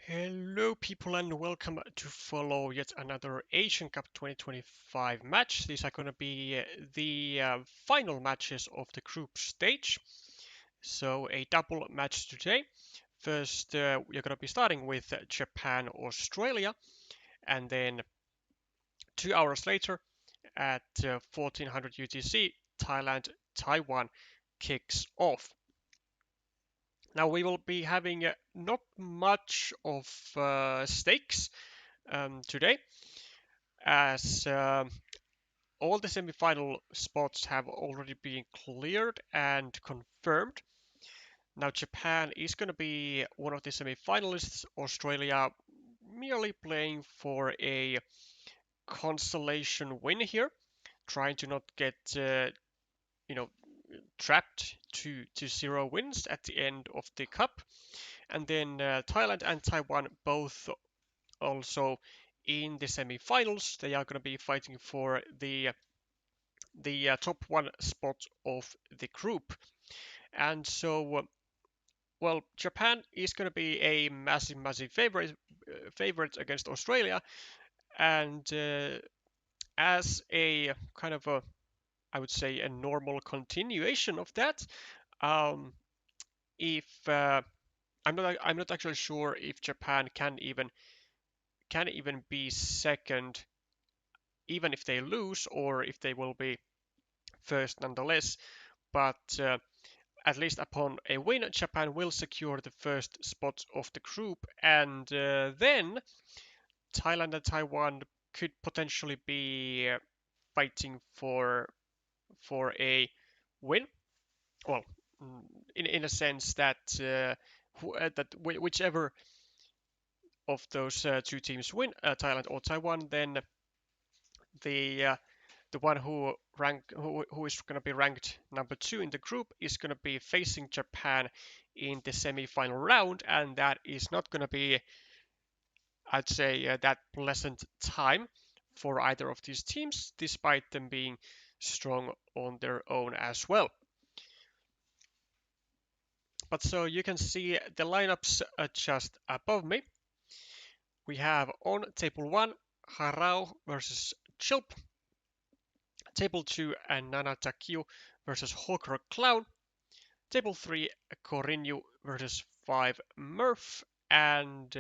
Hello, people, and welcome to follow yet another Asian Cup 2025 match. These are going to be the final matches of the group stage. So, a double match today. First, we're going to be starting with Japan, Australia, and then 2 hours later at 1400 UTC, Thailand, Taiwan kicks off. Now, we will be having not much of stakes today, as all the semi-final spots have already been cleared and confirmed. Now Japan is going to be one of the semi-finalists. Australia merely playing for a consolation win here, trying to not get you know trapped to 0 wins at the end of the cup. And then Thailand and Taiwan both also in the semi-finals. They are going to be fighting for the top one spot of the group. And so, well, Japan is going to be a massive favorite against Australia. And as a kind of a, I would say, a normal continuation of that, um, if I'm not actually sure if Japan can even be second, even if they lose, or if they will be first nonetheless. But at least upon a win, Japan will secure the first spot of the group, and then Thailand and Taiwan could potentially be fighting for a win. Well, in a sense that whichever of those two teams win, Thailand or Taiwan, then the uh, the one who is going to be ranked number 2 in the group is going to be facing Japan in the semi-final round, and that is not going to be, I'd say, that pleasant time for either of these teams, despite them being strong on their own as well. But so you can see the lineups just above me. We have on table 1 HaraoH versus chilp. Table 2 Nanatakyu versus Hawker Clown. Table 3 Korinyu versus 5 Murph. And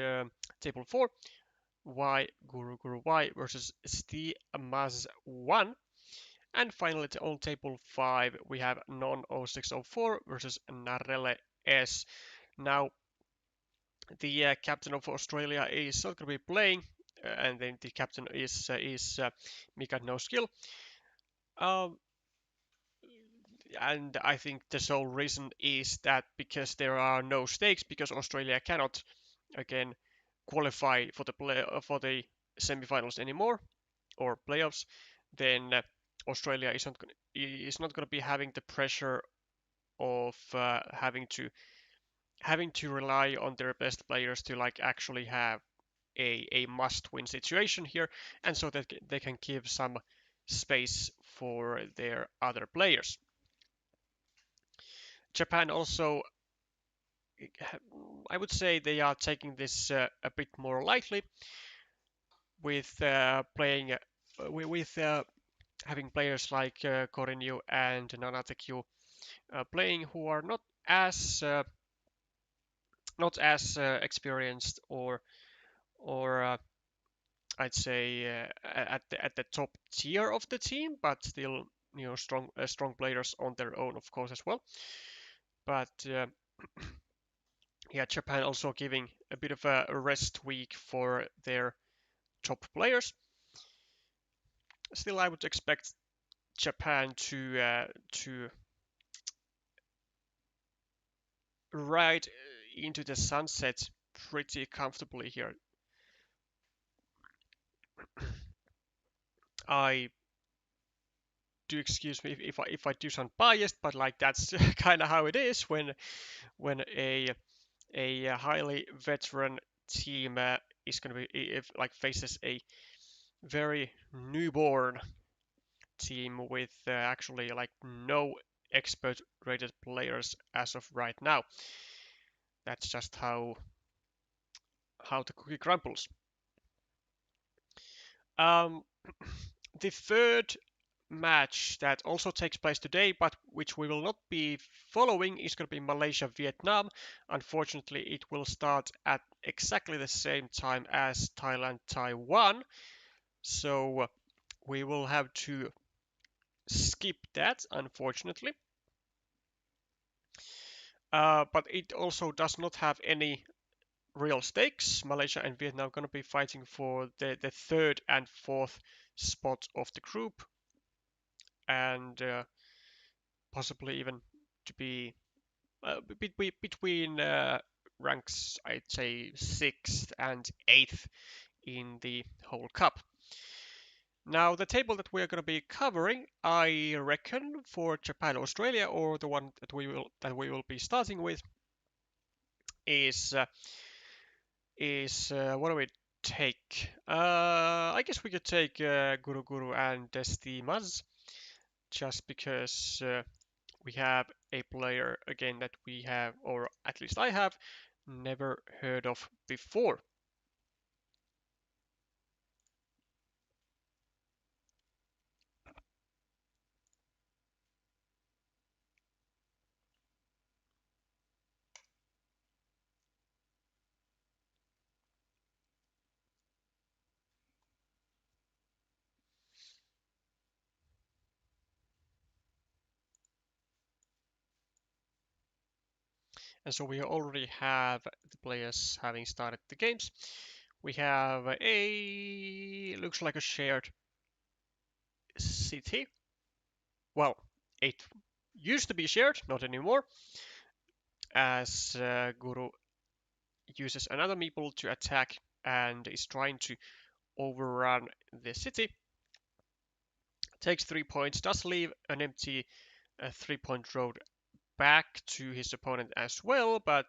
table 4 YguruguruY versus STE MUZZ 1. And finally on table 5 we have Non0604 versus Nallerheim. Now the captain of Australia is not going to be playing, and then the captain is Mika No Skill. Um, and I think the sole reason is that because there are no stakes, because Australia cannot again qualify for the semi-finals anymore or playoffs, then Australia is not going to be having the pressure of having to rely on their best players to like actually have a must-win situation here, and so that they can give some space for their other players. Japan also, I would say, they are taking this a bit more lightly with playing with having players like Korinyu and Nanatekyu playing who are not as experienced or I'd say at the top tier of the team, but still strong players on their own, of course, as well. But yeah, Japan also giving a bit of a rest week for their top players. Still, I would expect Japan to ride into the sunset pretty comfortably here. I do excuse me if I do sound biased, but like that's kind of how it is when a highly veteran team is going to be if like faces a very newborn team with actually like no expert rated players as of right now. That's just how the cookie crumbles. Um, the third match that also takes place today, but which we will not be following, is going to be Malaysia-Vietnam. Unfortunately, it will start at exactly the same time as Thailand-Taiwan, so we will have to skip that, unfortunately. But it also does not have any real stakes. Malaysia and Vietnam are going to be fighting for the third and fourth spot of the group, and possibly even to be between ranks, I'd say 6th and 8th in the whole cup. Now, the table that we are going to be covering, I reckon, for Japan, Australia, or the one that we will be starting with, is what do we take? I guess we could take YguruguruY and STE MUZZ, just because we have a player again that we have, or at least I have, never heard of before. And so we already have the players having started the games. We have looks like a shared city. Well, it used to be shared, not anymore, as Guru uses another meeple to attack and is trying to overrun the city. Takes 3 points, does leave an empty 3-point road back to his opponent as well, but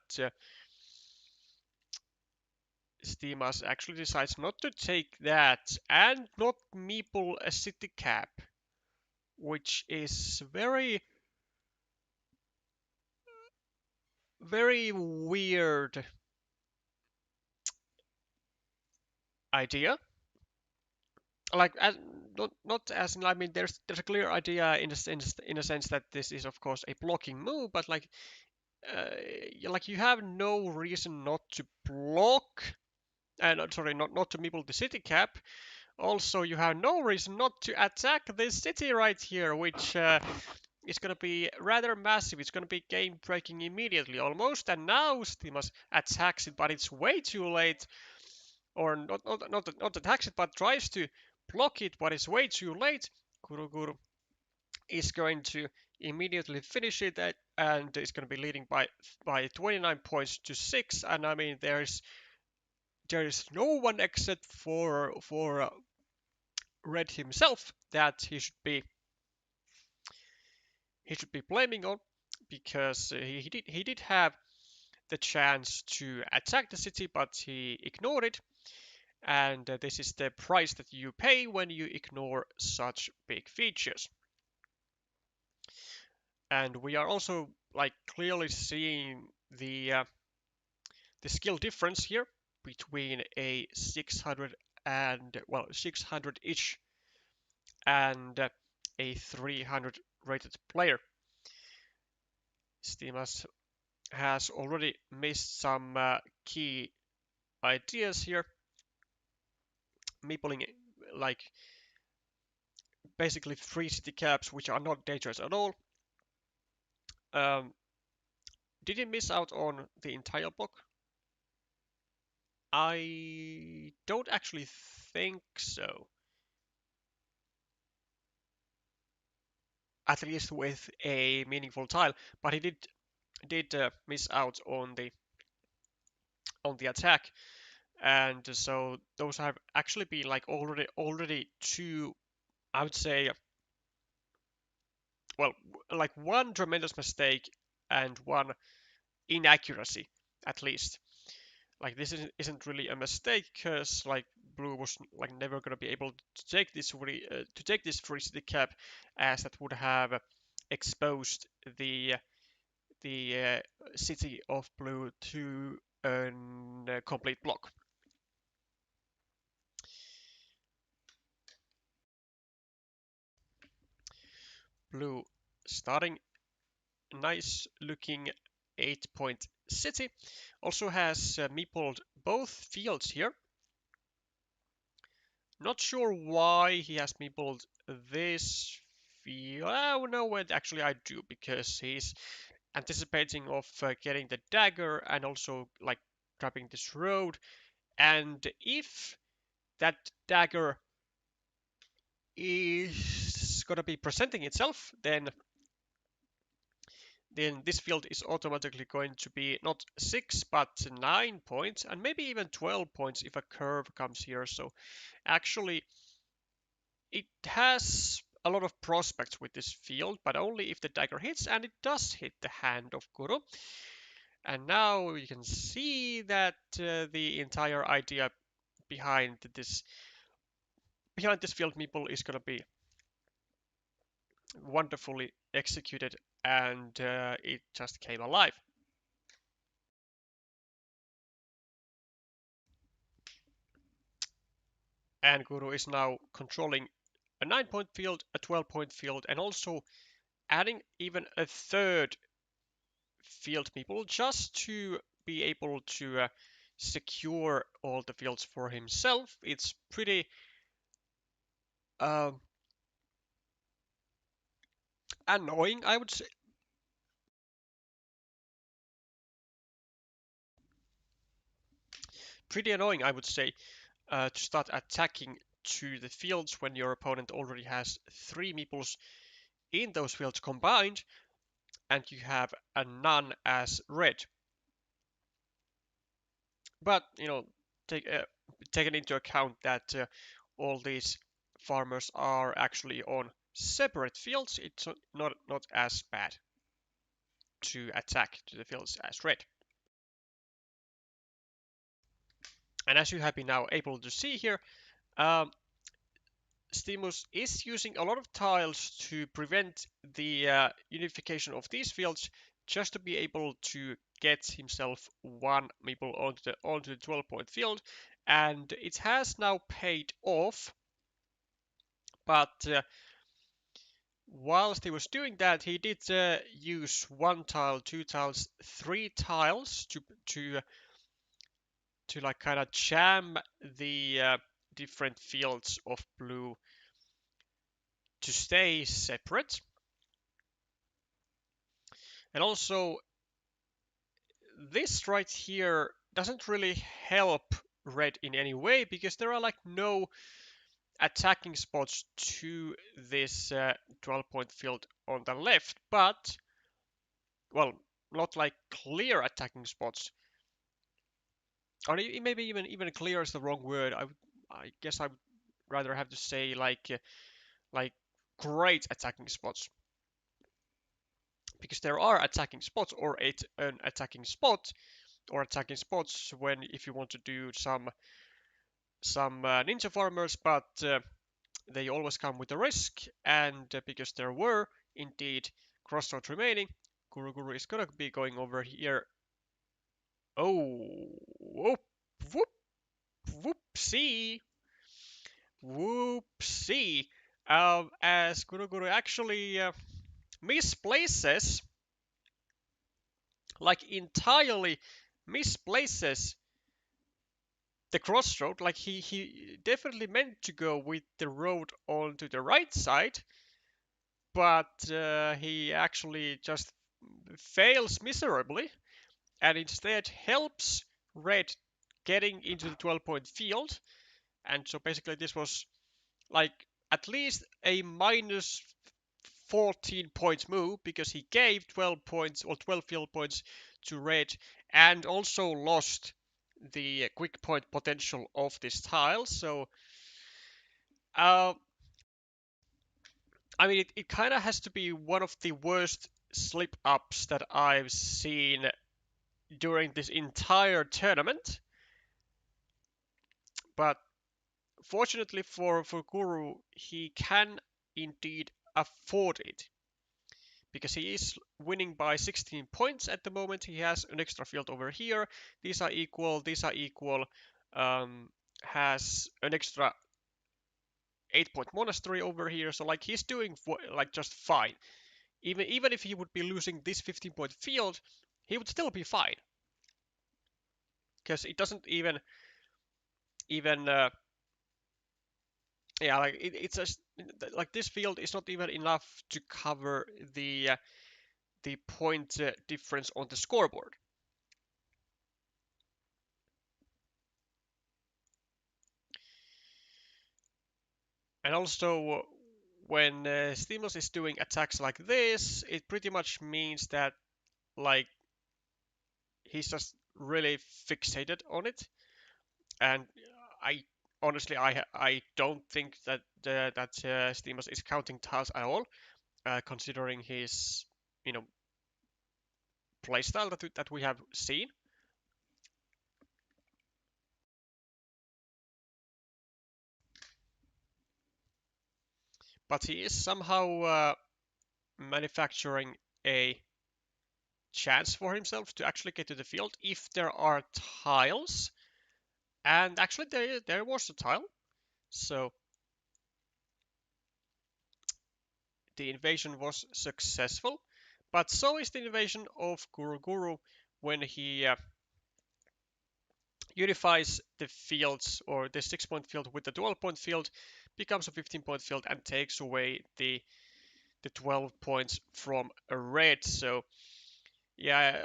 STE MUZZ actually decides not to take that and not meeple a city cap, which is very weird idea. Like, as not as I mean, there's a clear idea in a sense that this is of course a blocking move, but like you have no reason not to block, and sorry, not to meeple the city cap. Also, you have no reason not to attack this city right here, which is going to be rather massive. It's going to be game breaking immediately almost, and now STE MUZZ attacks it, but it's way too late. Or not attacks it, but tries to block it, but it's way too late. YguruguruY is going to immediately finish it, and is going to be leading by 29 points to 6. And I mean, there is no one except for Red himself that he should be blaming on, because he did have the chance to attack the city, but he ignored it. And this is the price that you pay when you ignore such big features. And we are also like clearly seeing the skill difference here between a 600 and 600-ish and a 300 rated player. STE MUZZ has already missed some key ideas here, meepling like basically 3 city caps, which are not dangerous at all. Did he miss out on the entire block? I don't actually think so. At least with a meaningful tile, but he did miss out on the attack, and so those have actually been like already two, I would say, well, like one tremendous mistake and one inaccuracy at least. Like this isn't really a mistake, because like blue was like never gonna be able to take this free city cap, as that would have exposed the city of blue to a complete block. Blue starting nice looking 8-point city. Also has meepled both fields here. Not sure why he has meepled this field. Oh no, actually I do, because he's anticipating of getting the dagger and also like grabbing this road. And if that dagger is gonna be presenting itself, then this field is automatically going to be not 6 but 9 points, and maybe even 12 points if a curve comes here. So actually it has a lot of prospects with this field, but only if the dagger hits, and it does hit the hand of Guru. And now you can see that the entire idea behind this field meeple is going to be wonderfully executed, and it just came alive. And Guru is now controlling a 9-point field, a 12-point field, and also adding even a third field meeple just to be able to secure all the fields for himself. It's pretty annoying, I would say. Pretty annoying, I would say, to start attacking to the fields when your opponent already has 3 meeples in those fields combined, and you have a none as red. But you know, taking into account that all these farmers are actually on separate fields, it's not as bad to attack to the fields as red. And as you have been now able to see here, um, STE MUZZ is using a lot of tiles to prevent the unification of these fields, just to be able to get himself one meeple onto the 12-point field, and it has now paid off. But whilst he was doing that, he did use 1 tile, 2 tiles, 3 tiles to like kind of jam the different fields of blue to stay separate. And also, this right here doesn't really help red in any way, because there are like no attacking spots to this 12-point field on the left, but, well, not like clear attacking spots. Or maybe even clear is the wrong word. I guess I would rather have to say like great attacking spots, because there are attacking spots, or an attacking spot, or attacking spots when if you want to do some ninja farmers, but they always come with a risk, and because there were indeed crossroads remaining, Guru is gonna be going over here. Oh, whoop, whoop, whoopsie, whoopsie. As Guru actually misplaces, like entirely misplaces the crossroad. Like he definitely meant to go with the road onto the right side, but he actually just fails miserably, and instead helps red getting into the 12-point field. And so basically this was like at least a minus 14 points move, because he gave 12 points or 12 field points to red, and also lost the quick point potential of this tile. So I mean, it kind of has to be one of the worst slip ups that I've seen during this entire tournament. But fortunately for Guru, he can indeed afford it, because he is winning by 16 points at the moment. He has an extra field over here. These are equal. These are equal. Has an extra 8-point monastery over here. So like he's doing like just fine. Even if he would be losing this 15-point field, he would still be fine. Because it doesn't even yeah, like it's just like this field is not even enough to cover the point difference on the scoreboard. And also, when STE MUZZ is doing attacks like this, it pretty much means that like he's just really fixated on it. And I honestly, I don't think that STE MUZZ is counting tiles at all, considering his you know playstyle that we have seen. But he is somehow manufacturing a chance for himself to actually get to the field if there are tiles. And actually, there was a tile, so the invasion was successful. But so is the invasion of YguruguruY when he unifies the fields, or the 6-point field with the 12-point field, becomes a 15-point field and takes away the 12 points from a red. So yeah,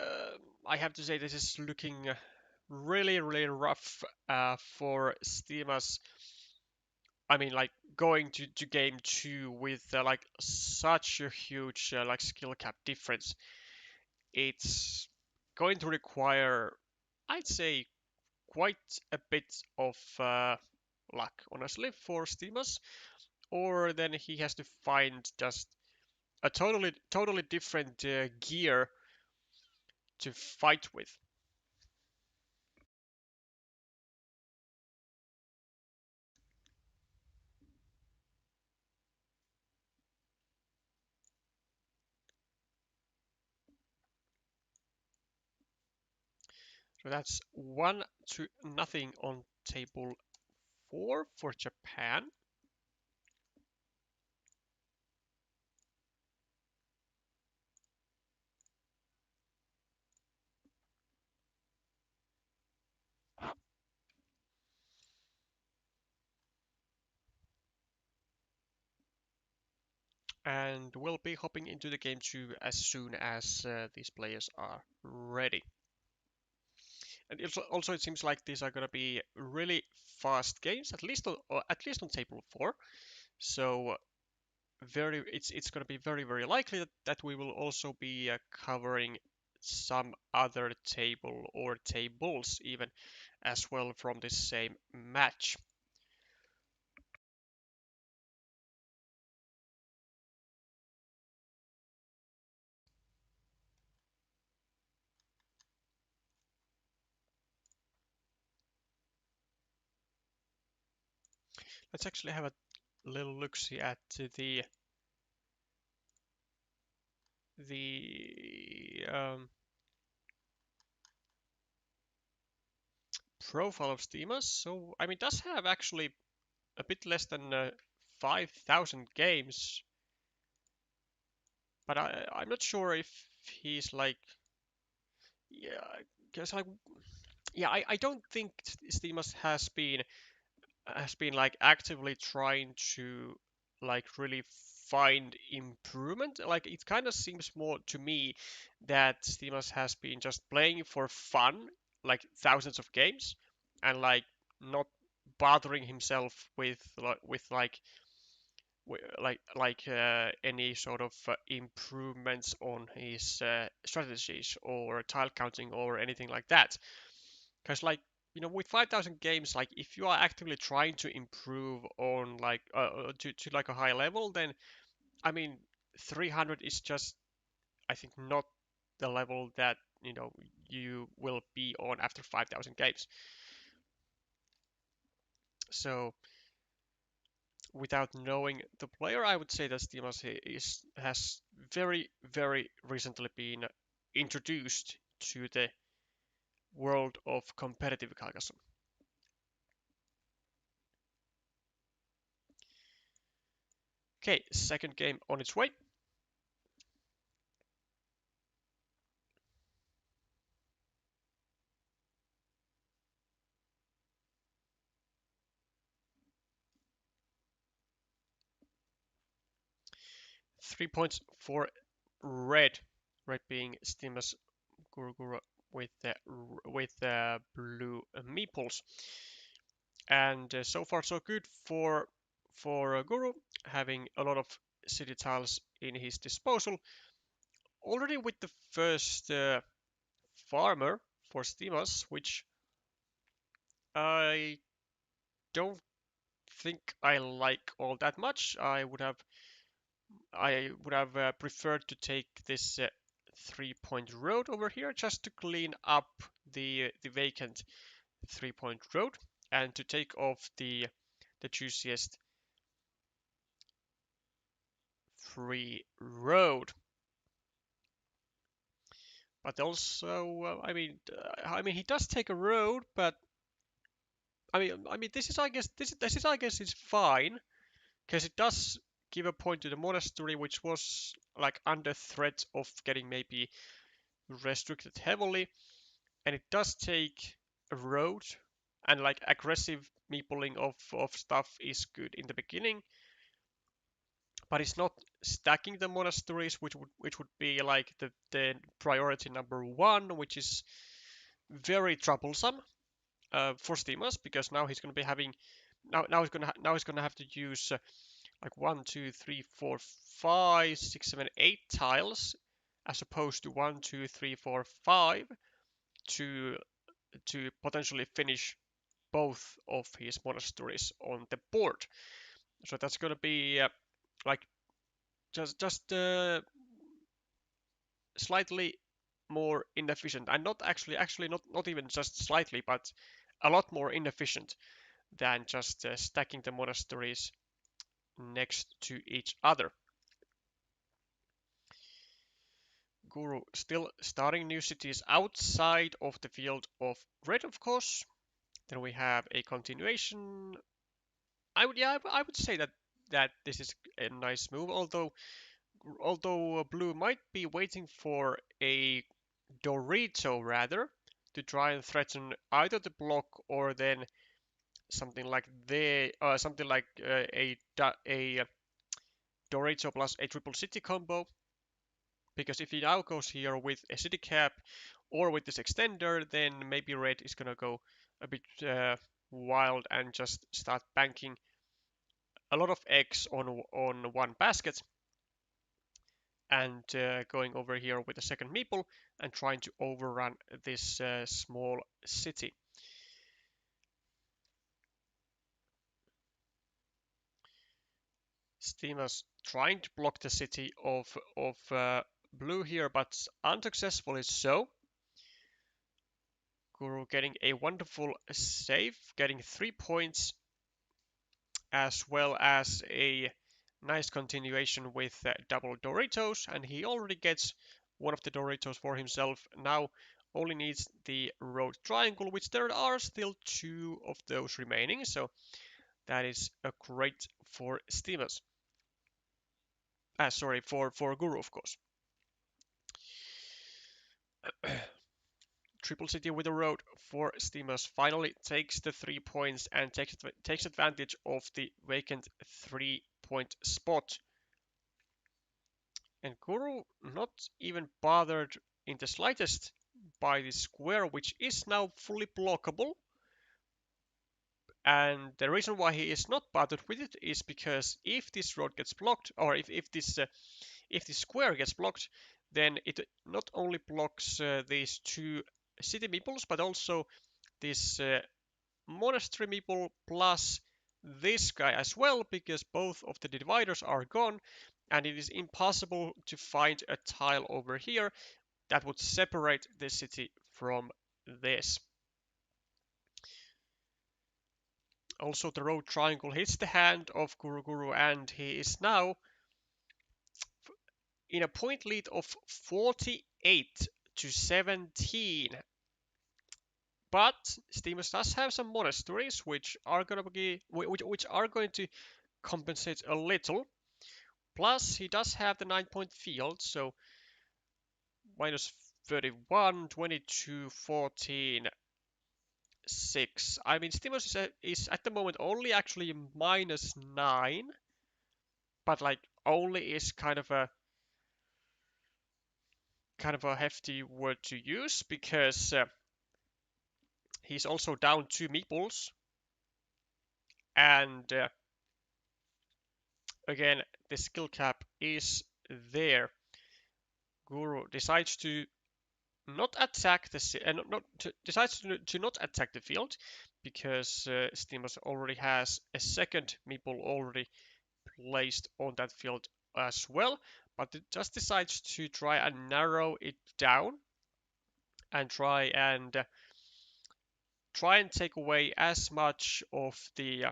I have to say this is looking really rough for STE MUZZ. I mean, like going to game two with like such a huge like skill cap difference, it's going to require, I'd say, quite a bit of luck, honestly, for STE MUZZ. Or then he has to find just a totally different gear to fight with. So that's 1-0 on table 4 for Japan. And we'll be hopping into the game 2 as soon as these players are ready. And also it seems like these are going to be really fast games, at least on table 4. So it's going to be very likely that we will also be covering some other table or tables even as well from this same match. Let's actually have a little look-see at the profile of STE MUZZ. So I mean, it does have actually a bit less than 5,000 games, but I'm not sure if he's like, yeah, because like, yeah, I don't think STE MUZZ has been like actively trying to like really find improvement. Like it kind of seems more to me that STE MUZZ has been just playing for fun, like thousands of games, and like not bothering himself with any sort of improvements on his strategies or tile counting or anything like that. Because like with 5,000 games, like if you are actively trying to improve on like to like a high level, then I mean 300 is just, I think, not the level that you will be on after 5,000 games. So without knowing the player, I would say that STE MUZZ has very recently been introduced to the world of competitive Carcassonne. Okay, second game on its way. Three points for red. Red being STE MUZZ YguruguruY with blue meeples. And so far so good for Guru, having a lot of city tiles in his disposal. Already with the first farmer for STE MUZZ, which I don't think I like all that much. I would have preferred to take this 3-point road over here just to clean up the vacant 3-point road and to take off the juiciest free road. But also, he does take a road, but this is, I guess, is fine because it does give a point to the monastery, which was like under threat of getting maybe restricted heavily, and it does take a road, and like aggressive meepling of stuff is good in the beginning, but it's not stacking the monasteries, which would be like the priority number one, which is very troublesome for STE MUZZ because now he's going to be having now he's going to have to use like 1, 2, 3, 4, 5, 6, 7, 8 tiles as opposed to 1, 2, 3, 4, 5 to potentially finish both of his monasteries on the board. So that's going to be like just slightly more inefficient, and not actually not even just slightly, but a lot more inefficient than just stacking the monasteries next to each other. Guru still starting new cities outside of the field of red, of course. Then we have a continuation. I would say that this is a nice move, although blue might be waiting for a Dorito rather to try and threaten either the block or then something like a Dorito plus a triple city combo. Because if he now goes here with a city cap or with this extender, then maybe red is gonna go a bit wild and just start banking a lot of eggs on one basket and going over here with a second meeple and trying to overrun this small city. STE MUZZ trying to block the city of blue here, but unsuccessfully so. Guru getting a wonderful save, getting 3 points, as well as a nice continuation with double Doritos, and he already gets one of the Doritos for himself. Now only needs the road triangle, which there are still 2 of those remaining, so that is a great for STE MUZZ. Sorry, for Guru, of course. Triple City with a road for STE MUZZ finally takes the 3 points and takes advantage of the vacant 3-point spot. And Guru not even bothered in the slightest by the square, which is now fully blockable. And the reason why he is not bothered with it is because if this road gets blocked, or if this square gets blocked, then it not only blocks these 2 city meeples, but also this monastery meeple plus this guy as well, because both of the dividers are gone, and it is impossible to find a tile over here that would separate the city from this. Also, the road triangle hits the hand of YguruguruY, and he is now in a point lead of 48 to 17. But STE MUZZ does have some monasteries which are going to compensate a little. Plus, he does have the 9-point field, so minus 31, 22, 14, 6. I mean, Stimulus is at the moment only actually minus 9, but like only is kind of a hefty word to use because he's also down 2 meeples, and again the skill cap is there. Guru decides to not attack the decides to not attack the field because Stimulus already has a second meeple already placed on that field as well, but it just decides to try and narrow it down and try and take away as much of the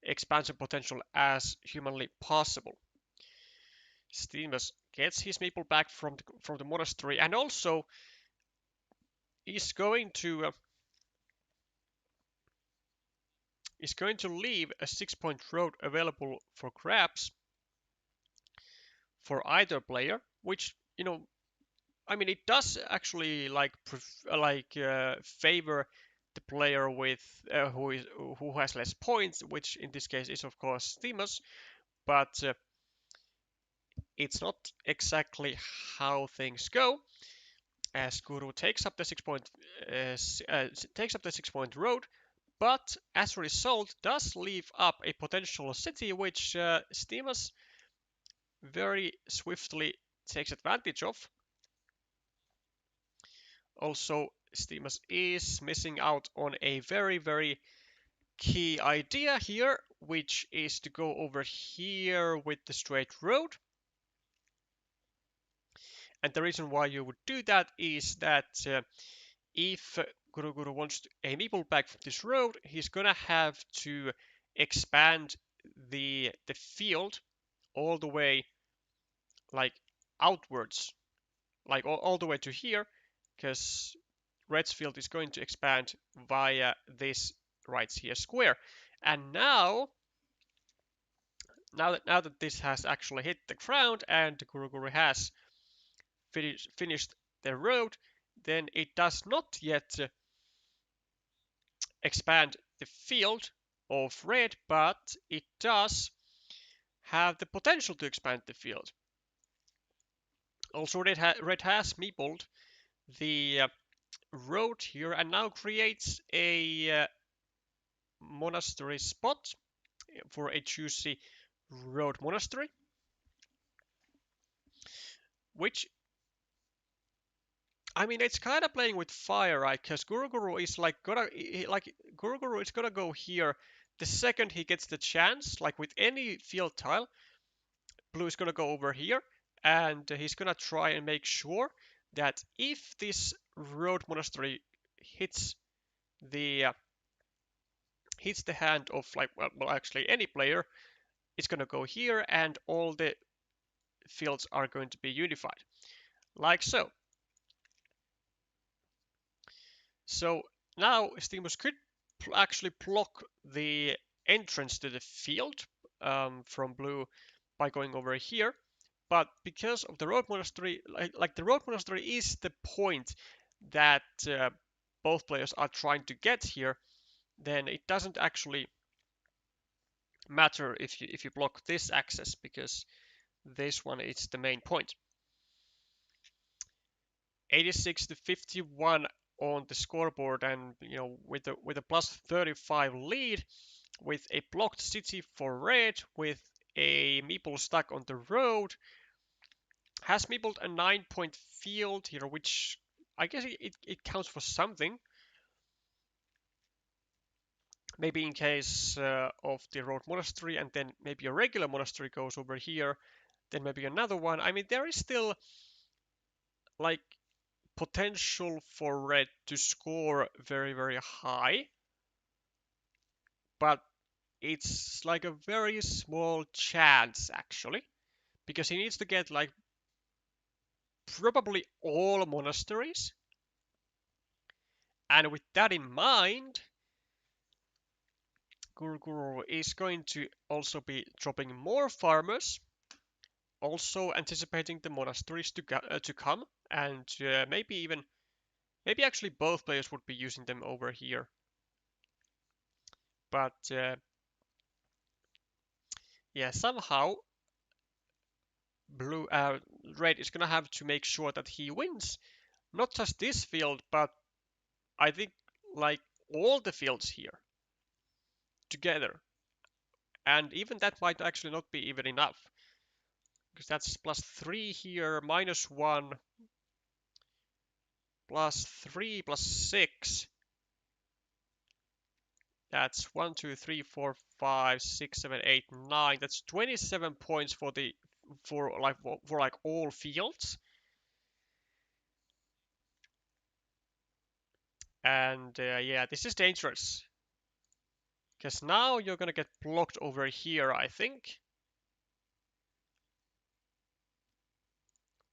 expansion potential as humanly possible. Stimulus gets his meeple back from the monastery, and also is going to leave a 6-point road available for grabs for either player, which, I mean, it does actually favor the player with who has less points, which in this case is of course Stimulus, but it's not exactly how things go, as Guru takes up the 6-point road, but as a result does leave up a potential city which Stimulus very swiftly takes advantage of. Also, Stimulus is missing out on a very, very key idea here, which is to go over here with the straight road. And the reason why you would do that is that if Guru wants a meeple back from this road, he's gonna have to expand the field all the way like outwards, like all the way to here, because red's field is going to expand via this right here square. And now that this has actually hit the ground and Guru has finished the road, then it does not yet expand the field of red, but it does have the potential to expand the field. Also, red has meepled the road here and now creates a monastery spot for a juicy road monastery, which, I mean, it's kind of playing with fire, right? Because Guru is Guru is gonna go here the second he gets the chance, like with any field tile. Blue is gonna go over here, and he's gonna try and make sure that if this road monastery hits the hand of actually any player, it's gonna go here, and all the fields are going to be unified, like so. So now Stimulus could actually block the entrance to the field from blue by going over here, but because of the road monastery, like the road monastery is the point that both players are trying to get here, then it doesn't actually matter if you block this access, because this one is the main point. 86 to 51 on the scoreboard, and with a plus 35 lead, with a blocked city for red, with a meeple stuck on the road, has meepled a 9-point field here, which I guess it counts for something. Maybe in case of the road monastery, and then maybe a regular monastery goes over here, then maybe another one. I mean, there is still like potential for red to score very, very high, but it's like a very small chance actually, because he needs to get like probably all monasteries, and with that in mind, Guru is going to also be dropping more farmers also anticipating the monasteries to come, and maybe actually both players would be using them over here. But yeah, somehow red is gonna have to make sure that he wins not just this field, but I think like all the fields here together. And even that might actually not be even enough, because that's +3 here, -1, +3, +6. That's 1, 2, 3, 4, 5, 6, 7, 8, 9. That's 27 points for like all fields. And yeah, this is dangerous, because now you're gonna get blocked over here, I think.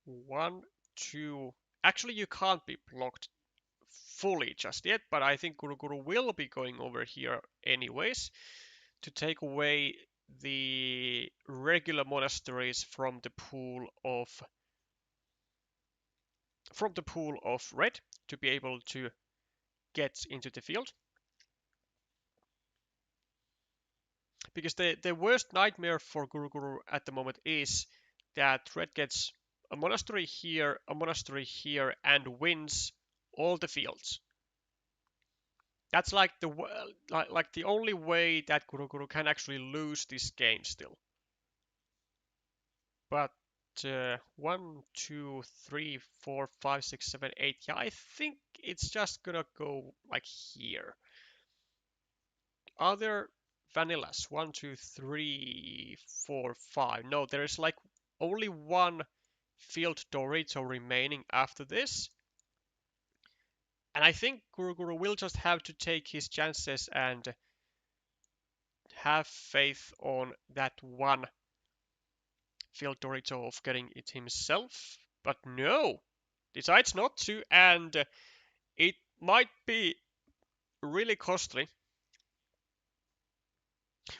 1, 2. Actually, you can't be blocked fully just yet, but I think Guruguru will be going over here anyways to take away the regular monasteries from the pool of red to be able to get into the field. Because the worst nightmare for Guruguru at the moment is that red gets a monastery here, and wins all the fields. That's like the only way that Guruguru can actually lose this game still. But 1, 2, 3, 4, 5, 6, 7, 8. Yeah, I think it's just gonna go like here. Are there vanillas? 1, 2, 3, 4, 5. No, there is like only one field Dorito remaining after this. And I think Guruguru will just have to take his chances and have faith on that one field Dorito of getting it himself. But no, decides not to, and it might be really costly.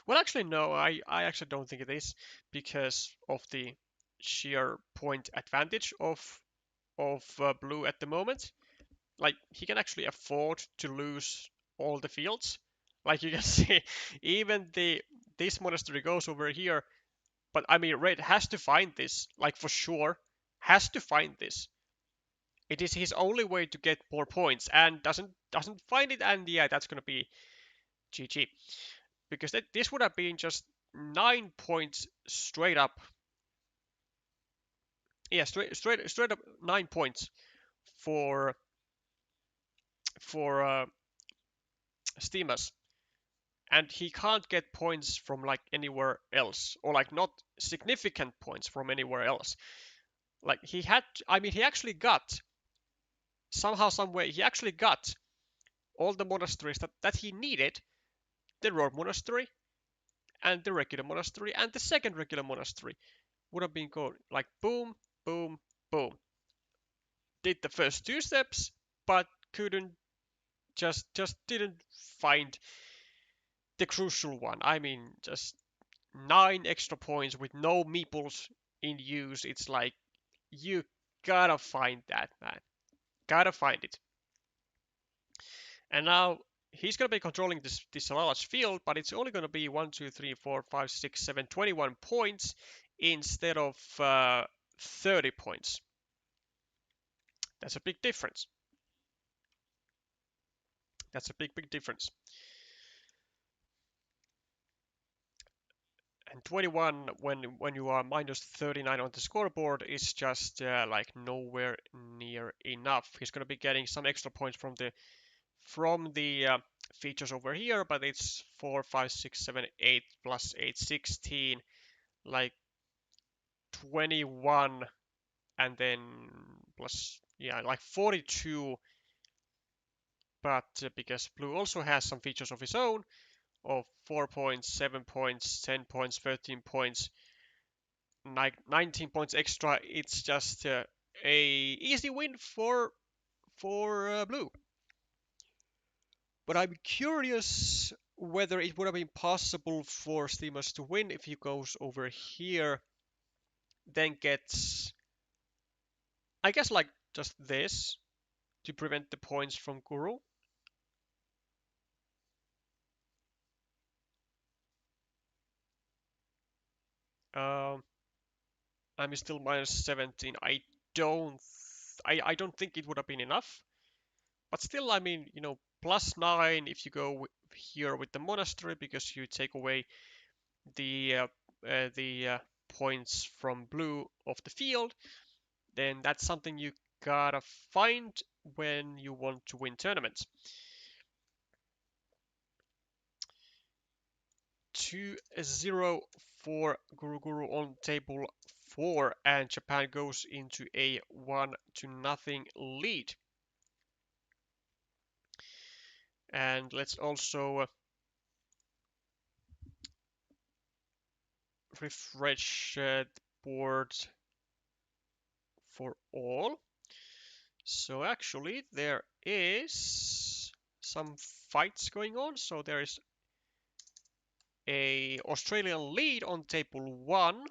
Well, actually, no, I actually don't think it is, because of the sheer point advantage of blue at the moment. Like, he can actually afford to lose all the fields. Like you can see, even this monastery goes over here, but I mean, red has to find this, like for sure, has to find this. It is his only way to get more points, and doesn't find it, and yeah, that's gonna be GG. Because this would have been just 9 points straight up. Yeah, straight up 9 points for STE MUZZ. And he can't get points from like anywhere else, or like not significant points from anywhere else. Like he had, I mean, he actually got somehow, some way, he actually got all the monasteries that he needed: the road monastery, and the regular monastery, and the second regular monastery. Would have been good, like boom, boom, boom. Did the first 2 steps, but couldn't, just didn't find the crucial one. I mean, just 9 extra points with no meeples in use. It's like, you gotta find that, man. Gotta find it. And now he's gonna be controlling this large field, but it's only gonna be 1, 2, 3, 4, 5, 6, 7, 21 points instead of 30 points. That's a big difference. That's a big difference. And 21 when you are -39 on the scoreboard is just like nowhere near enough. He's going to be getting some extra points from the features over here, but it's 4, 5, 6, 7, 8 plus 8, 16, like 21, and then plus, yeah, like 42. But because blue also has some features of his own, of 4 points, 7 points, 10 points, 13 points, 19 points extra, it's just a easy win for blue. But I'm curious whether it would have been possible for STE MUZZ to win if he goes over here then gets, I guess, like just this to prevent the points from Guru. Um, I'm still minus 17. Don't, I don't think it would have been enough. But still, I mean, plus 9 if you go here with the monastery because you take away the points from blue of the field, then that's something you gotta find when you want to win tournaments. 2-0 for YguruguruY on table 4, and Japan goes into a 1-0 lead. And let's also refresh the board for all. So actually there is some fights going on. So there is a Australian lead on table 1.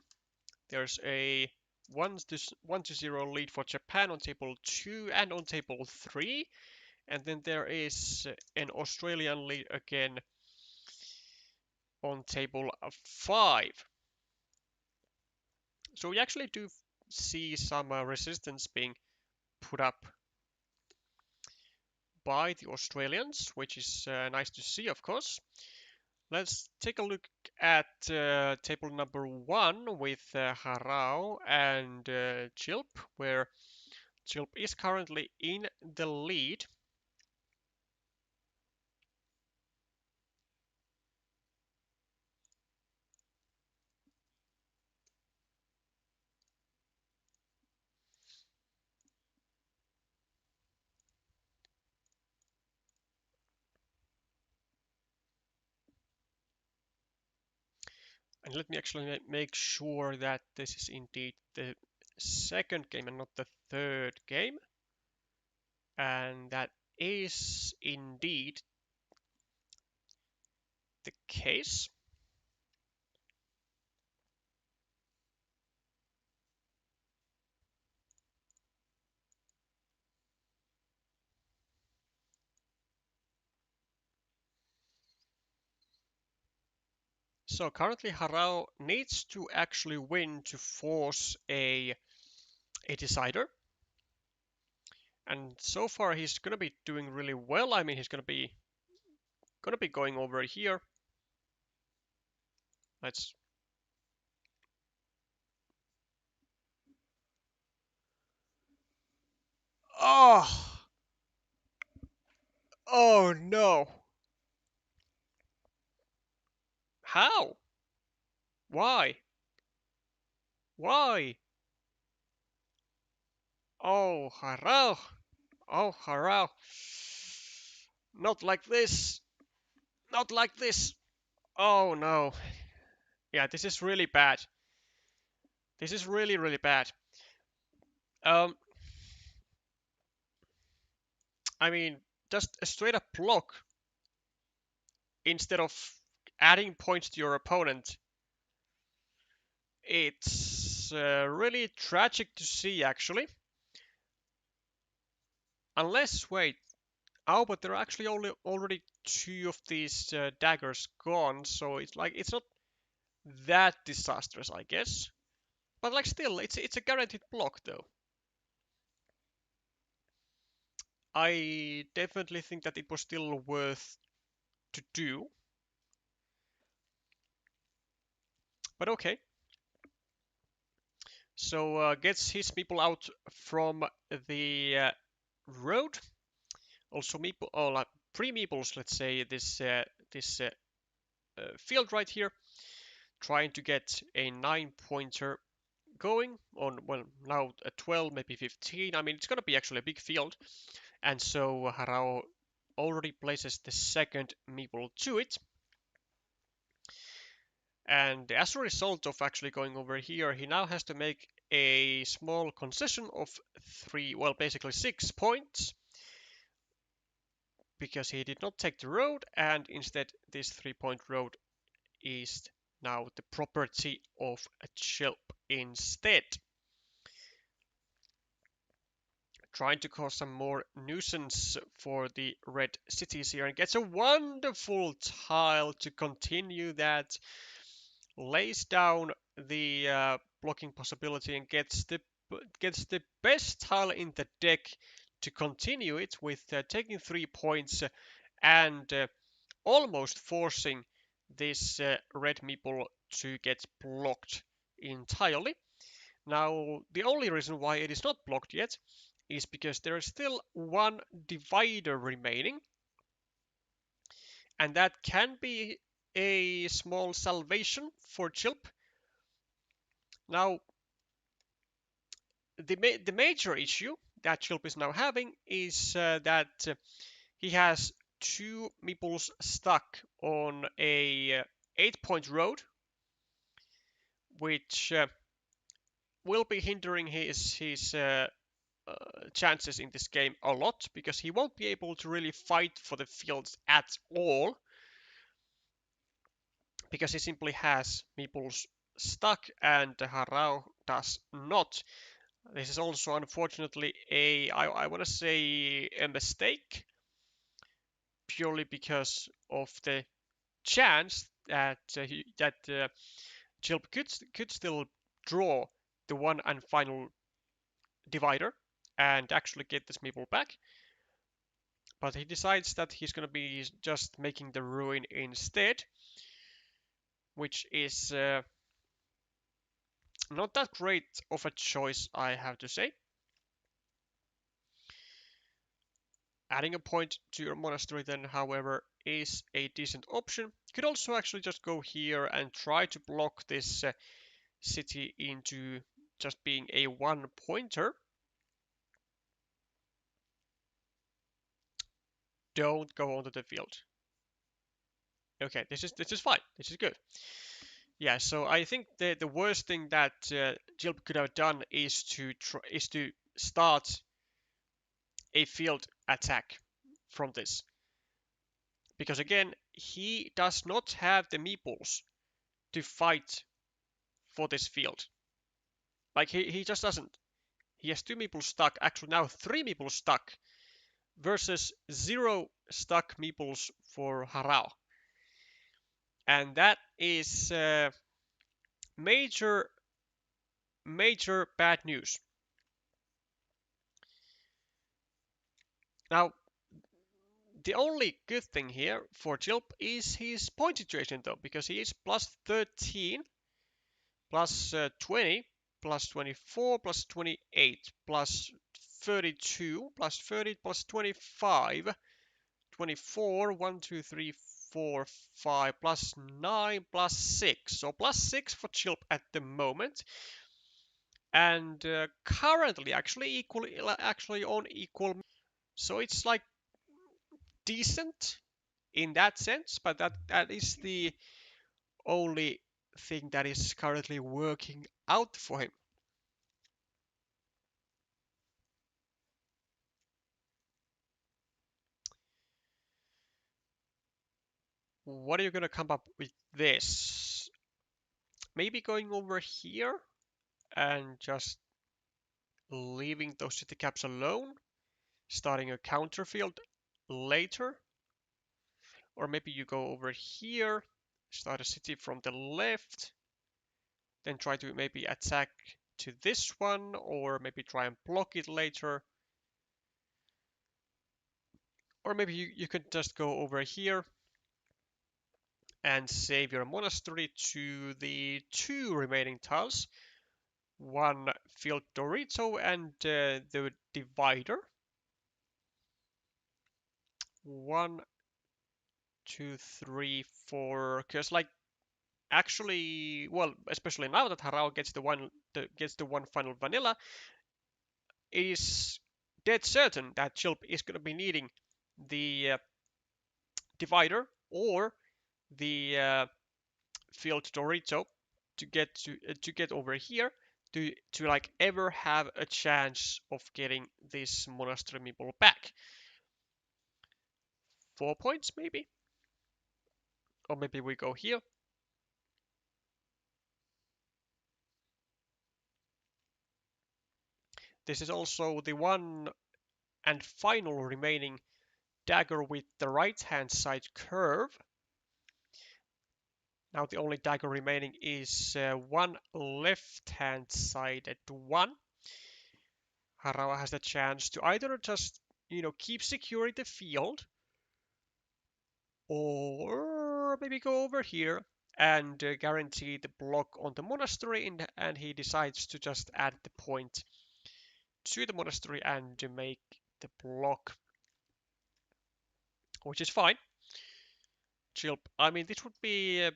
There's a 1-0 lead for Japan on table 2 and on table 3. And then there is an Australian lead again on table 5. So we actually do see some resistance being put up by the Australians, which is nice to see, of course. Let's take a look at table number 1 with HaraoH and chilp, where chilp is currently in the lead. And let me actually make sure that this is indeed the second game and not the third game. And that is indeed the case. So currently HaraoH needs to actually win to force a decider. And so far he's gonna be doing really well. I mean, he's gonna be going over here. Let's Oh, oh no. How? Why? Why? Oh, HaraoH. Oh, HaraoH. Not like this. Not like this. Oh no. Yeah, this is really bad. This is really, really bad. I mean, just a straight up block instead of adding points to your opponent. It's really tragic to see, actually. Unless, wait, oh, but there are actually already 2 of these daggers gone, so it's like it's not that disastrous, I guess. But like still, it's a guaranteed block though. I definitely think that it was still worth to do. But okay. So gets his people out from the road. Also meeple, oh, like pre-meeples, let's say this field right here, trying to get a 9-pointer going on, well, now a 12, maybe 15. I mean, it's gonna be actually a big field, and so HaraoH already places the second meeple to it. And as a result of actually going over here, he now has to make a small concession of 3, well, basically 6 points, because he did not take the road, and instead this 3-point road is now the property of a chilp. instead. Trying to cause some more nuisance for the red cities here, and gets a wonderful tile to continue that. Lays down the blocking possibility and gets the best tile in the deck to continue it with taking 3 points and almost forcing this red meeple to get blocked entirely. Now, the only reason why it is not blocked yet is because there is still one divider remaining, and that can be a small salvation for Chilp. Now, the major issue that Chilp is now having is that he has 2 meeples stuck on a 8-point road, which will be hindering his chances in this game a lot, because he won't be able to really fight for the fields at all, because he simply has meeples stuck and HaraoH does not. This is also unfortunately I want to say a mistake, purely because of the chance that Chilp could still draw the one and final divider and actually get this meeple back. But he decides that he's going to be just making the ruin instead, which is not that great of a choice, I have to say. Adding a point to your monastery then, however, is a decent option. Could also actually just go here and try to block this city into just being a 1-pointer. Don't go onto the field. Okay, this is fine. This is good. Yeah, so I think the worst thing that Chilp could have done is to start a field attack from this, because again, he does not have the meeples to fight for this field. Like, he just doesn't. He has 2 meeples stuck, actually now 3 meeples stuck, versus 0 stuck meeples for HaraoH. And that is major bad news. Now, the only good thing here for Chilp is his point situation, though, because he is plus 13, plus 20, plus 24, plus 28, plus 32, plus 30, plus 25, 24, 1, 2, 3, 4, 5, plus 9, plus 6. So plus 6 for Chilp at the moment. And currently actually on equal. So it's like decent in that sense, but that is the only thing that is currently working out for him. What are you gonna come up with this? Maybe going over here and just leaving those city caps alone, starting a counter field later. Or maybe you go over here, start a city from the left, then try to maybe attack to this one, or maybe try and block it later. Or maybe you could just go over here and save your monastery to the 2 remaining tiles. One field Dorito and the divider. 1, 2, 3, 4. Because like actually, well, especially now that HaraoH gets the one final vanilla, it is dead certain that Chilp is going to be needing the divider or the field Dorito to get over here to like ever have a chance of getting this monastery meeple back. 4 points maybe, or maybe we go here. This is also the one and final remaining dagger with the right-hand side curve. Now the only dagger remaining is one left-hand sided one. HaraoH has the chance to either just, keep securing the field, or maybe go over here and guarantee the block on the monastery, and he decides to just add the point to the monastery and make the block, which is fine. Chilp. I mean, this would be,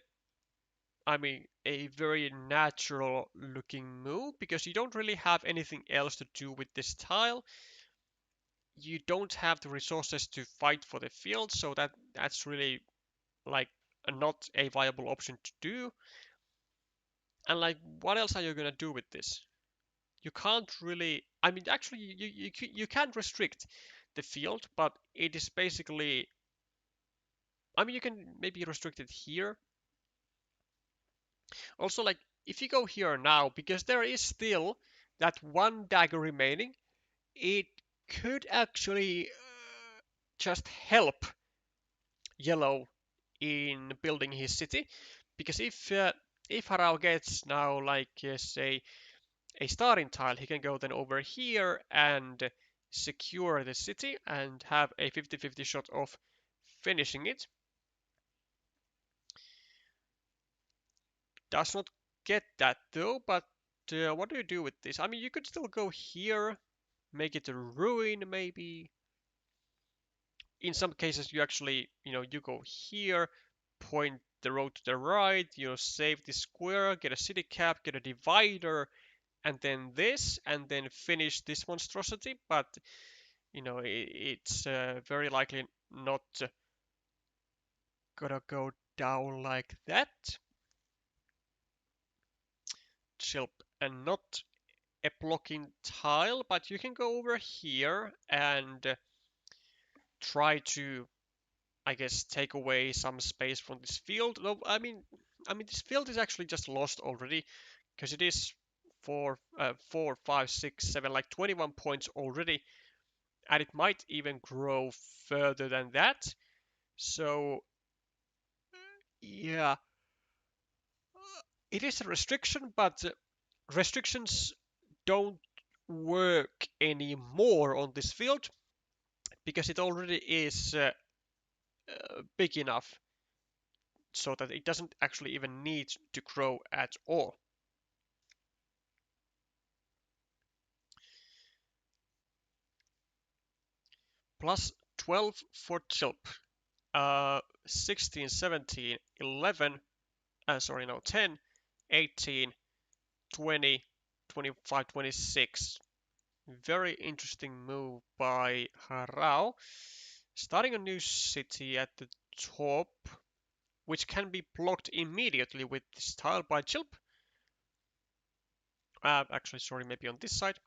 a very natural looking move because you don't really have anything else to do with this tile. You don't have the resources to fight for the field, so that's really like not a viable option to do. And like, what else are you gonna do with this? You can't really. I mean, actually, you can restrict the field, but it is basically. I mean, you can maybe restrict it here. Also, like, if you go here now, because there is still that one dagger remaining, it could actually just help yellow in building his city. Because if HaraoH gets now, like, say, a starting tile, he can go then over here and secure the city and have a 50-50 shot of finishing it. Does not get that though, but what do you do with this? I mean, you could still go here, make it a ruin maybe. In some cases, you actually, you go here, point the road to the right, save the square, get a city cap, get a divider, and then this, and then finish this monstrosity. But it's very likely not gonna go down like that. Chilp, and not a blocking tile, but you can go over here and try to, I guess, take away some space from this field. No, I mean, this field is actually just lost already because it is 4, 5, 6, 7, like 21 points already, and it might even grow further than that. So yeah, it is a restriction, but restrictions don't work anymore on this field because it already is big enough so that it doesn't actually even need to grow at all. Plus 12 for chilp. 16, 17, 11, sorry, no, 10, 18, 20, 25, 26. Very interesting move by HaraoH. Starting a new city at the top, which can be blocked immediately with this tile by chilp. Actually, sorry, maybe on this side.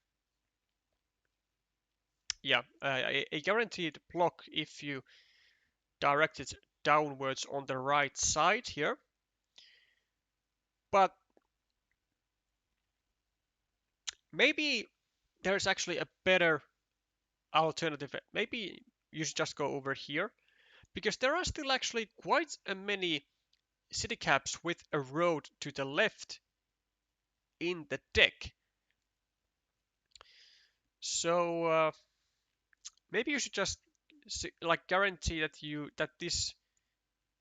Yeah, a guaranteed block if you direct it downwards on the right side here. But maybe there's actually a better alternative. Maybe you should just go over here, because there are still actually quite a many city caps with a road to the left in the deck. So maybe you should just like guarantee that this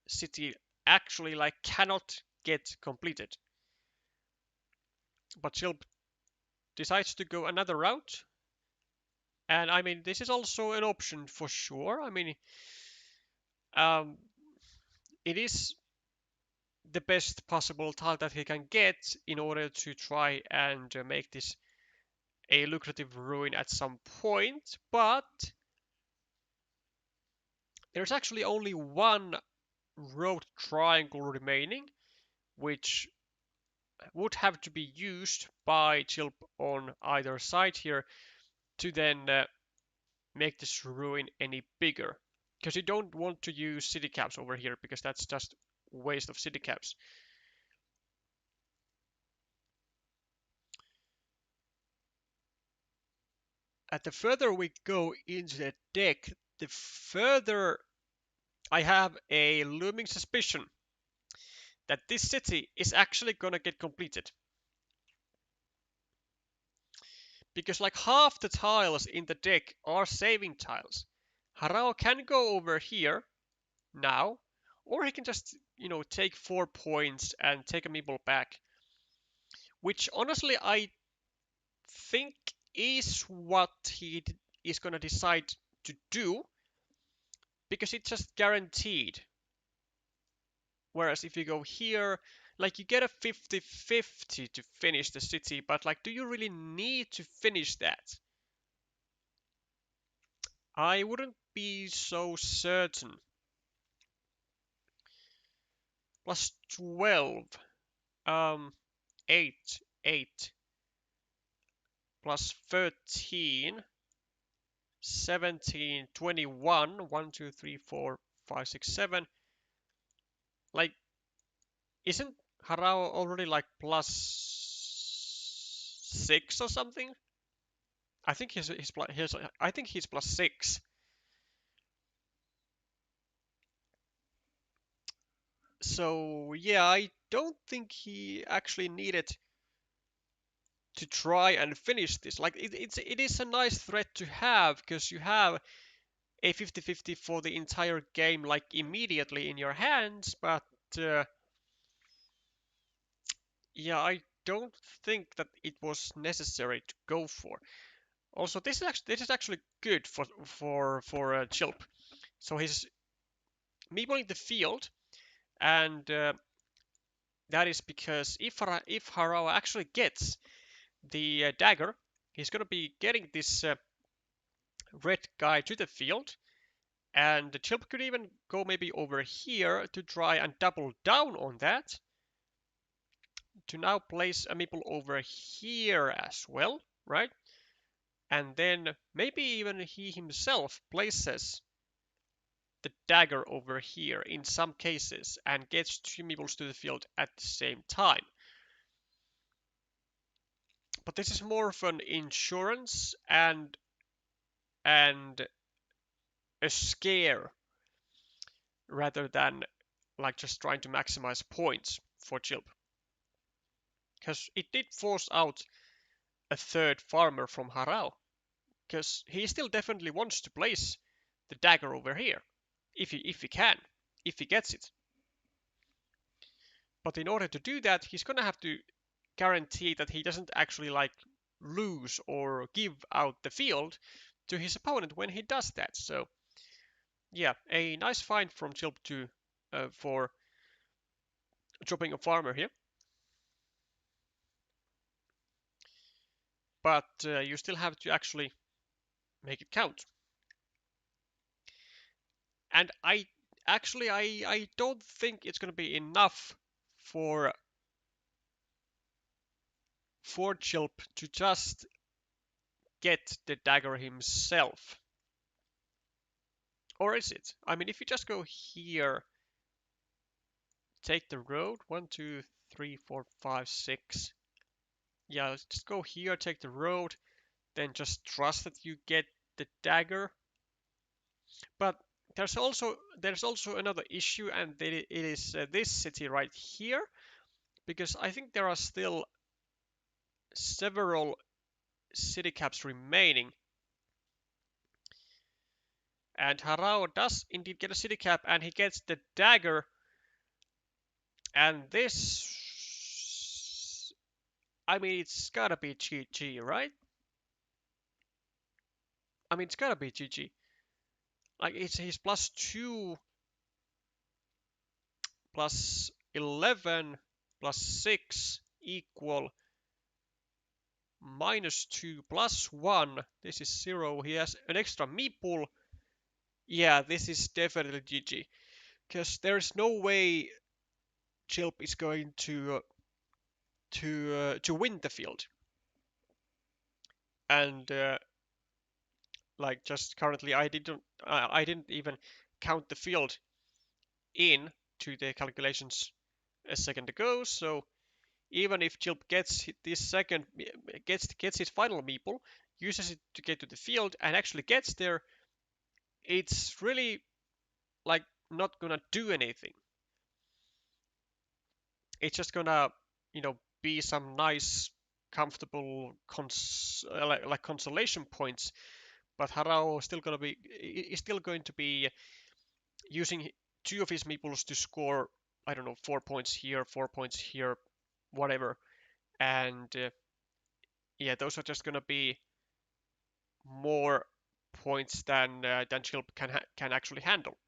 city actually like cannot get completed. But Chilp decides to go another route. And I mean, this is also an option for sure. I mean, um, it is the best possible tile that he can get in order to try and make this a lucrative ruin at some point. But there's actually only one road triangle remaining, which would have to be used by Chilp on either side here to then make this ruin any bigger. Because you don't want to use city caps over here, because that's just waste of city caps. And the further we go into the deck, the further I have a looming suspicion that this city is actually gonna get completed. Because like half the tiles in the deck are saving tiles. HaraoH can go over here now, or he can just, take 4 points and take a meeple back. Which honestly I think is what he is gonna decide to do, because it's just guaranteed. Whereas if you go here, like you get a 50-50 to finish the city, but like, do you really need to finish that? I wouldn't be so certain. Plus 12, 8, 8, plus 13, 17, 21, 1, 2, 3, 4, 5, 6, 7. Like, isn't HaraoH already like plus 6 or something? I think I think he's plus 6. So yeah, I don't think he actually needed to try and finish this. Like it is a nice threat to have, because you have a 50-50 for the entire game, like immediately in your hands. But yeah, I don't think that it was necessary to go for. Also, this is actually good for Chilp. So he's meepling the field, and that is because if HaraoH actually gets the dagger, he's gonna be getting this red guy to the field, and the Chilp could even go maybe over here to try and double down on that, to now place a meeple over here as well, right? And then maybe even he himself places the dagger over here in some cases and gets 2 meeples to the field at the same time. But this is more of an insurance and a scare, rather than like just trying to maximize points for Chilp. Because it did force out a third farmer from HaraoH, because he still definitely wants to place the dagger over here, if he can, if he gets it. But in order to do that, he's gonna have to guarantee that he doesn't actually like lose or give out the field to his opponent when he does that. So yeah, a nice find from Chilp to for dropping a farmer here. But you still have to actually make it count. And I don't think it's going to be enough for Chilp to just get the dagger himself. Or is it? I mean, if you just go here, take the road, 1, 2, 3, 4, 5, 6. Yeah, let's just go here, take the road, then just trust that you get the dagger. But there's also another issue, and it is this city right here, because I think there are still several city caps remaining. And HaraoH does indeed get a city cap, and he gets the dagger. And this, I mean, it's gotta be GG, right? I mean, it's gotta be GG. Like, he's plus 2, plus 11, plus 6 equal minus 2, plus 1. This is 0. He has an extra meeple. Yeah, this is definitely GG. Because there's no way Chilp is going to win the field. And like just currently, I didn't even count the field in to the calculations a second ago. So even if Chilp gets this second gets his final meeple, uses it to get to the field and actually gets there, it's really like not gonna do anything. It's just gonna, be some nice, comfortable like consolation points. But HaraoH is still going to be using two of his meeples to score, I don't know, 4 points here, 4 points here, whatever. And yeah, those are just gonna be more points than chilp can actually handle.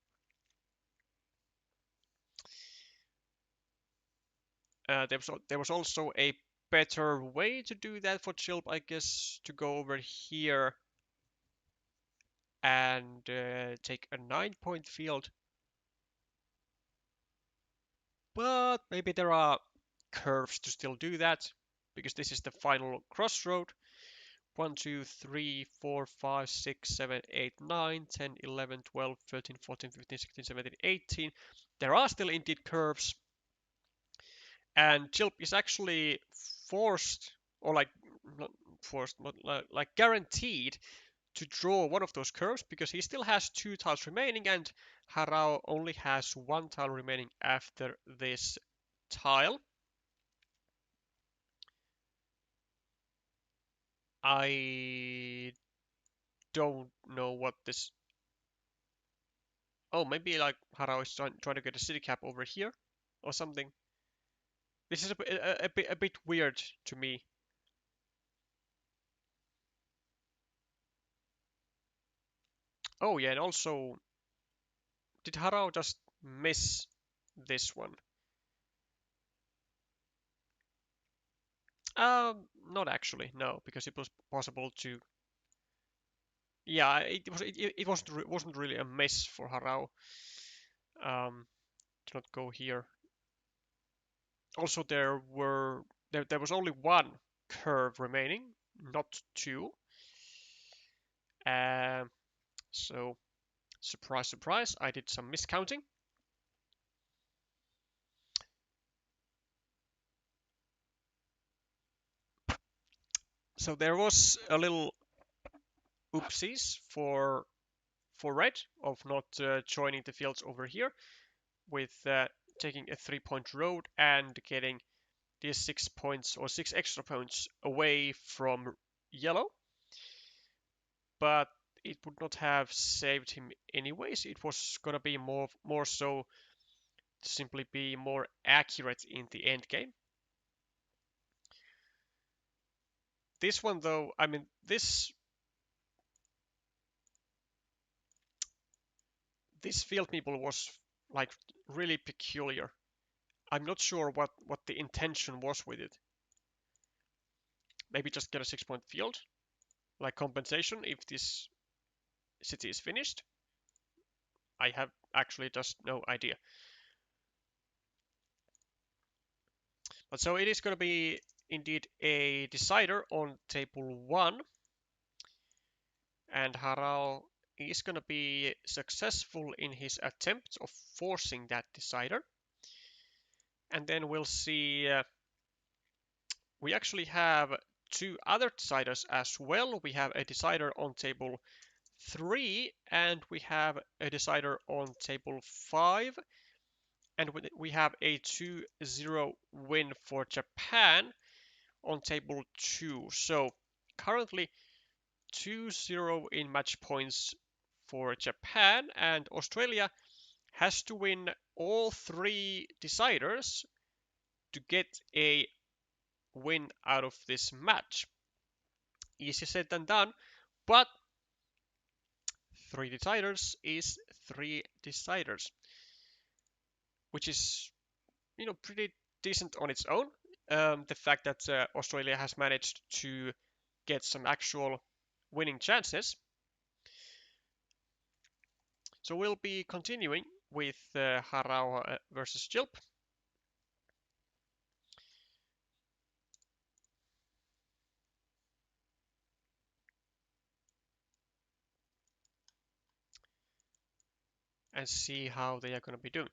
There was also a better way to do that for chilp, I guess, to go over here and take a 9-point field. But maybe there are curves to still do that, because this is the final crossroad. 1, 2, 3, 4, 5, 6, 7, 8, 9, 10, 11, 12, 13, 14, 15, 16, 17, 18. There are still indeed curves. And chilp is actually forced, or like, not forced, but like guaranteed to draw one of those curves, because he still has 2 tiles remaining and HaraoH only has 1 tile remaining after this tile. I don't know what this... Oh, maybe like HaraoH is trying to get a city cap over here or something. This is a bit weird to me. Oh yeah, and also, did HaraoH just miss this one? Not actually, no, because it was possible to... Yeah, it wasn't really a miss for HaraoH. To not go here. Also, there was only 1 curve remaining, not 2. So surprise, surprise, I did some miscounting. So there was a little oopsies for red of not joining the fields over here with taking a 3-point road and getting these 6 points or 6 extra points away from yellow. But it would not have saved him anyways. It was gonna be more so to simply be more accurate in the end game. This one though, I mean, this field meeple was like really peculiar. I'm not sure what the intention was with it. Maybe just get a 6-point field, like compensation if this city is finished. I have actually just no idea. But so it is going to be indeed a decider on table 1. And HaraoH is going to be successful in his attempt of forcing that decider. And then we'll see, we actually have 2 other deciders as well. We have a decider on table 3 and we have a decider on table 5. And we have a 2-0 win for Japan on table 2. So currently 2-0 in match points for Japan, and Australia has to win all 3 deciders to get a win out of this match. Easier said than done, but 3 deciders is 3 deciders, which is, pretty decent on its own. The fact that Australia has managed to get some actual winning chances. So we'll be continuing with HaraoH versus chilp. And see how they are going to be doing.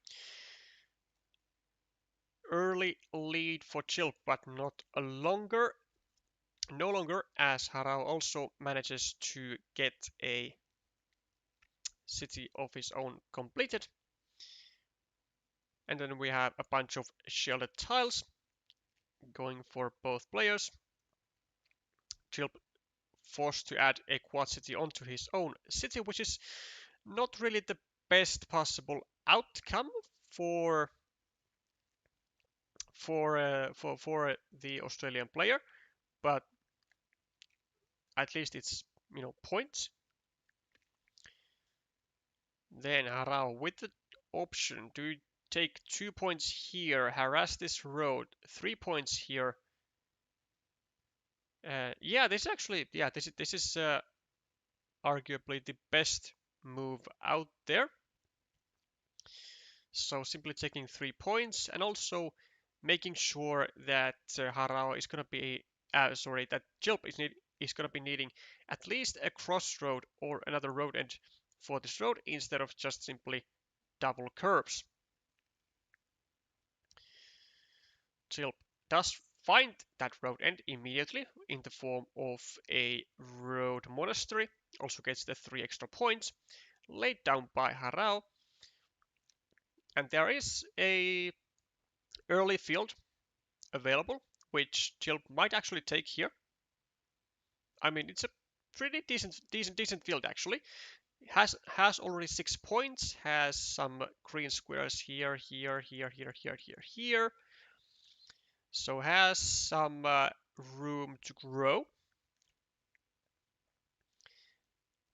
Early lead for chilp, but no longer as HaraoH also manages to get a city of his own completed. And then we have a bunch of shielded tiles going for both players. Chilp forced to add a quad city onto his own city, which is not really the best possible outcome for the Australian player, but at least it's points. Then HaraoH with the option to take 2 points here, harass this road, 3 points here. Yeah, this actually, yeah, this is arguably the best move out there. So simply taking 3 points and also making sure that HaraoH is going to be, that Chilp is going to be needing at least a crossroad or another road end for this road instead of just simply double curves. Chilp does find that road end immediately in the form of a road monastery, also gets the 3 extra points, laid down by HaraoH. And there is a early field available, which Chilp might actually take here. I mean, it's a pretty decent field actually. Has already 6 points, has some green squares here, here. So has some room to grow.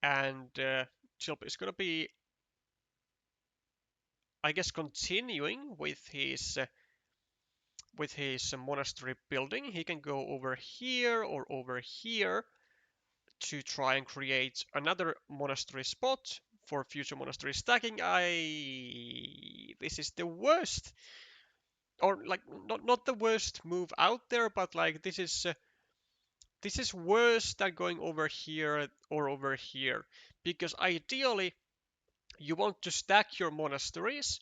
And Chilp is going to be, I guess, continuing with his monastery building. He can go over here or over here to try and create another monastery spot for future monastery stacking. This is the worst, or like not the worst move out there, but like this is worse than going over here or over here, because ideally you want to stack your monasteries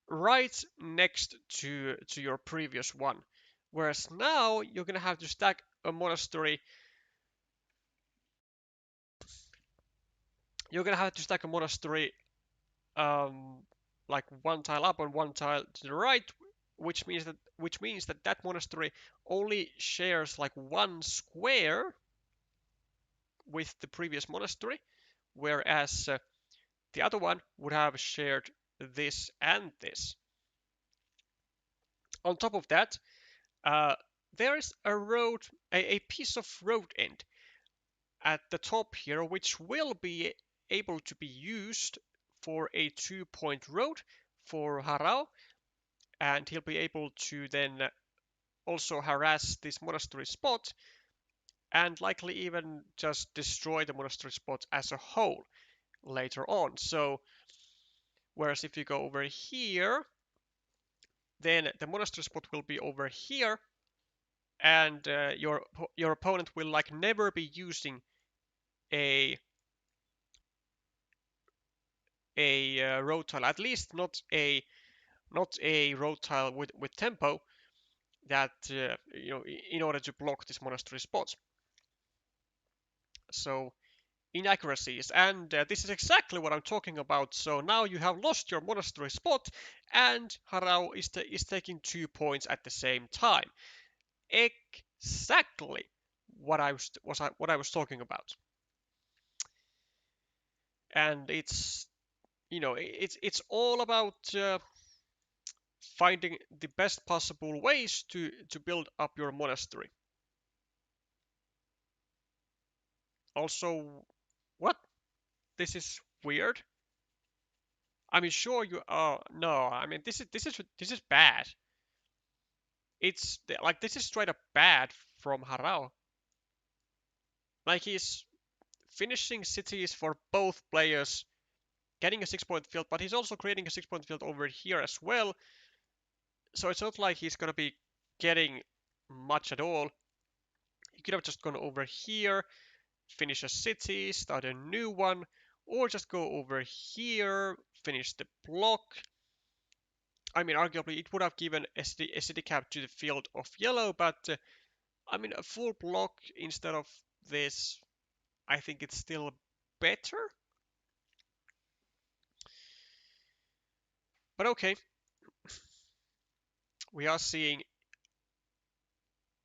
right next to your previous one, whereas now you're gonna have to stack a monastery. You're gonna have to stack a monastery like one tile up and one tile to the right, which means that monastery only shares like one square with the previous monastery, whereas the other one would have shared this and this. On top of that, there is a piece of road end at the top here, which will be able to be used for a 2-point road for HaraoH, and he'll be able to then also harass this monastery spot and likely even just destroy the monastery spot as a whole later on. So whereas if you go over here, then the monastery spot will be over here, and your opponent will like never be using a road tile, at least not a road tile with tempo that in order to block this monastery spot. So inaccuracies, and this is exactly what I'm talking about. So now you have lost your monastery spot, and HaraoH is taking 2 points at the same time. Exactly what I was talking about. And it's it's all about finding the best possible ways to build up your monastery. Also, what? This is weird. I mean, sure you are. No, I mean this is bad. It's like this is straight up bad from HaraoH. Like he's finishing cities for both players, getting a 6-point field, but he's also creating a 6-point field over here as well. So it's not like he's gonna be getting much at all. He could have just gone over here, finish a city, start a new one, or just go over here, finish the block. I mean, arguably it would have given a city cap to the field of yellow, but I mean, a full block instead of this, I think it's still better. But okay, we are seeing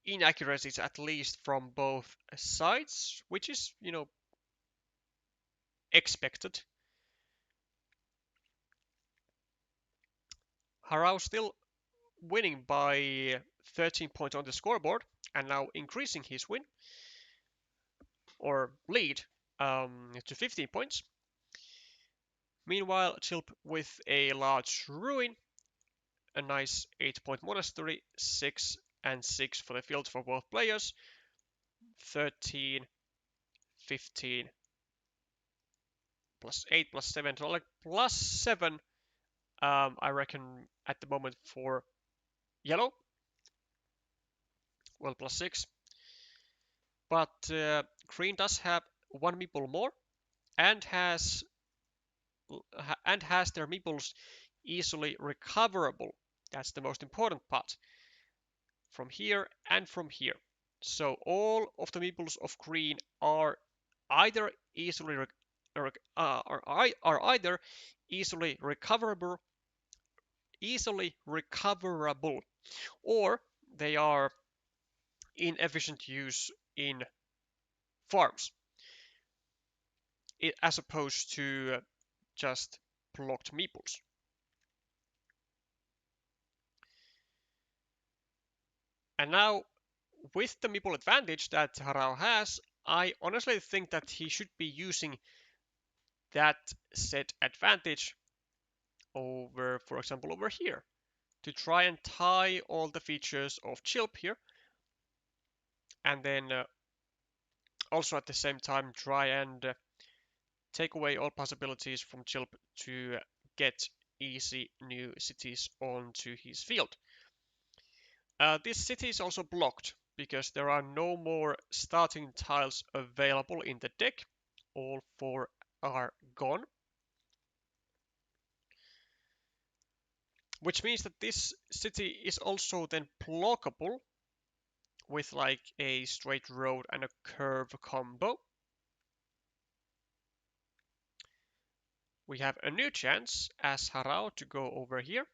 inaccuracies at least from both sides, which is, expected. HaraoH still winning by 13 points on the scoreboard and now increasing his win or lead to 15 points. Meanwhile, Chilp with a large ruin, a nice 8-point monastery, 6 and 6 for the fields for both players, 13, 15, plus 8, plus 7, so like plus 7, I reckon, at the moment for yellow. Well, plus 6. But green does have one meeple more and has their meeples easily recoverable. That's the most important part. From here and from here. So all of the meeples of green are either easily either easily recoverable, or they are inefficient use in farms, as opposed to just blocked meeples. And now, with the meeple advantage that HaraoH has, I honestly think that he should be using that set advantage over, for example, over here, to try and tie all the features of chilp here, and then also at the same time try and take away all possibilities from chilp to get easy new cities onto his field. This city is also blocked because there are no more starting tiles available in the deck. All 4 are gone. Which means that this city is also then blockable with like a straight road and a curve combo. We have a new chance as HaraoH to go over here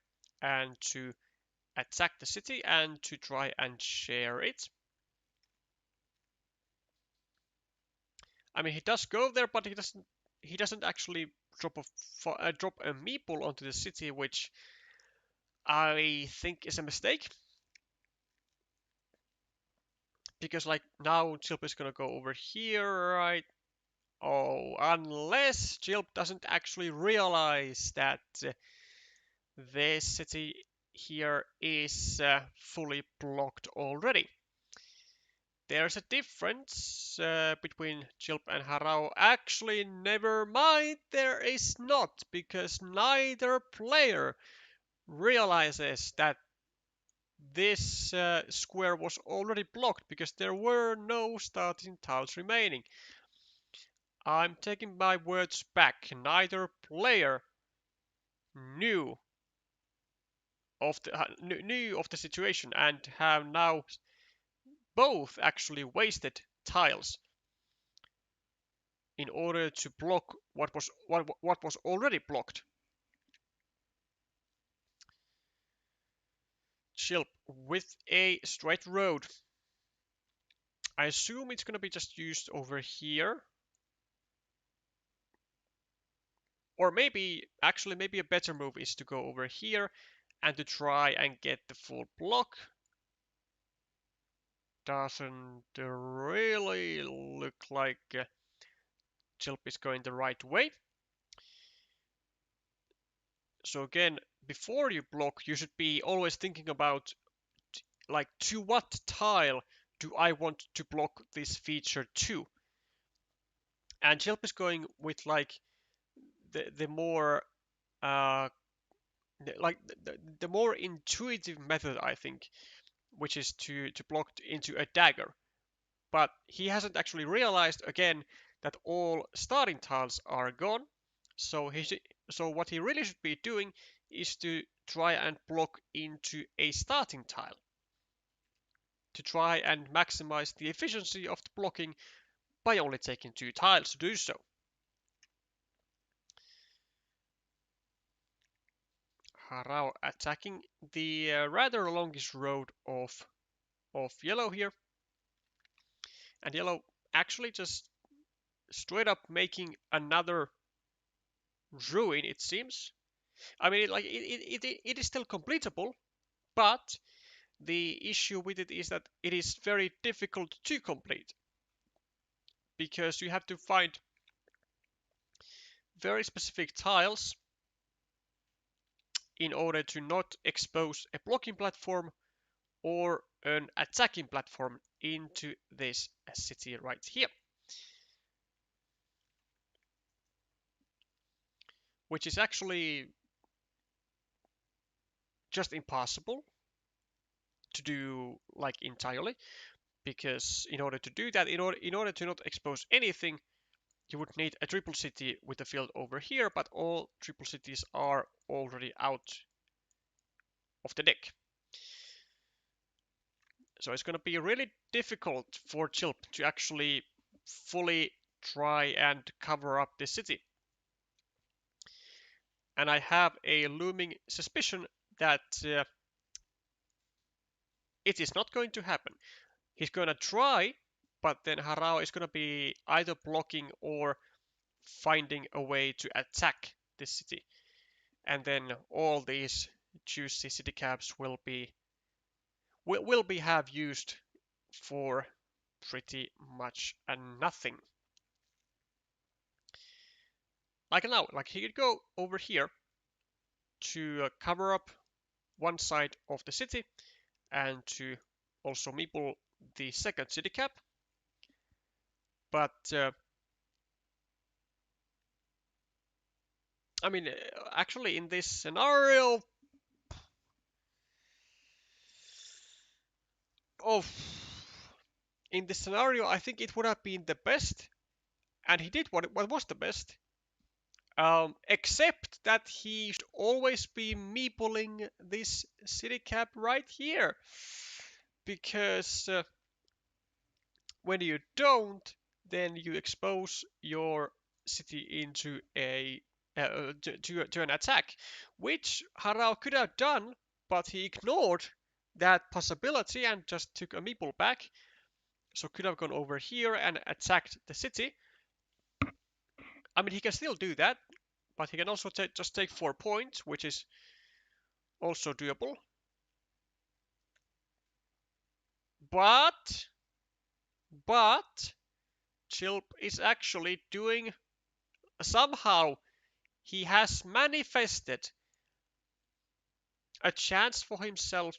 and to attack the city and to try and share it. I mean, he does go there, but he doesn't actually drop a meeple onto the city, which I think is a mistake. Because like now Chilp is gonna go over here, right? Oh, unless Chilp doesn't actually realize that this city here is fully blocked already. There's a difference between Chilp and HaraoH. Actually, never mind, there is not, because neither player realizes that this square was already blocked because there were no starting tiles remaining. I'm taking my words back. Neither player knew of the situation and have now both actually wasted tiles in order to block what was already blocked. Chilp with a straight road. I assume it's gonna be just used over here. Or maybe, actually, maybe a better move is to go over here and to try and get the full block. Doesn't really look like Chilp is going the right way. So again, before you block, you should be always thinking about, like, to what tile do I want to block this feature to? And Chilp is going with like the more the more intuitive method, I think, which is to block into a dagger. But he hasn't actually realized again that all starting tiles are gone. So what he really should be doing is to try and block into a starting tile. to try and maximize the efficiency of the blocking by only taking 2 tiles to do so. HaraoH attacking the rather longest road of yellow here. And yellow actually just straight up making another ruin, it seems. I mean, it is still completable, but the issue with it is that it is very difficult to complete because you have to find very specific tiles in order to not expose a blocking platform or an attacking platform into this city right here. Which is actually just impossible to do like entirely, because in order to do that, in order to not expose anything, you would need a triple city with a field over here, but all triple cities are already out of the deck. So it's going to be really difficult for Chilp to actually fully try and cover up this city. And I have a looming suspicion that it is not going to happen. He's going to try, but then HaraoH is going to be either blocking or finding a way to attack this city. And then all these juicy city caps will be have used for pretty much nothing. Like now, like he could go over here to cover up one side of the city and to also meeple the second city cap. But I mean, actually in this scenario, I think it would have been the best, and he did what was the best. Except that he should always be meepling this city cap right here, because when you don't, then you expose your city into to an attack, which HaraoH could have done, but he ignored that possibility and just took a meeple back. So could have gone over here and attacked the city. I mean, he can still do that, but he can also just take 4 points, which is also doable. But Chilp is actually doing, somehow he has manifested a chance for himself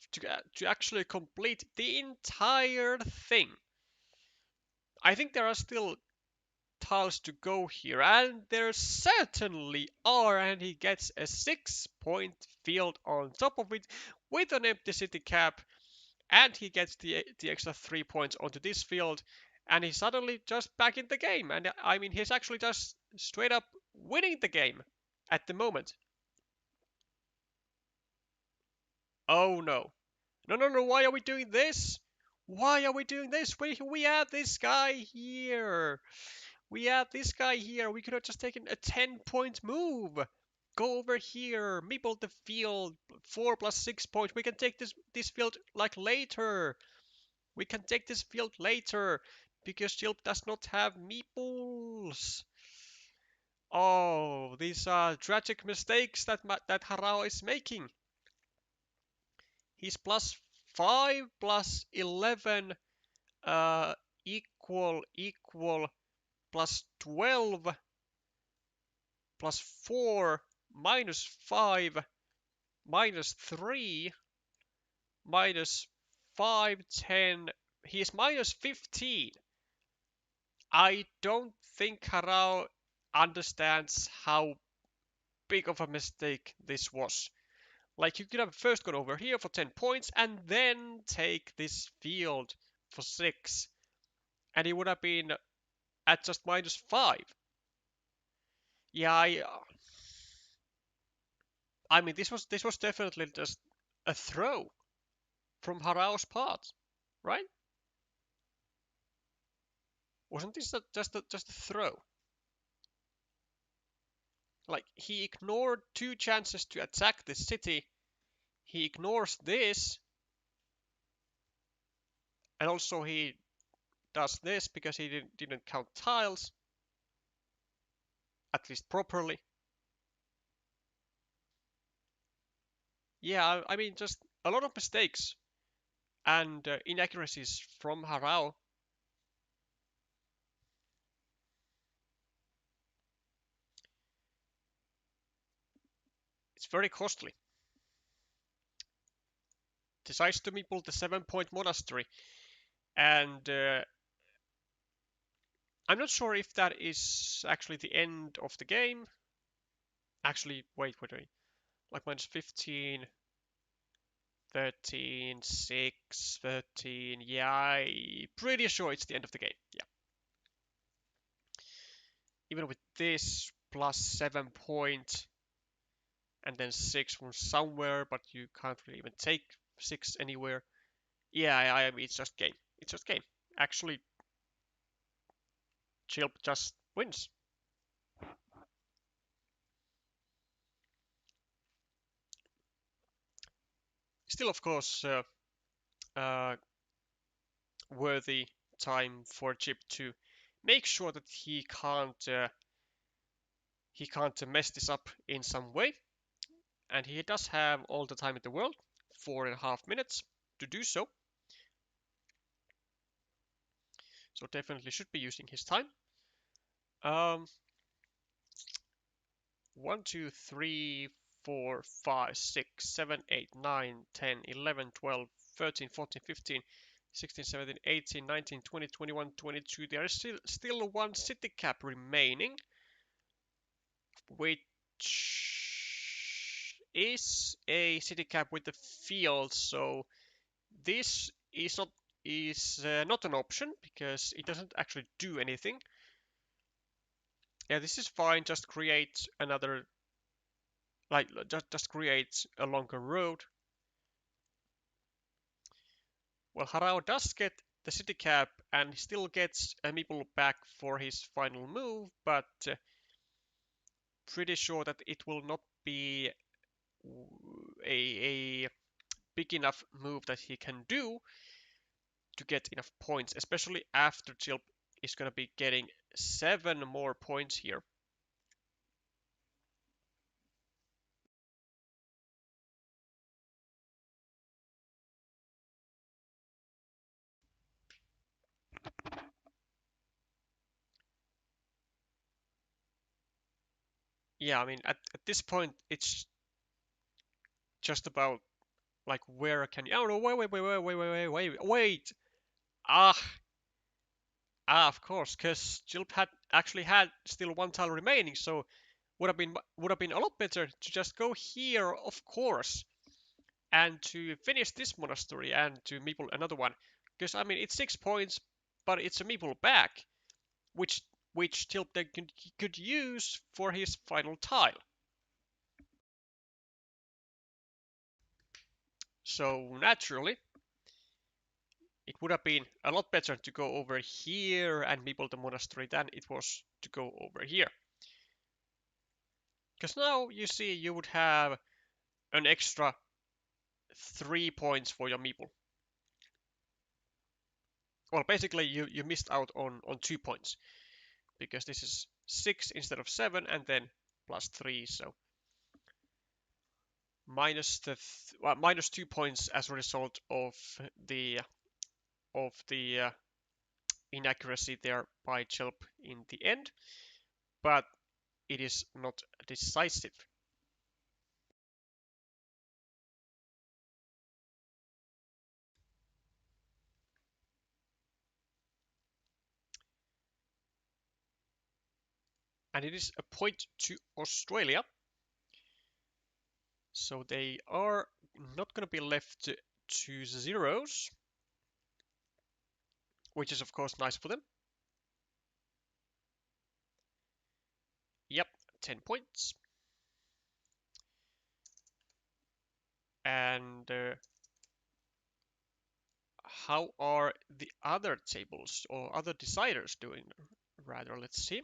to actually complete the entire thing. I think there are still tiles to go here, and there certainly are, and he gets a 6-point field on top of it with an empty city cap, and he gets the extra 3 points onto this field, and he's suddenly just back in the game. And I mean, he's actually just straight up winning the game at the moment. Oh no. No, why are we doing this? Why are we doing this? We have this guy here. We have this guy here. We could have just taken a 10-point move. Go over here, meeple the field, 4 plus 6 points. We can take this field like later. We can take this field later because Chilp does not have meeples. Oh, these are tragic mistakes that HaraoH is making. He's plus 5 plus 11 equal plus 12 plus 4 minus 5 minus 3 minus 5, 10. He is minus 15. I don't think HaraoH understands how big of a mistake this was. Like, you could have first gone over here for 10 points and then take this field for 6. And he would have been at just minus 5. Yeah, I mean, this was definitely just a throw from HaraoH's part. right? Wasn't this just a throw? Like, he ignored 2 chances to attack the city. He ignores this, and also he does this because he didn't count tiles, at least properly. Yeah, I mean, just a lot of mistakes and inaccuracies from HaraoH. It's very costly. Decides to meeple the 7-point monastery, and I'm not sure if that is actually the end of the game. Actually, wait. Like minus 15, 13, 6, 13. Yeah, I'm pretty sure it's the end of the game. Yeah. Even with this plus 7 point and then 6 from somewhere, but you can't really even take 6 anywhere. Yeah, I mean, it's just game. It's just game. Actually, Chilp just wins. Still, of course, uh, worthy time for Chip to make sure that he can't mess this up in some way, and he does have all the time in the world, 4.5 minutes to do so. So definitely should be using his time. 1, 2, 3, 4, 5, 6, 7, 8, 9, 10, 11, 12, 13, 14, 15, 16, 17, 18, 19, 20, 21, 22. There is still one city cap remaining, which is a city cap with the field. So this is not an option because it doesn't actually do anything. Yeah, this is fine. Just create another, like just create a longer road. Well, HaraoH does get the city cap and still gets a meeple back for his final move, but pretty sure that it will not be a big enough move that he can do to get enough points, especially after Chilp is going to be getting 7 more points here. Yeah, I mean, at this point, it's just about, like, where can you... Oh, no, wait. Ah, of course, because Chilp had still 1 tile remaining, so would have been a lot better to just go here, of course, and to finish this monastery and to meeple another one. Because I mean, it's 6 points, but it's a meeple back, which Chilp then could use for his final tile. So naturally, it would have been a lot better to go over here and meeple the monastery than it was to go over here. Because now you see you would have an extra 3 points for your meeple. Well, basically you missed out on 2 points because this is 6 instead of 7 and then plus 3, so minus 2 points as a result the of the inaccuracy there by Chilp in the end, but it is not decisive. And it is a point to Australia, so they are not going to be left to zeros, which is of course nice for them. Yep, 10 points. And how are the other tables or other deciders doing? Rather, let's see.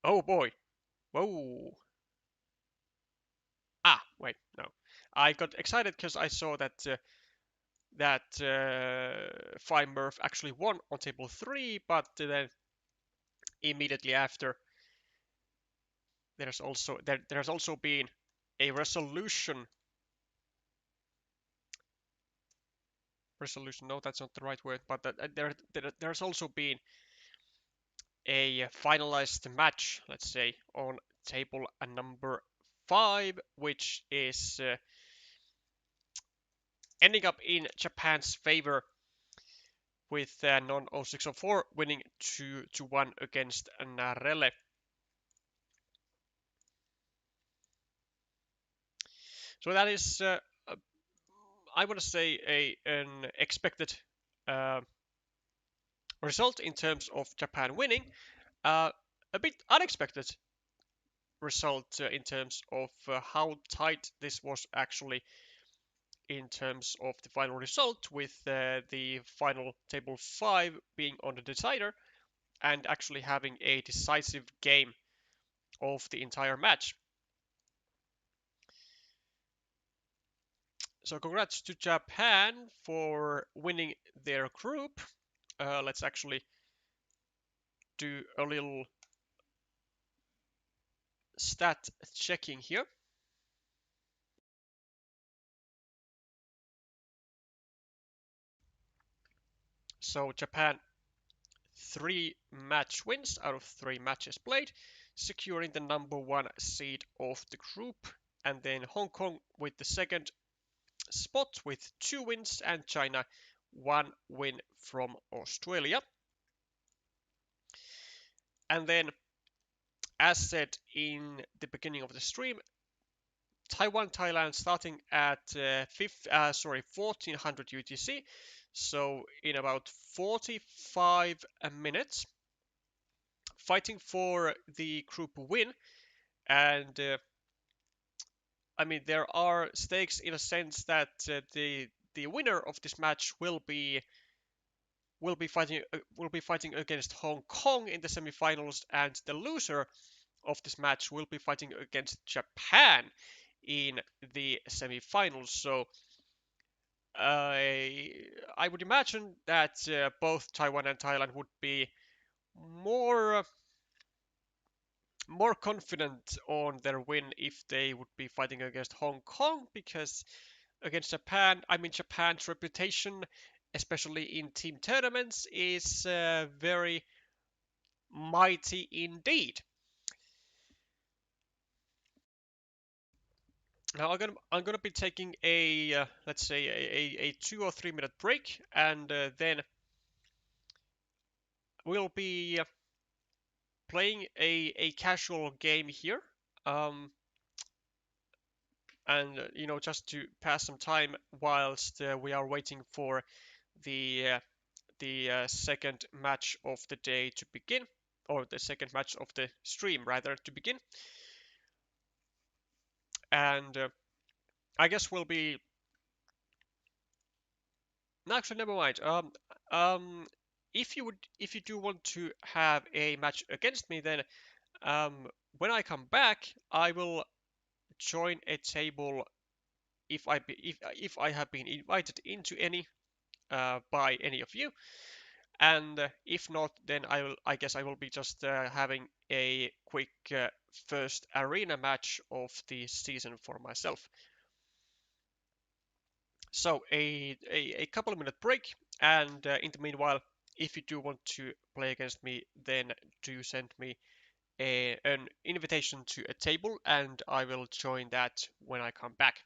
Oh boy. Whoa. Ah, wait, no. I got excited because I saw that Fine Murph actually won on table 3, but then immediately after there's also been a resolution. No, that's not the right word, but there's also been a finalized match, let's say, on table number 5, which is ending up in Japan's favor with non 0604 winning 2-1 against Narelle. So that is, I want to say, an expected uh, result in terms of Japan winning. A bit unexpected result in terms of how tight this was actually in terms of the final result, with the final table 5 being on the decider and actually having a decisive game of the entire match. So congrats to Japan for winning their group. Let's actually do a little stat checking here. So Japan 3 match wins out of 3 matches played, securing the number 1 seed of the group. And then Hong Kong with the second spot with 2 wins, and China 1 win from Australia. And then, as said in the beginning of the stream, Taiwan, Thailand starting at 1400 UTC, so in about 45 minutes, fighting for the group win. And I mean, there are stakes in a sense that the winner of this match will be fighting against Hong Kong in the semifinals, and the loser of this match will be fighting against Japan in the semifinals. So I would imagine that both Taiwan and Thailand would be more more confident on their win if they would be fighting against Hong Kong, because against Japan, I mean, Japan's reputation, especially in team tournaments, is very mighty indeed. Now I'm gonna be taking a let's say a 2 or 3 minute break, and then we'll be playing a casual game here, and just to pass some time whilst we are waiting for the second match of the day to begin, or the second match of the stream rather to begin. And I guess we'll be. No, actually, never mind. If you do want to have a match against me, then when I come back, I will join a table if I have been invited into any by any of you, and if not, then I guess I will be just having a quick first arena match of the season for myself. So a couple of minute break, and in the meanwhile, if you do want to play against me, then do send me an invitation to a table, and I will join that when I come back.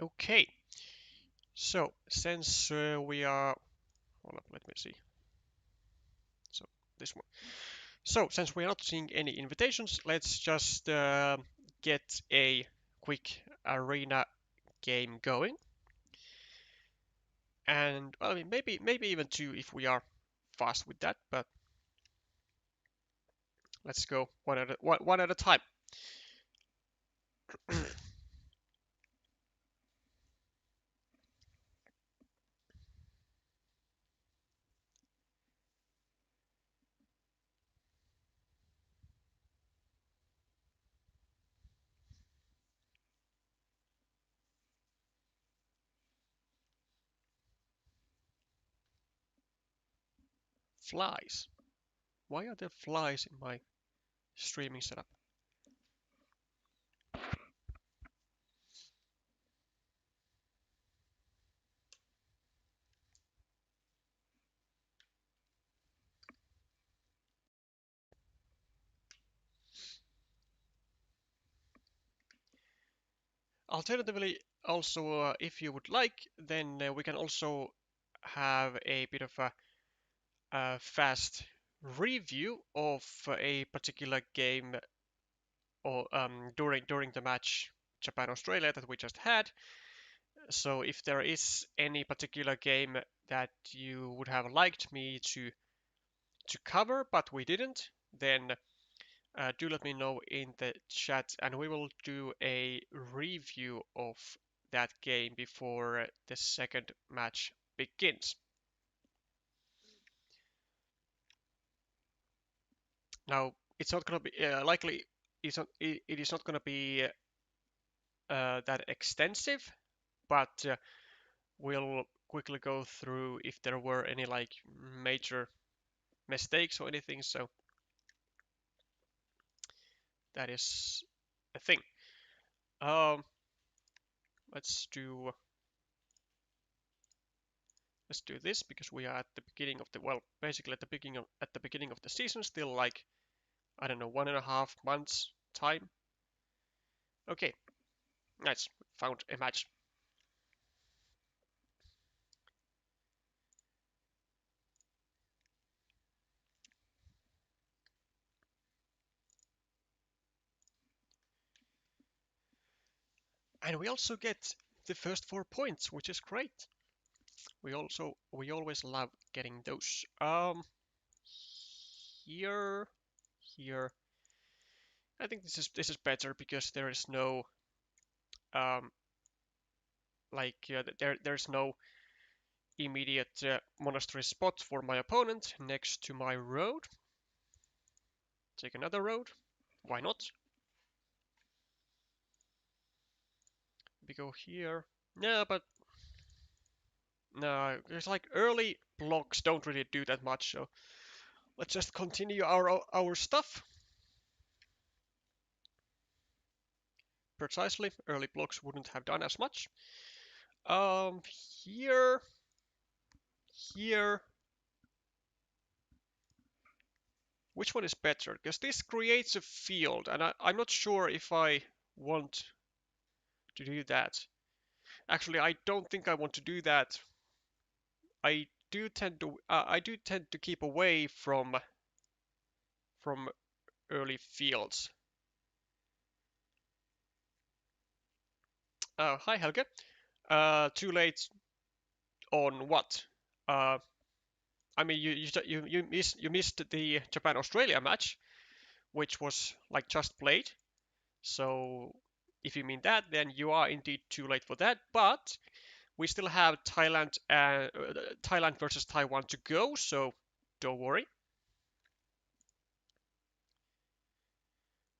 Okay, so since we are, hold up, let me see. So this one. So since we are not seeing any invitations, let's just get a quick arena game going. And well, I mean, maybe even two if we are fast with that. But let's go one at a time. Flies. Why are there flies in my streaming setup? Alternatively, also, if you would like, then we can also have a bit of a fast review of a particular game or during the match Japan-Australia that we just had. So if there is any particular game that you would have liked me to cover, but we didn't, then do let me know in the chat, and we will do a review of that game before the second match begins. Now, it's not going to be likely. It is not going to be that extensive, but we'll quickly go through if there were any like major mistakes or anything. So that is a thing. Um, let's do this because we are at the beginning of the basically at the beginning of the season, still like I don't know 1.5 months time. Okay, nice, found a match. And we also get the first 4 points, which is great. We always love getting those. Here, here. I think this is better because there is no um there's no immediate monastery spot for my opponent next to my road. Take another road. Why not? We go here. Yeah, but no, it's like early blocks don't really do that much. So let's just continue our stuff. Precisely, early blocks wouldn't have done as much. Here, here. Which one is better? Because this creates a field, and I'm not sure if I want to do that. Actually, I don't think I want to do that. I do tend to keep away from early fields. Hi Helge. Too late on what? Uh, I mean, you missed the Japan Australia match, which was like just played. So if you mean that, then you are indeed too late for that. But we still have Thailand versus Taiwan to go, so don't worry.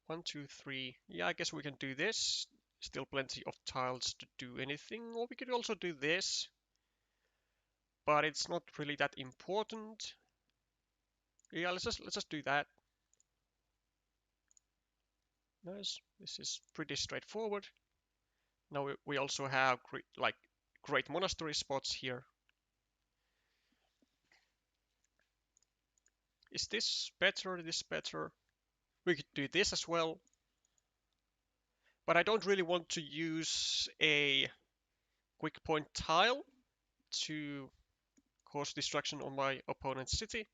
1, 2, 3. Yeah, I guess we can do this. Still plenty of tiles to do anything, or we could also do this. But it's not really that important. Yeah, let's just do that. Nice. This is pretty straightforward. Now we also have great monastery spots here. Is this better? This better? We could do this as well. But I don't really want to use a quick point tile to cause destruction on my opponent's city.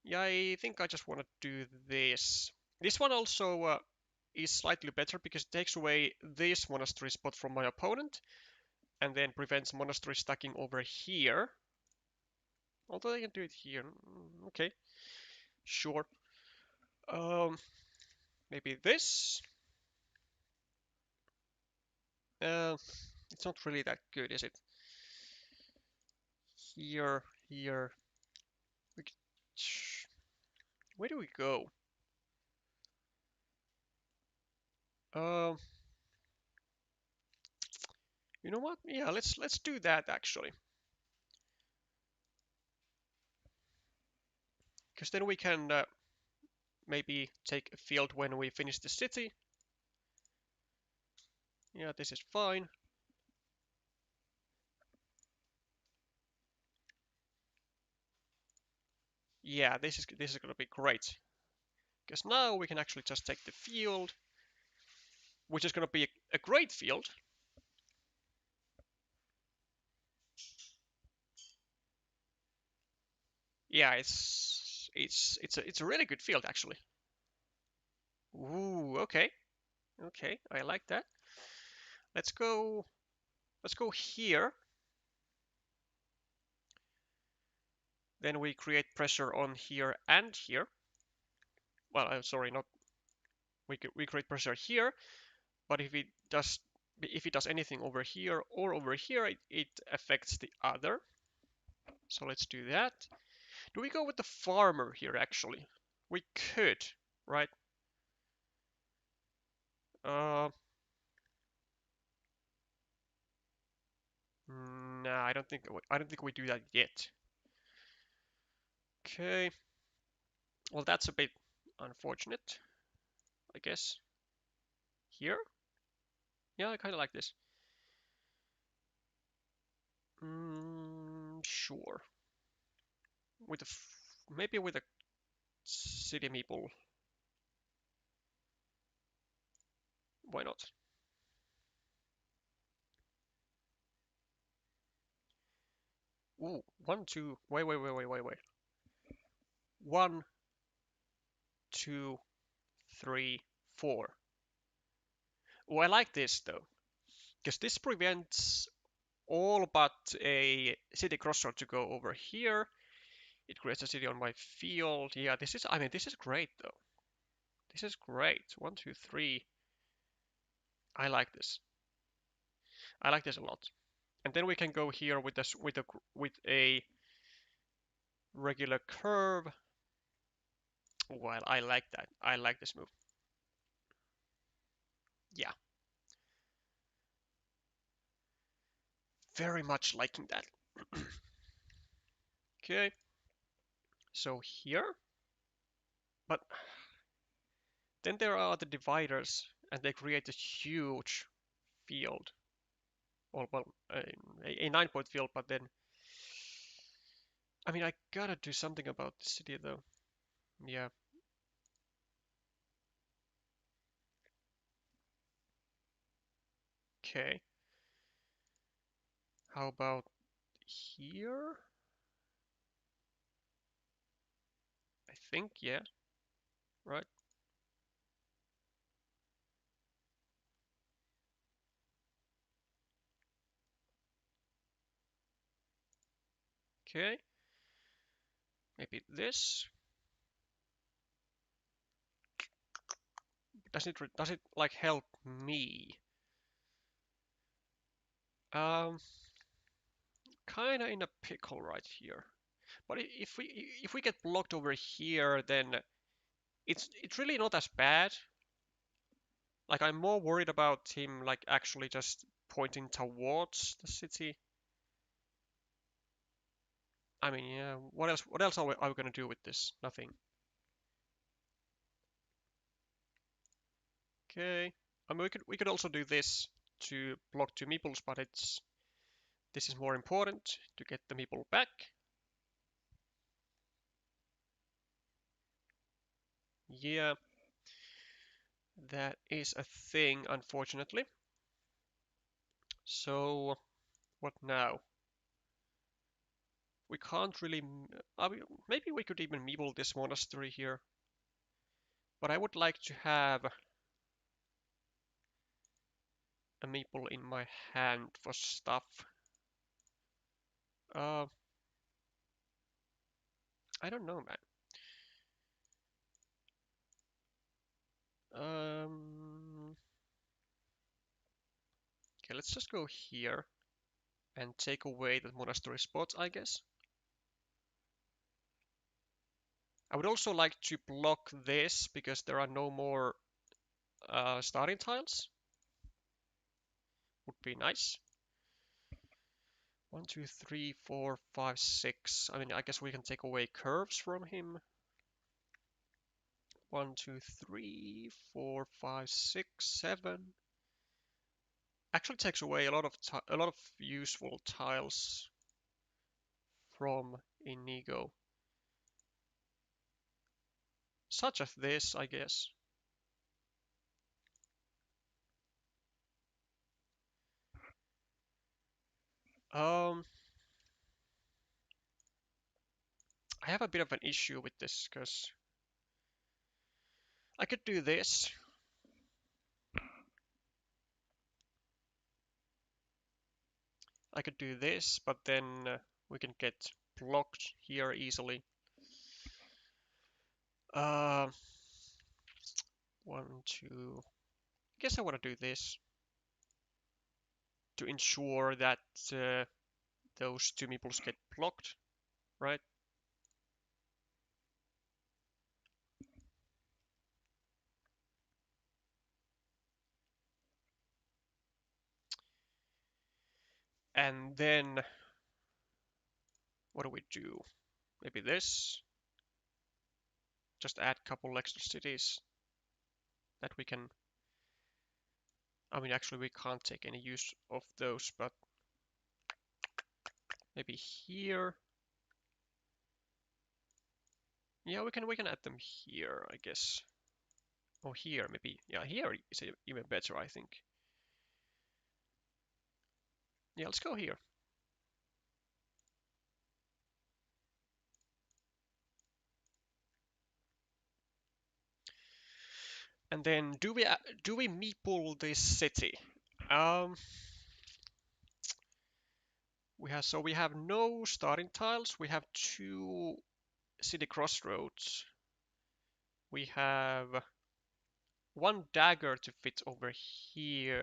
Yeah, I think I just want to do this. This one also is slightly better because it takes away this monastery spot from my opponent and then prevents monastery stacking over here. Although I can do it here. Okay, sure. Maybe this. It's not really that good, is it? Here, here. Where do we go? Um, you know what? Yeah, let's do that actually. Because then we can maybe take a field when we finish the city. Yeah, this is fine. Yeah, this is gonna be great. Because now we can actually just take the field, which is gonna be a great field. Yeah, it's a really good field actually. Ooh, okay, okay, I like that. Let's go here. Then we create pressure on here and here. Well, I'm sorry, not we create pressure here, but if it does anything over here or over here, it affects the other. So let's do that. Do we go with the farmer here actually? We could, right? Uh, nah, I don't think we do that yet. Okay. Well, that's a bit unfortunate, I guess. Here? Yeah, I kind of like this. Sure. With maybe with a city meeple. Why not? Ooh, one, two. Wait. 1, 2, 3, 4. Oh, I like this though, because this prevents all but a city crossroad to go over here. It creates a city on my field. Yeah, I mean, this is great though. This is great. 1, 2, 3. I like this. I like this a lot. And then we can go here with this with a regular curve. Well, I like that. I like this move. Yeah, very much liking that. Okay, so here, but then there are the dividers, and they create a huge field. Well, a 9-point field, but then I mean I gotta do something about the city though. Yeah. Okay. How about here? I think, yeah. Right. Okay. Maybe this. Does it like help me? Um, kind of in a pickle right here. But if we get blocked over here, then it's really not as bad. Like I'm more worried about him like actually just pointing towards the city. I mean, yeah. What else are we gonna do with this? Nothing. Okay. I mean, we could also do this to block 2 meeples, but this is more important to get the meeple back. Yeah, that is a thing, unfortunately. So what now? We can't really. Maybe we could even meeple this monastery here. But I would like to have a meeple in my hand for stuff. I don't know, man. Okay, let's just go here and take away the monastery spot, I guess. I would also like to block this because there are no more starting tiles. Would be nice. 1, 2, 3, 4, 5, 6. I mean, I guess we can take away curves from him. 1, 2, 3, 4, 5, 6, 7. Actually takes away a lot of useful tiles from Inigo. Such as this, I guess. I have a bit of an issue with this because I could do this. I could do this, but then we can get blocked here easily. 1, 2. I guess I want to do this to ensure that those two meeples get blocked, right? And then what do we do? Maybe this. Just add a couple extra cities that we can. I mean, actually, we can't take any use of those, but maybe here. Yeah, we can add them here, I guess. Or here, maybe. Yeah, here is even better, I think. Yeah, let's go here. And then do we meeple this city? We have no starting tiles. We have 2 city crossroads. We have 1 dagger to fit over here.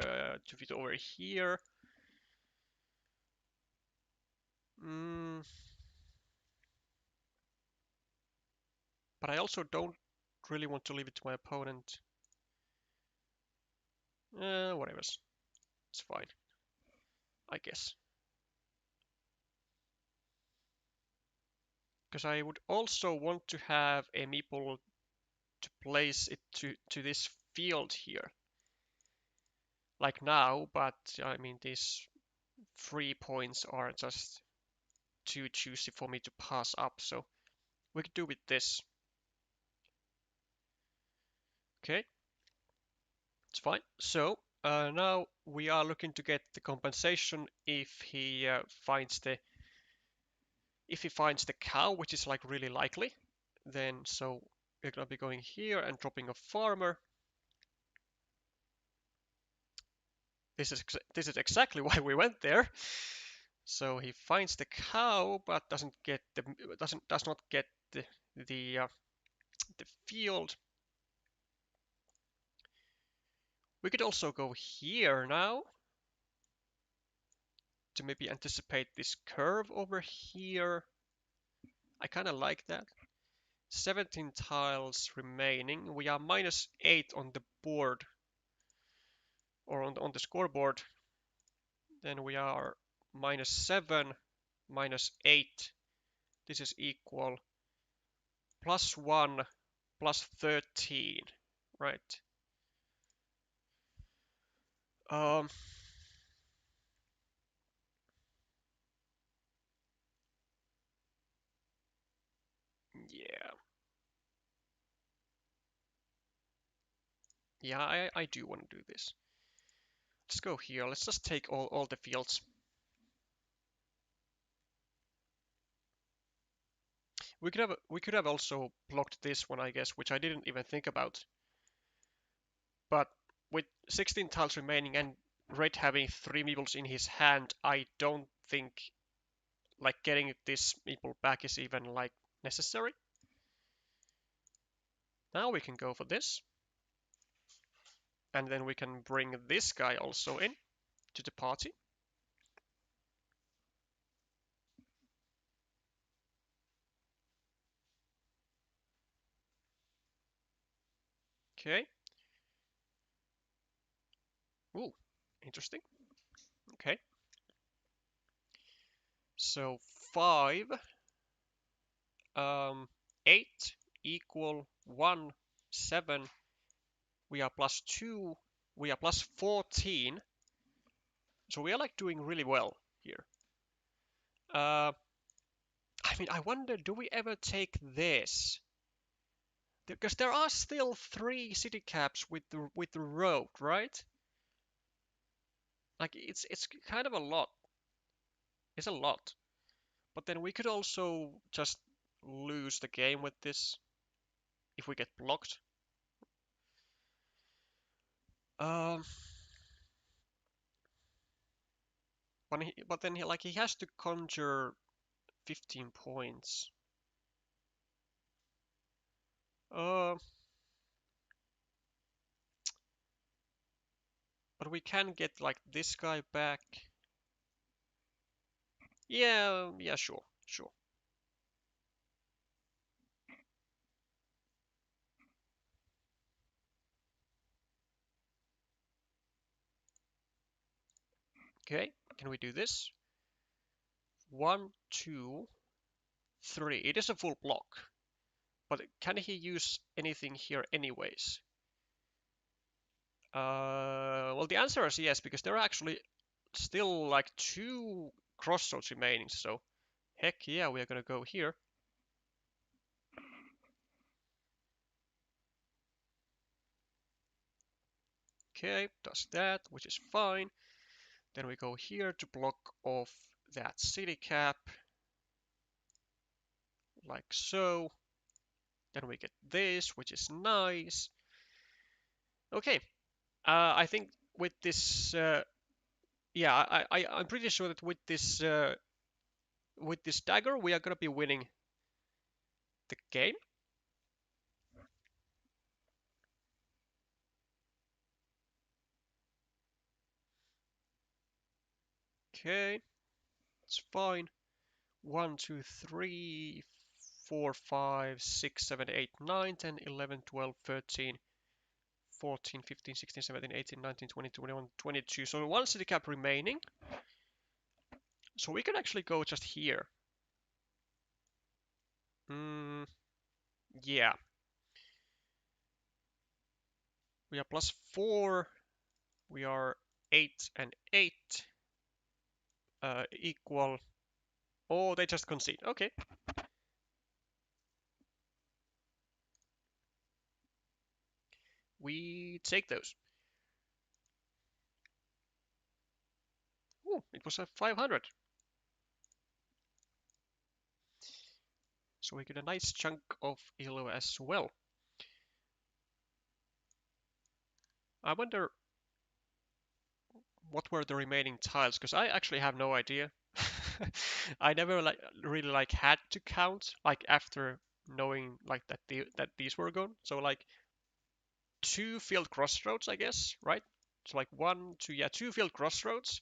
But I also don't really want to leave it to my opponent. Whatever. It's fine, I guess. Because I would also want to have a meeple to place it to this field here. Like now, but I mean these 3 points are just too juicy for me to pass up, so we could do with this. Okay, it's fine. So now we are looking to get the compensation if he finds the cow, which is like really likely. Then so we're gonna be going here and dropping a farmer. This is exactly why we went there. So he finds the cow, but does not get the field. We could also go here now to maybe anticipate this curve over here. I kind of like that. 17 tiles remaining. We are -8 on the board, or on the scoreboard. Then we are -7, -8. This is equal +1, +13, right? Um, yeah. Yeah, I do want to do this. Let's go here. Let's just take all the fields. We could have also blocked this one, I guess, which I didn't even think about. But with 16 tiles remaining and Red having 3 meeples in his hand, I don't think like getting this meeple back is even like necessary. Now we can go for this. And then we can bring this guy also in to the party. Okay. Ooh, interesting. Okay. So 5, 8 equal 1, 7. We are +2. We are +14. So we are like doing really well here. I mean, I wonder, do we ever take this? Because there are still 3 city caps with the road, right? Like it's kind of a lot. It's a lot. But then we could also just lose the game with this if we get blocked. Um, but then he has to conjure 15 points. Uh, but we can get like this guy back. Yeah, yeah, sure, sure. Okay, can we do this? 1, 2, 3. It is a full block. But can he use anything here anyways? Well, the answer is yes, because there are actually still like 2 crossroads remaining, so heck yeah, we are gonna go here. Okay, does that, which is fine. Then we go here to block off that city cap, like so. Then we get this, which is nice. Okay, I think with this, yeah, I'm pretty sure that with this dagger, we are gonna be winning the game. Okay, it's fine. 1, 2, 3, 4, 5, 6, 7, 8, 9, 10, 11, 12, 13, 14, 15, 16, 17, 18, 19, 20, 21, 22. So 1 city cap remaining. So we can actually go just here. Yeah. We are +4. We are 8 and 8. Equal. Oh, they just concede. Okay. We take those. Ooh, it was a 500. So we get a nice chunk of elo as well. I wonder what were the remaining tiles, because I actually have no idea. I never really had to count like after knowing like that these were gone. So like 2 field crossroads, I guess, right? So like 1, 2, yeah, 2 field crossroads.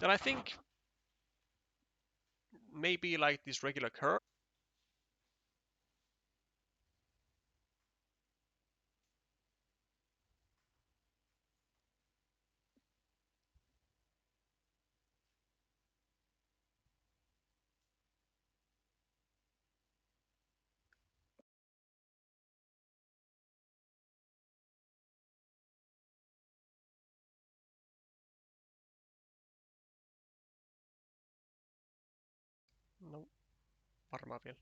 Then I think maybe like this regular curve. No, varmaan vielä.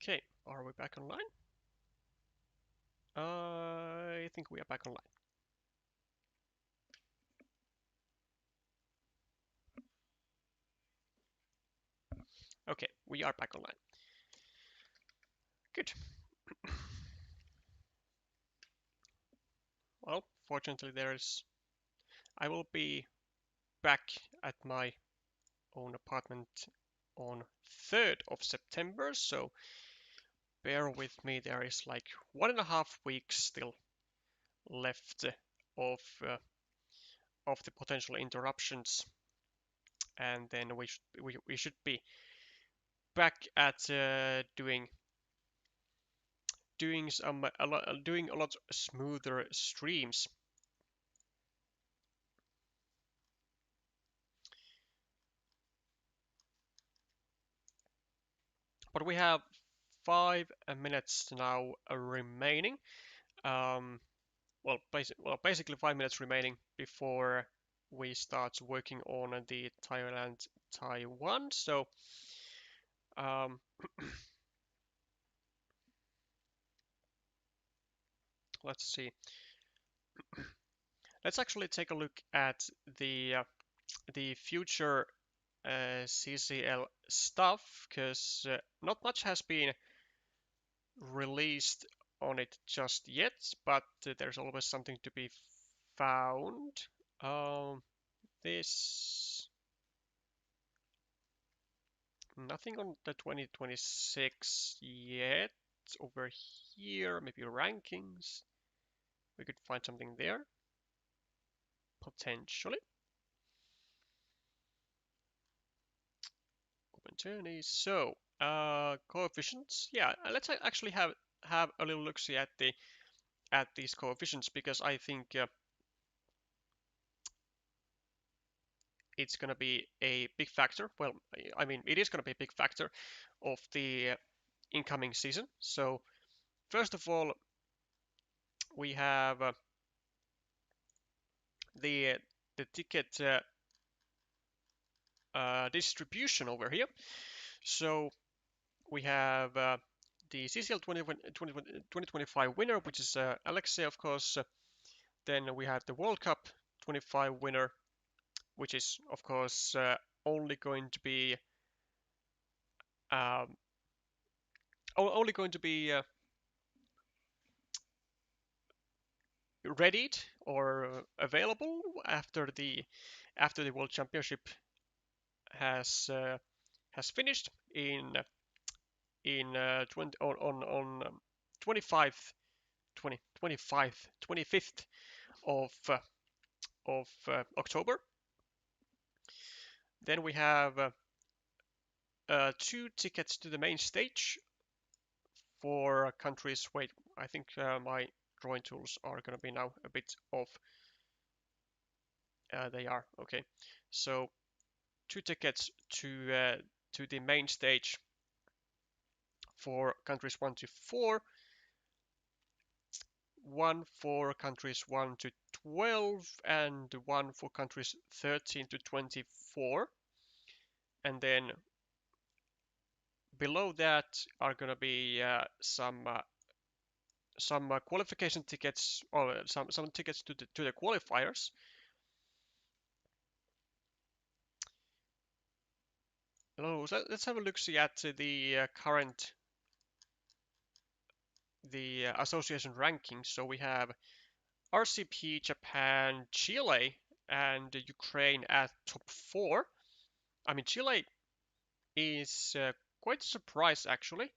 Okay, are we back online? I think we are back online. Okay, we are back online. Good. Well, fortunately I will be back at my own apartment on 3rd of September, so bear with me. There is like 1.5 weeks still left of uh, of the potential interruptions, and then we should be back at doing a lot smoother streams. But we have 5 minutes now remaining. Um, basically 5 minutes remaining before we start working on the Thailand Taiwan. So um, let's see. Let's actually take a look at the future CCL stuff, because not much has been released on it just yet, but there's always something to be found. This Nothing on the 2026 yet. Over here, maybe rankings. We could find something there, potentially. Open journeys. So, coefficients. Yeah, let's actually have a little look see at these coefficients, because I think it's going to be a big factor. Well, I mean, it is going to be a big factor of the incoming season. So, first of all, we have the ticket distribution over here. So we have the CCL 2025 winner, which is Alexei, of course. Then we have the World Cup 25 winner, which is, of course, only going to be um, only going to be readied or available after the World Championship has finished in 20 on 25th 25th of October. Then we have 2 tickets to the main stage for countries. Wait, I think my drawing tools are going to be now a bit off. They are okay. So 2 tickets to the main stage for countries 1 to 4, one for countries 1 to 12, and one for countries 13 to 24. And then below that are going to be some qualification tickets, or some tickets to the qualifiers. Hello, so let's have a look see at the current association rankings. So we have RCP, Japan, Chile, and Ukraine at top 4. I mean, Chile is quite a surprise, actually.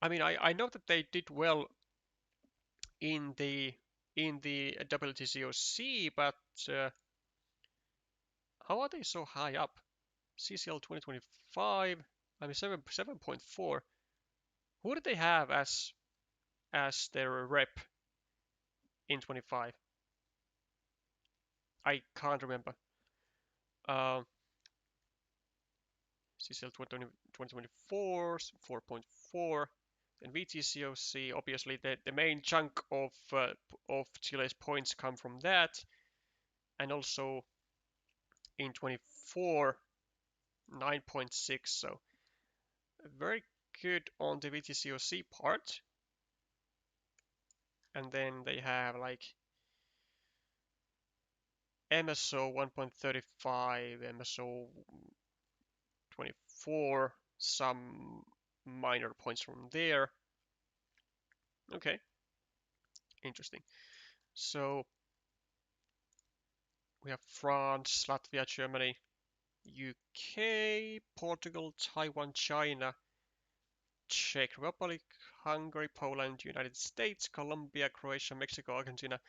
I mean, I know that they did well in the WTCOC, but how are they so high up? CCL 2025. I mean, 7.4. Who did they have as their rep in 25? I can't remember. CCL 2024, 4.4. And VTCOC, obviously, the main chunk of Chile's points come from that, and also in 24, 9.6. So very good on the VTCOC part. And then they have like MSO 1.35, MSO 24, some minor points from there. Okay, interesting. So we have France, Latvia, Germany, UK, Portugal, Taiwan, China, Czech Republic, Hungary, Poland, United States, Colombia, Croatia, Mexico, Argentina,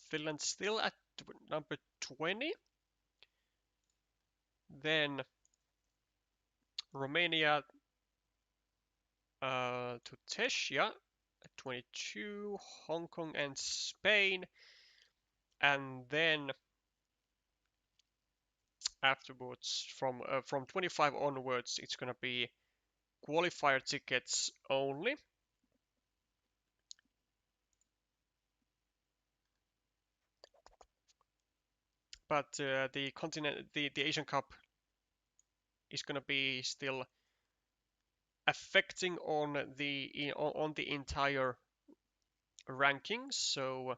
Finland still at number 20. Then Romania to Tesia at 22, Hong Kong and Spain. And then afterwards, from 25 onwards, it's gonna be qualifier tickets only. But the Asian Cup is gonna be still affecting on the entire rankings. So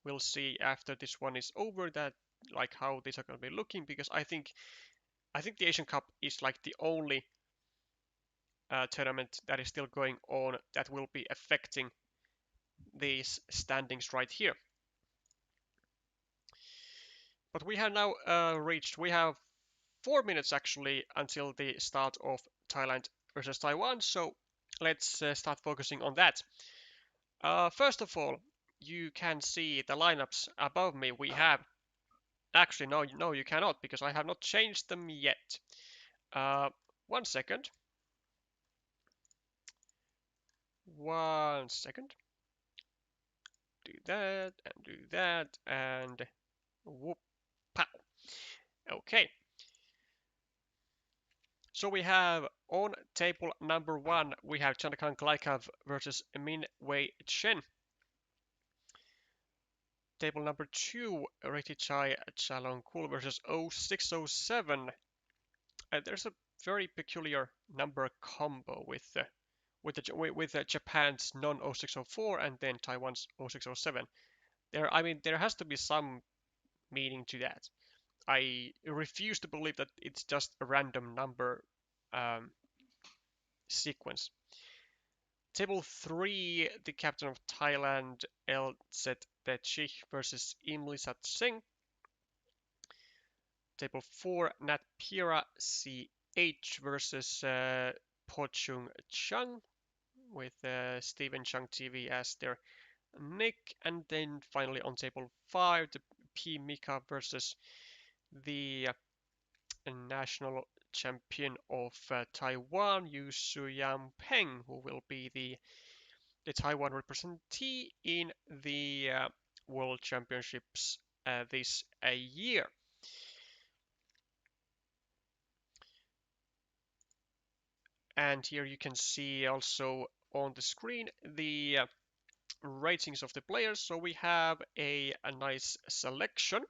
we'll see after this one is over that like how these are gonna be looking, because I think the Asian Cup is like the only tournament that is still going on that will be affecting these standings right here. But we have now we have 4 minutes actually until the start of Thailand versus Taiwan, so let's start focusing on that. First of all, you can see the lineups above me. We have actually no, you cannot, because I have not changed them yet. 1 second. 1 second. Do that and do that and whoop, pow. Okay. So we have on table number 1, we have Chandrakan Glykav versus Min Wei Chen. Table number 2, Retichai Chalongkul versus 0607. There's a very peculiar number combo with Japan's non-0604 and then Taiwan's 0607. There has to be some meaning to that. I refuse to believe that it's just a random number sequence. Table 3, the captain of Thailand, LZTech versus Imlisat Singh. Table 4, Natpeera-ch versus Pochung Chang, with StevenChangTW as their nick. And then finally on table 5, the pMika versus the national champion of Taiwan, Yu Peng, who will be the Taiwan representee in the World Championships this year. And here you can see also on the screen the ratings of the players. So we have a nice selection.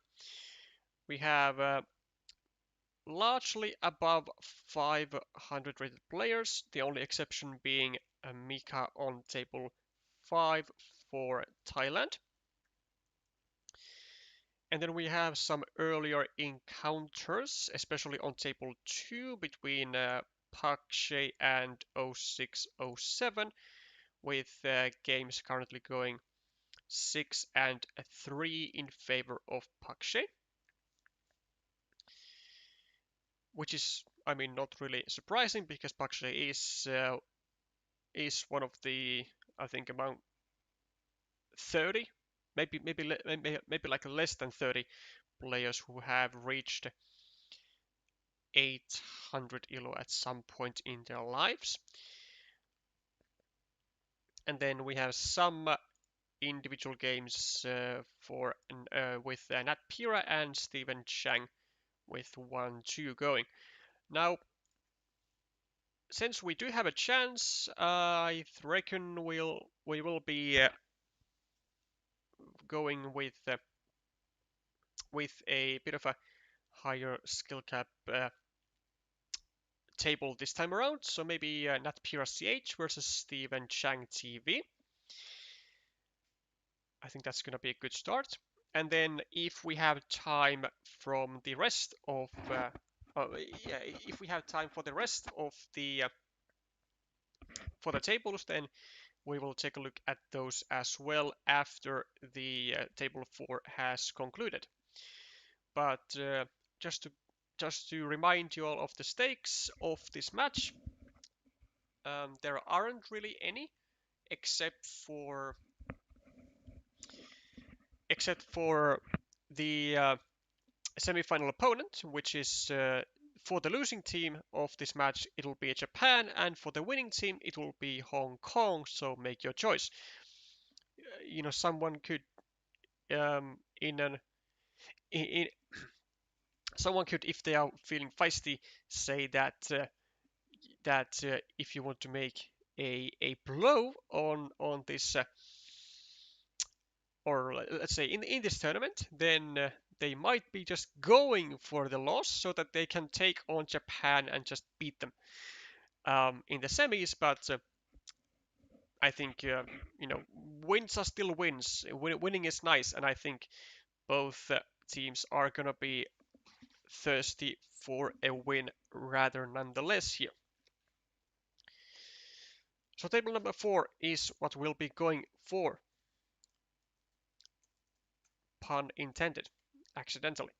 We have largely above 500 rated players, the only exception being Mika on table 5 for Thailand. And then we have some earlier encounters, especially on table 2 between pMika and 0607, with games currently going 6 and 3 in favor of pMika. Which is, not really surprising, because pMika is one of the, I think, among 30, maybe like less than 30 players who have reached 800 elo at some point in their lives. And then we have some individual games with Natpeera-ch and StevenChang with 1-2 going. Now, since we do have a chance, I reckon we will be going with a bit of a higher skill cap table this time around. So maybe Natpeera-ch versus StevenChangTW. I think that's going to be a good start. And then if we have time from the rest of, yeah, if we have time for the rest of the for the tables, then we will take a look at those as well after the table 4 has concluded. But just to remind you all of the stakes of this match, there aren't really any except for the semi-final opponent, which is for the losing team of this match, it will be Japan, and for the winning team, it will be Hong Kong. So make your choice. You know, someone could in an in someone could, if they are feeling feisty, say that if you want to make a blow on this or let's say in this tournament, then they might be just going for the loss so that they can take on Japan and just beat them in the semis. But I think you know, wins are still wins. Winning is nice, and I think both teams are gonna be thirsty for a win rather nonetheless here. So table number 4 is what we'll be going for. Pun intended, accidentally.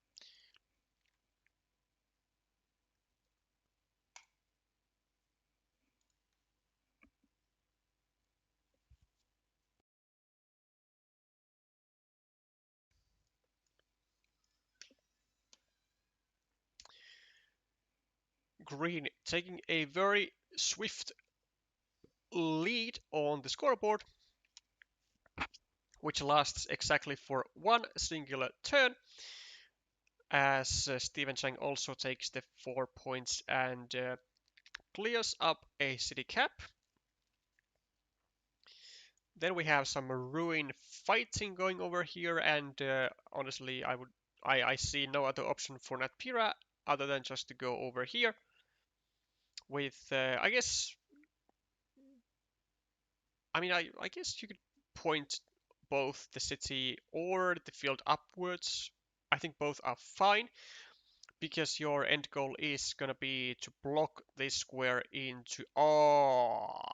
Green taking a very swift lead on the scoreboard, which lasts exactly for one singular turn, as Steven Chang also takes the 4 points and clears up a city cap. Then we have some ruin fighting going over here, and honestly, I see no other option for Natpeera other than just to go over here with I guess I guess you could point both the city or the field upwards. I think both are fine because your end goal is gonna be to block this square into oh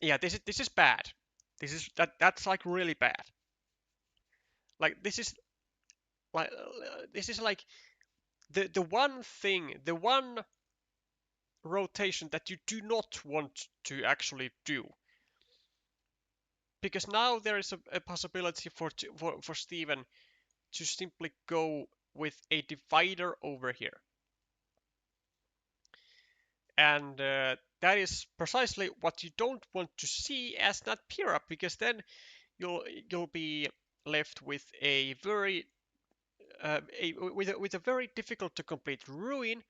yeah, this is bad. That's like really bad. Like this is like the one thing, the one rotation that you do not want to actually do, because now there is a possibility for Steven to simply go with a divider over here, and that is precisely what you don't want to see as Natpeera, because then you'll be left with a very with a very difficult to complete ruin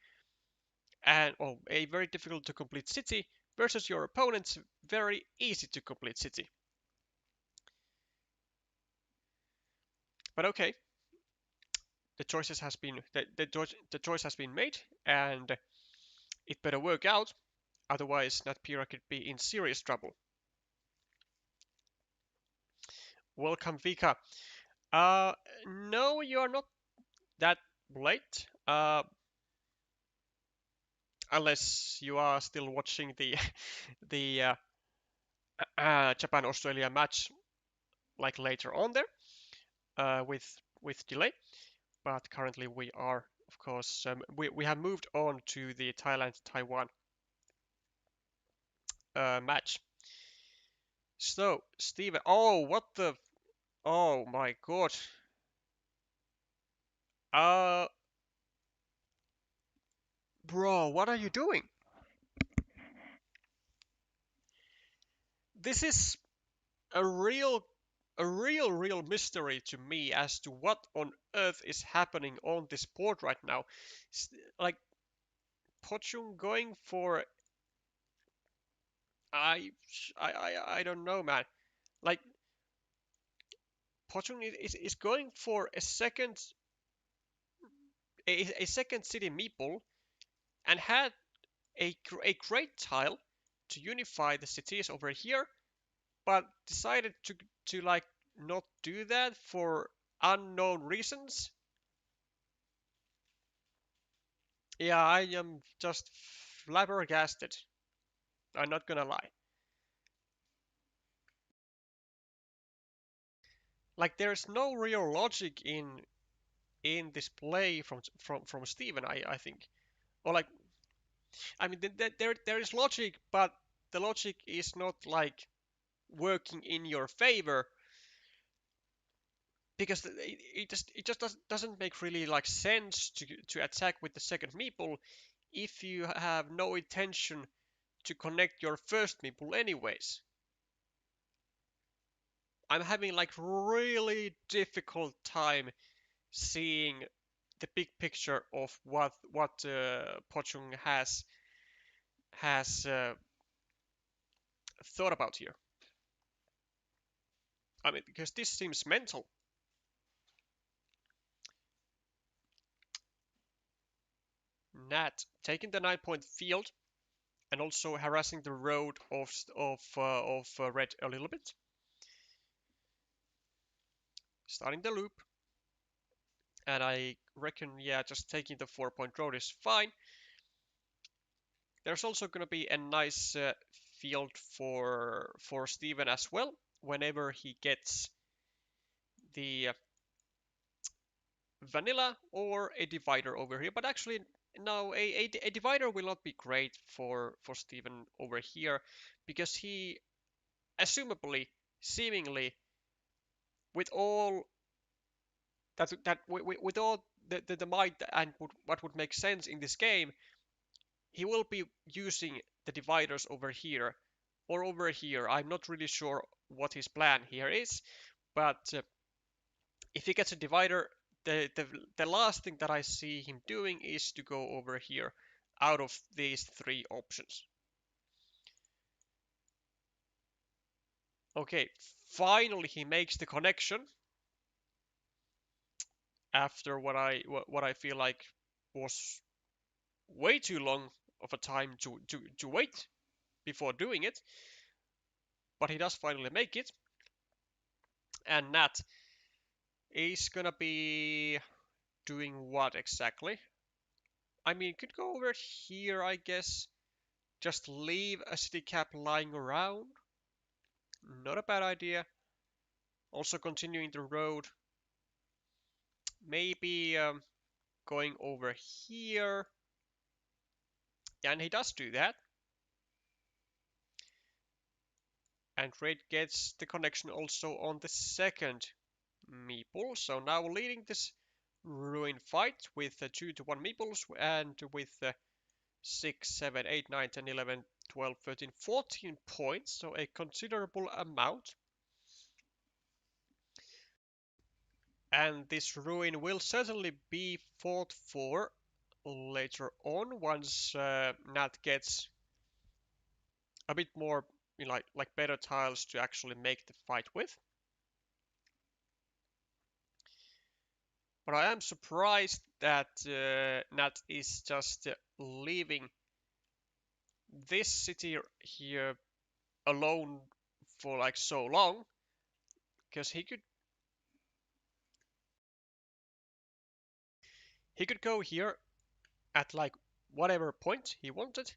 and a very difficult to complete city versus your opponent's very easy to complete city. But okay, the choice has been made, and it better work out. Otherwise, Natpeera could be in serious trouble. Welcome, Vika. No, you are not that late. Unless you are still watching the Japan Australia match like later on there with delay. But currently we are, of course, we have moved on to the Thailand Taiwan match. So Steven, oh what the, oh my god, uh, bro, what are you doing? This is a real mystery to me as to what on earth is happening on this board right now. Like Pochung going for I don't know, man. Like Pochung is going for a second city meeple and had a great tile to unify the cities over here, but decided to like not do that for unknown reasons. Yeah, I am just flabbergasted. I'm not gonna lie. Like there's no real logic in this play from Steven. I think, or like I mean there is logic, but the logic is not like working in your favor because it just doesn't make really like sense to attack with the second meeple if you have no intention to connect your first meeple anyways. I'm having like really difficult time seeing the big picture of what Pochung has thought about here. I mean, because this seems mental. Nat taking the 9-point field and also harassing the road of red a little bit. Starting the loop. And I reckon, yeah, just taking the 4-point road is fine. There's also going to be a nice field for Steven as well, whenever he gets the vanilla or a divider over here. But actually, no, a divider will not be great for Steven over here, because he, assumably, seemingly, with all with all the might and what would make sense in this game, he will be using the dividers over here or over here. I'm not really sure what his plan here is, but if he gets a divider, the last thing that I see him doing is to go over here out of these three options. Okay, finally he makes the connection after what I feel like was way too long of a time to wait before doing it, but he does finally make it. And Nat is gonna be doing what exactly? I mean, could go over here, I guess. Just leave a city cap lying around. Not a bad idea. Also continuing the road. Maybe going over here. And he does do that. And red gets the connection also on the second meeple. So now leading this ruin fight with 2-1 meeples and with 6, 7, 8, 9, 10, 11, 12, 13, 14 points. So a considerable amount. And this ruin will certainly be fought for later on once Nat gets a bit more, you know, like better tiles to actually make the fight with. But I am surprised that Nat is just leaving this city here alone for like so long, because he could go here at like whatever point he wanted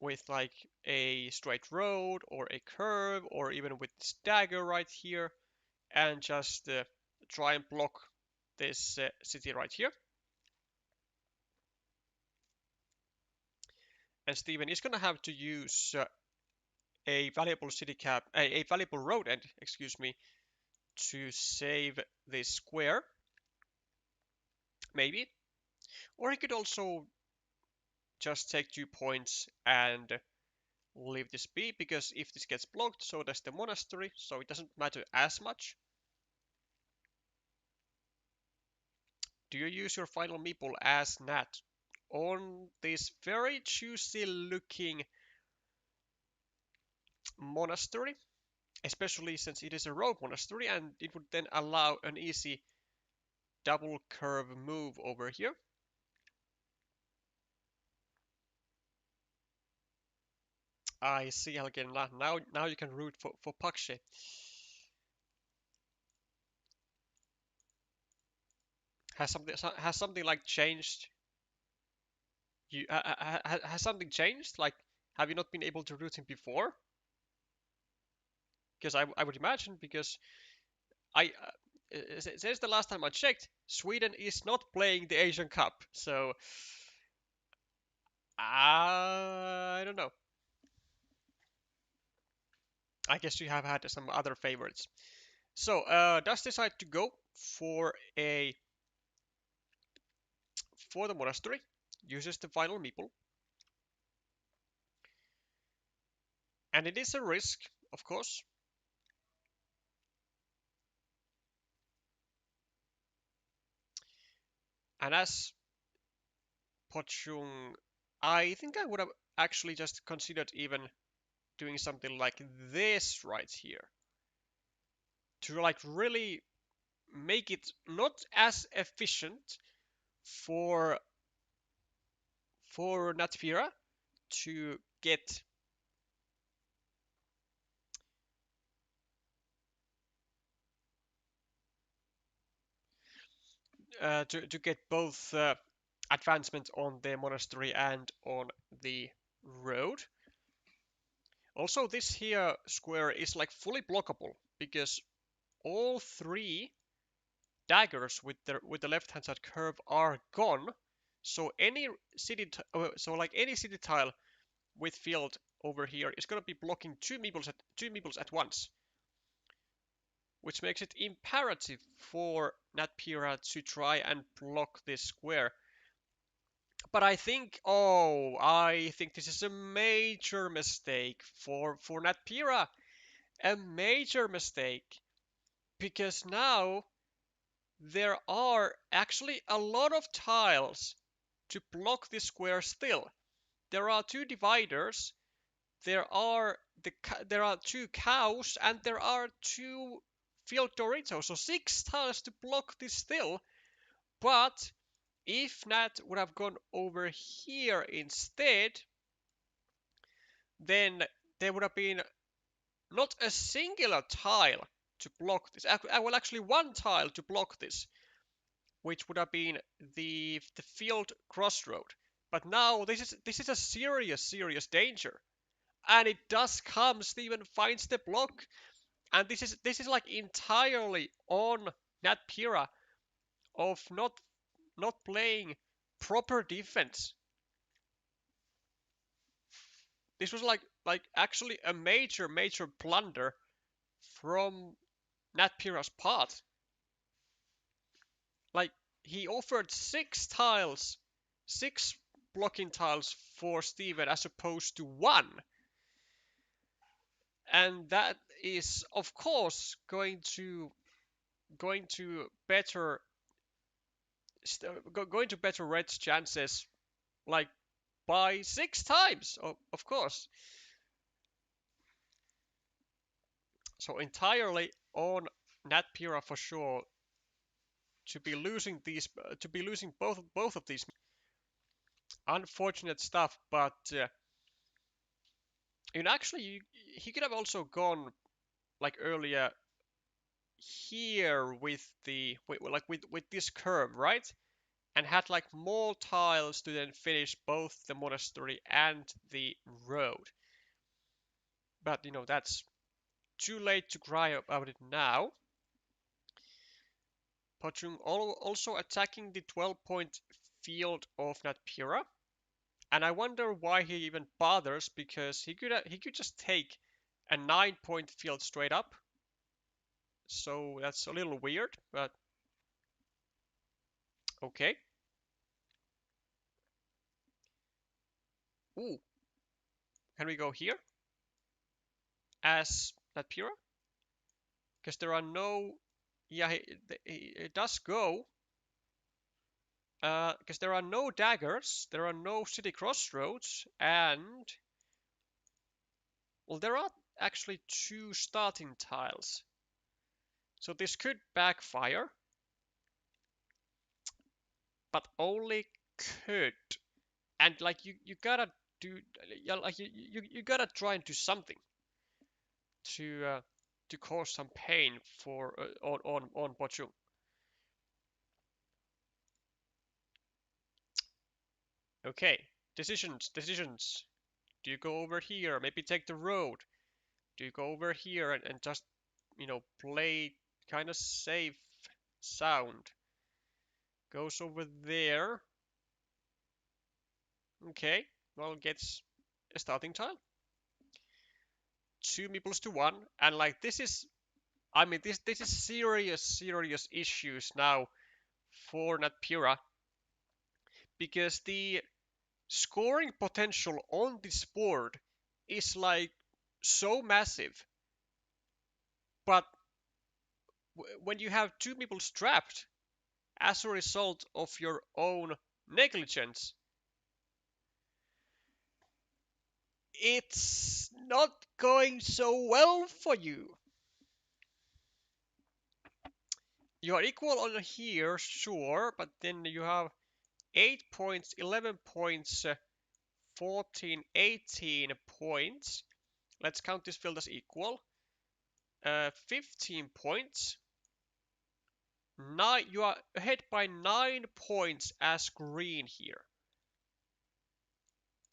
with like a straight road or a curve or even with this dagger right here, and just try and block this city right here. And Steven is gonna have to use a valuable city cap, a valuable road end, excuse me, to save this square, maybe. Or he could also just take 2 points and leave this be, because if this gets blocked, so does the monastery, so it doesn't matter as much. Do you use your final meeple as Nat on this very juicy looking monastery? especially since it is a rogue monastery, and it would then allow an easy double curve move over here. I see, again. Now you can root for pMika. Has something like changed? You has something changed? Like, have you not been able to root him before? Because I would imagine, because I since the last time I checked, Sweden is not playing the Asian Cup, so I don't know. I guess you have had some other favorites. So does decide to go for the monastery, uses the final meeple, and it is a risk, of course. And as Pochung, I think I would have actually just considered even doing something like this right here to like really make it not as efficient for Natpeera to get to get both advancement on the monastery and on the road. Also, this here square is like fully blockable because all three daggers with the left hand side curve are gone. So any any city tile with field over here is going to be blocking two meeples at once, which makes it imperative for Natpeera to try and block this square. But I think this is a major mistake for Natpeera, a major mistake, because now there are actually a lot of tiles to block this square still. There are two dividers, there are two cows, and there are two field Doritos, so 6 tiles to block this still. But if Nat would have gone over here instead, then there would have been not a singular tile to block this. Well, actually one tile to block this, which would have been the field crossroad. But now this is a serious danger, and it does come. Steven finds the block, and this is like entirely on Natpeera of not playing proper defense. This was like actually a major blunder from Natpeera's part. Like, he offered 6 tiles, 6 blocking tiles for Steven as opposed to 1. And that is of course going to better Red's chances, like by 6 times, of course. So entirely on Natpeera for sure to be losing both of these. Unfortunate stuff, but actually he could have also gone like earlier here with this curve, right? And had like more tiles to then finish both the monastery and the road. But that's too late to cry about it now. Pochung also attacking the 12-point field of Natpeera. And I wonder why he even bothers, because he could just take a 9-point field straight up. So that's a little weird, but okay. Ooh, can we go here as Natpeera? Because there are no, yeah, it does go. Because there are no daggers, there are no city crossroads, and well, actually 2 starting tiles. So this could backfire, but only could. And like you gotta do, yeah, like you gotta try and do something to cause some pain for on Pochung. Okay, decisions. Do you go over here? Maybe take the road. Do you go over here and just, play kind of safe sound? Goes over there. Okay, well, gets a starting tile. 2 meeples to 1. And like this is, I mean, this is serious issues now for Natpeera, because the scoring potential on this board is like so massive. But when you have 2 meeples trapped as a result of your own negligence, it's not going so well for you. You are equal on here, sure, but then you have 8 points, 11 points, 14, 18 points. Let's count this field as equal. 15 points. You are ahead by 9 points as green here.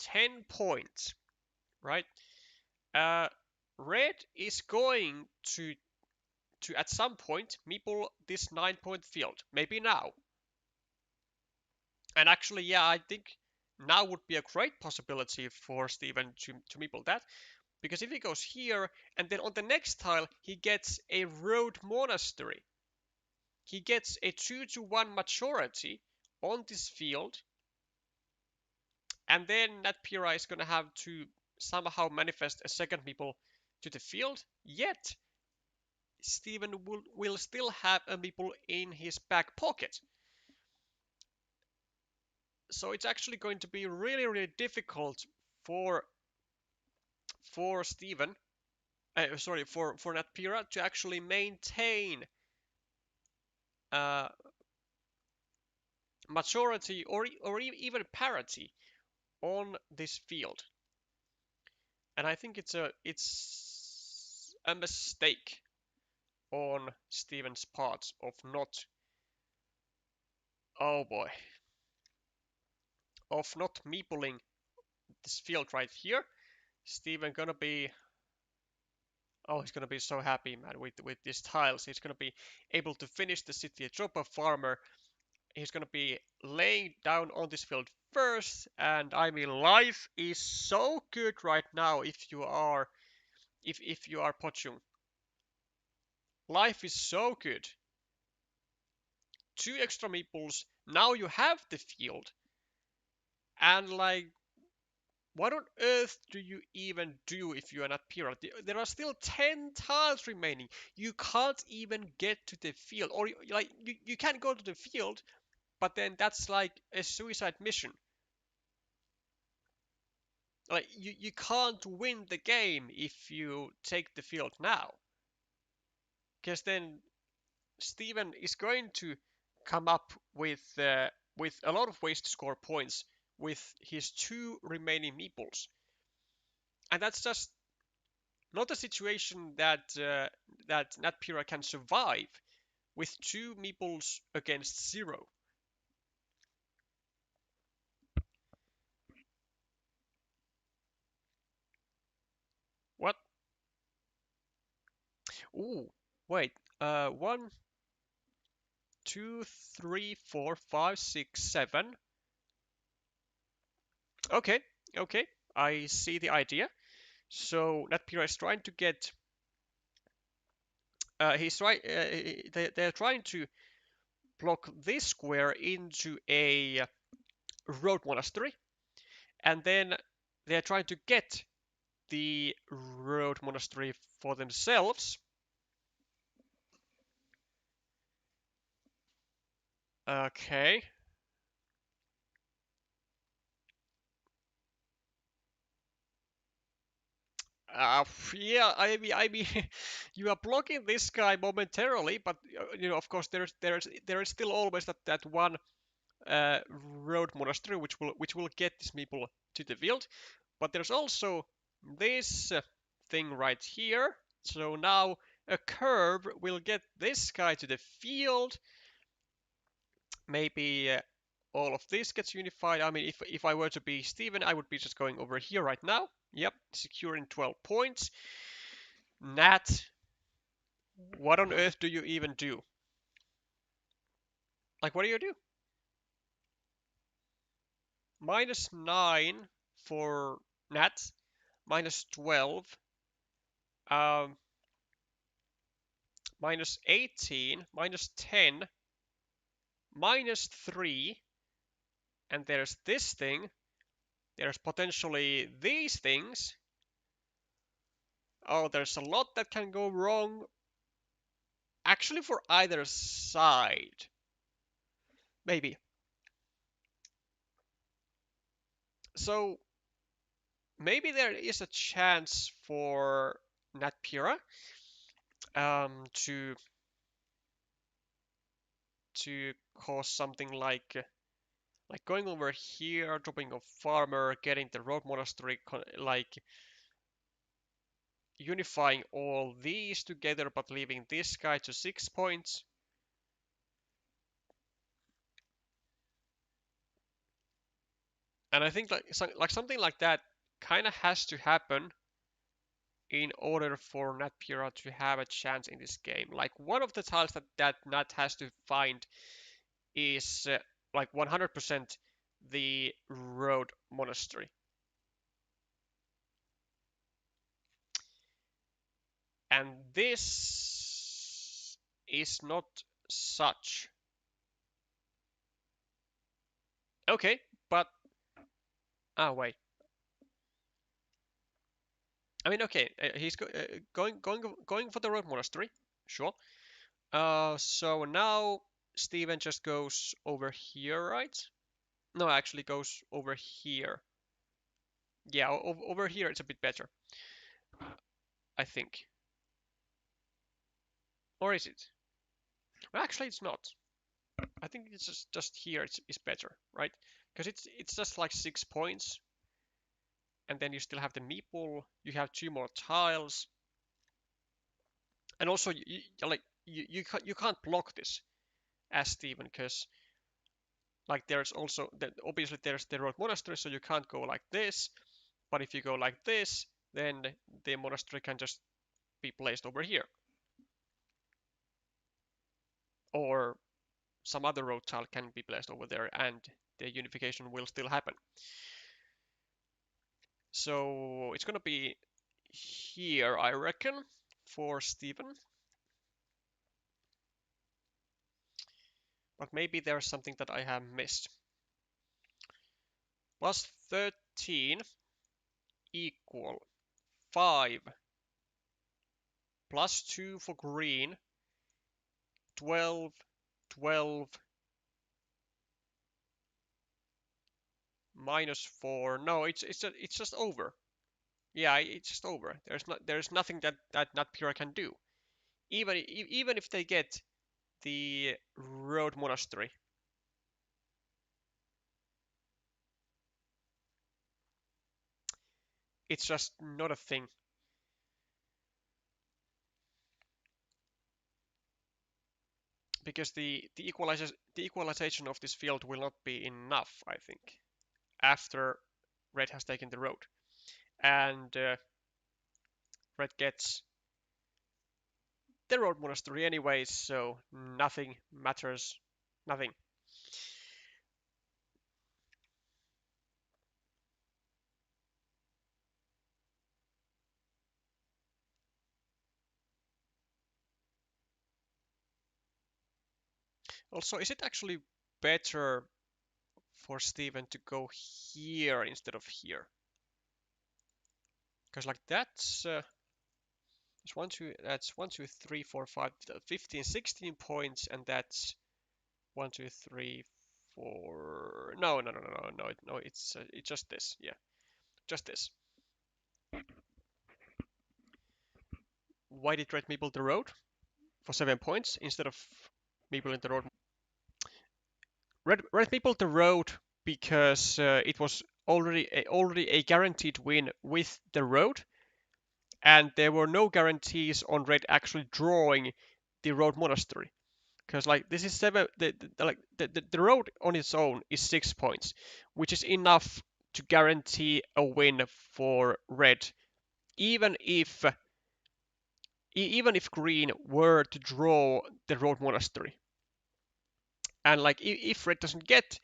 10 points, right? Red is going to at some point meeple this 9-point field. Maybe now. And actually, yeah, I think now would be a great possibility for Steven to meeple that. Because if he goes here, and then on the next tile, he gets a road monastery. He gets a 2-to-1 majority on this field. And then Natpeera is going to have to somehow manifest a second meeple to the field. Yet, Steven will still have a meeple in his back pocket. So it's actually going to be really difficult for Steven, for Natpeera to actually maintain majority or even parity on this field. And I think it's a mistake on Steven's part of not, oh boy, of not meepling this field right here. Steven gonna be, oh, he's gonna be so happy, man, with these tiles. He's gonna be able to finish the city, drop a farmer. He's gonna be laying down on this field first, and I mean, life is so good right now if you are Pochung. Life is so good. 2 extra meeples. Now you have the field. And like, what on earth do you even do if you are not Natpeera? There are still 10 tiles remaining. You can't even get to the field. Or you can go to the field, but then that's like a suicide mission. Like you can't win the game if you take the field now. Because then Steven is going to come up with a lot of ways to score points with his 2 remaining meeples, and that's just not a situation that Natpeera can survive with 2 meeples against 0. What? Ooh, wait. 1, 2, 3, 4, 5, 6, 7. Okay, okay. I see the idea. So Natpeera is trying to get. They're trying to block this square into a road monastery, and then they're trying to get the road monastery for themselves. Okay. Yeah, I mean, you are blocking this guy momentarily, but of course, there is still always that one road monastery which will get these people to the field. But there's also this thing right here. So now a curve will get this guy to the field. Maybe all of this gets unified. I mean, if I were to be Steven, I would be just going over here right now. Yep, securing 12 points. Nat, what on earth do you even do? Like, what do you do? -9 for Nat, -12, um, -18, -10, -3, and there's this thing. There's potentially these things. Oh, there's a lot that can go wrong. Actually, for either side. Maybe. So, maybe there is a chance for Natpeera to cause something like going over here, dropping a farmer, getting the road monastery, like unifying all these together, but leaving this guy to 6 points. And I think like something like that kind of has to happen in order for Natpeera to have a chance in this game. Like one of the tiles that Nat has to find is like 100% the road monastery. And this is not such. Okay, but wait. I mean, okay, he's going for the road monastery, sure. So now Steven just goes over here, right? No, actually goes over here. Yeah, over here it's a bit better, I think. Or is it? Well, actually, it's not. I think it's just here it's better, right? Because it's just like 6 points, and then you still have the meeple. You have 2 more tiles, and also you can't block this as Steven, because like there's also obviously there's the road monastery, so you can't go like this. But if you go like this, then the monastery can just be placed over here, or some other road tile can be placed over there, and the unification will still happen. So it's gonna be here, I reckon, for Steven. But maybe there's something that I have missed. Plus 13 equal 5 plus 2 for green, 12, 12, -4. No, it's just over. Yeah, it's just over. There's nothing that Natpeera can do. Even if they get the road monastery. It's just not a thing. Because the equalization of this field will not be enough, I think, after red has taken the road. And red gets the road monastery anyways, so nothing matters. Nothing. Also, is it actually better for Steven to go here instead of here? Because like that's that's 1, 2, 3, 4, 5, 15, 16 points, and that's 1, 2, 3, 4. No, it's just this. Yeah, just this. Why did red meeple the road for 7 points instead of meeple in the road? Red meeple the road because it was already a guaranteed win with the road, and there were no guarantees on red actually drawing the road monastery. Because like this is the road on its own is 6 points, which is enough to guarantee a win for red, even if green were to draw the road monastery. And like if red doesn't get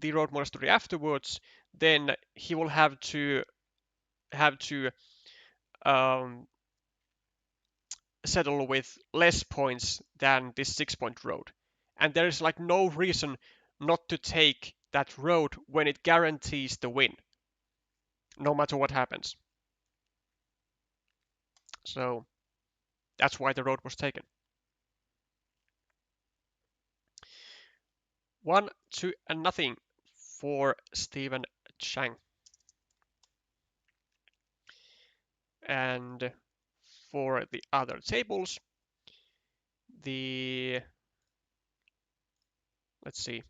the road monastery afterwards, then he will have to um, settle with less points than this 6 point road. And there is like no reason not to take that road when it guarantees the win, no matter what happens. So that's why the road was taken. 1-0 for Steven Chang. And for the other tables, let's see.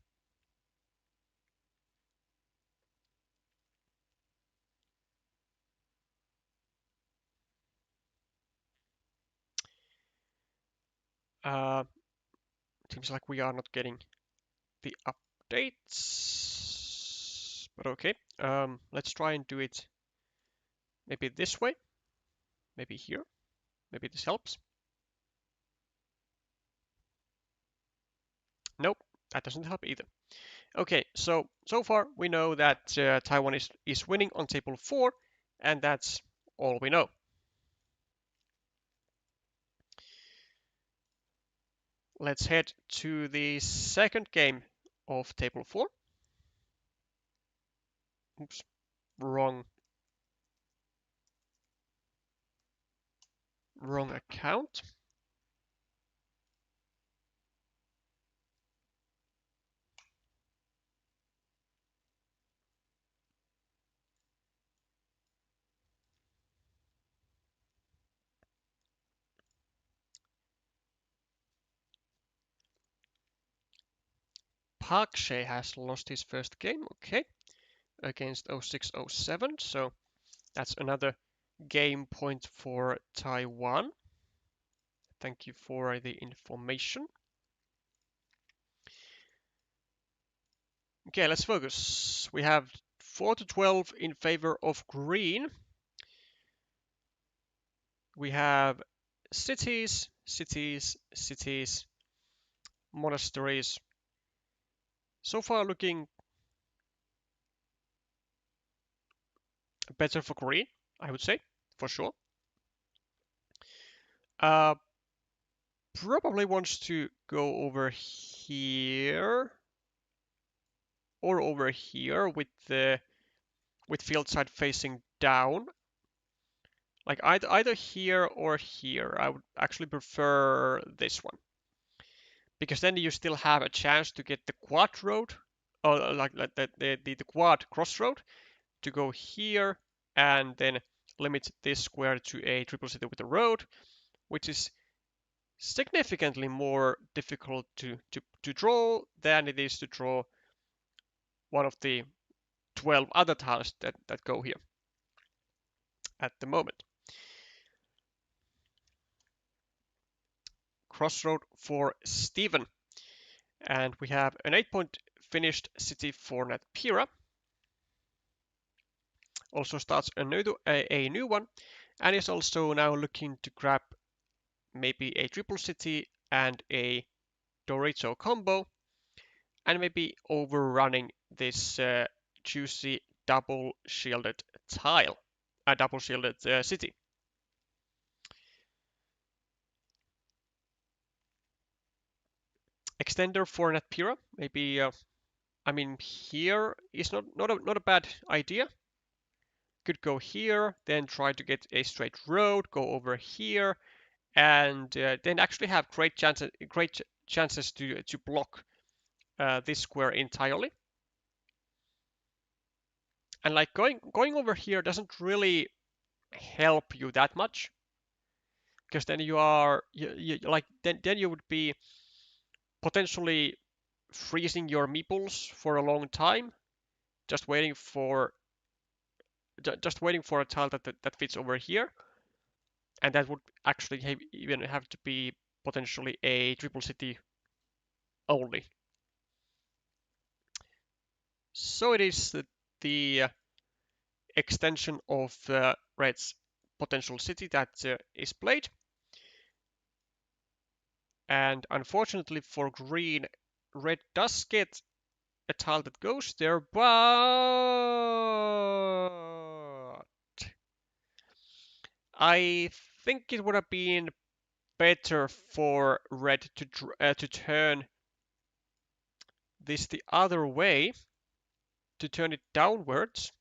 Seems like we are not getting the updates, but okay. Let's try and do it maybe this way, maybe here, maybe this helps. Nope, that doesn't help either. Okay, so far we know that Taiwan is winning on table 4, and that's all we know. Let's head to the second game of table 4. Oops, wrong account. Thailand has lost his first game, okay, against 0607, so that's another game point for Taiwan. Thank you for the information. Okay, let's focus. We have 4-12 in favor of green. We have cities, monasteries. So far looking better for green, I would say, for sure. Probably wants to go over here or over here with field side facing down. Like either here or here. I would actually prefer this one, because then you still have a chance to get the quad road, or like the quad crossroad, to go here and then limit this square to a triple city with a road, which is significantly more difficult to draw than it is to draw one of the 12 other tiles that go here at the moment. Crossroad for Steven. And we have an 8-point finished city for Natpeera. Also starts a new one, and is also now looking to grab maybe a triple city and a Dorito combo, and maybe overrunning this juicy double shielded tile, a double shielded city. Extender for Natpeera, maybe. I mean, here is not a bad idea. Could go here, then try to get a straight road, go over here, and then actually have great chances to block this square entirely. And like going over here doesn't really help you that much, because then you are like then you would be potentially freezing your meeples for a long time, just waiting for a tile that fits over here, and that would actually even have to be potentially a triple city only. So it is the extension of red's potential city that is played. And unfortunately for green, red does get a tile that goes there, but I think it would have been better for red to turn this the other way, to turn it downwards,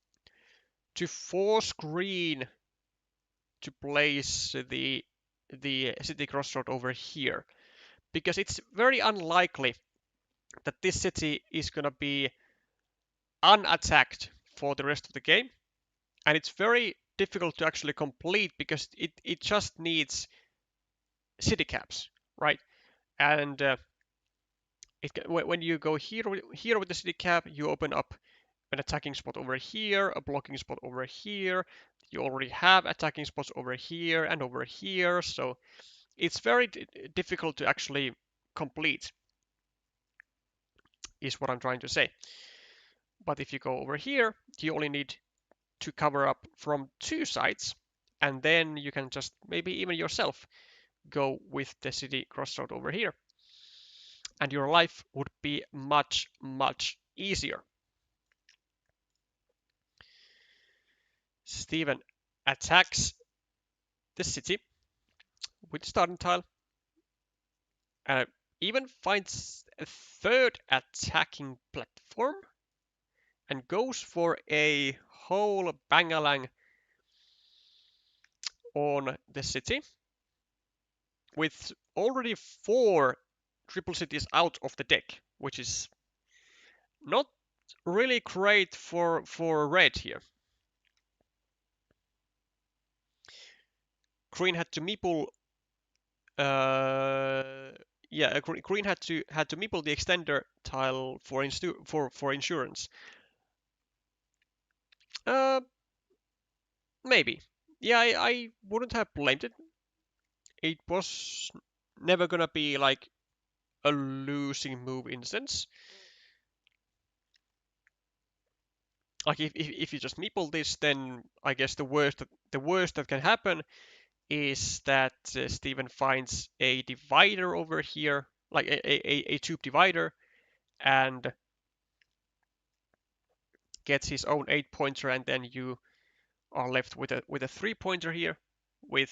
to force green to place the city crossroad over here, because it's very unlikely that this city is going to be unattacked for the rest of the game, and it's very difficult to actually complete because it just needs city caps, right? And when you go here with the city cap, you open up an attacking spot over here, a blocking spot over here. You already have attacking spots over here and over here, so it's very difficult to actually complete, is what I'm trying to say. But if you go over here, you only need to cover up from 2 sides, and then you can just maybe even yourself go with the city crossroad over here, and your life would be much, much easier. Steven attacks the city with the starting tile, and even finds a 3rd attacking platform, and goes for a whole bangalang on the city, with already 4 triple cities out of the deck, which is not really great for red here. Green had to meeple. Green had to meeple the extender tile for insurance. Maybe. Yeah, I wouldn't have blamed it. It was never gonna be like a losing move in a sense. Like if you just meeple this, then I guess the worst that can happen is that Steven finds a divider over here, like a tube divider, and gets his own 8-pointer, and then you are left with a 3-pointer here, which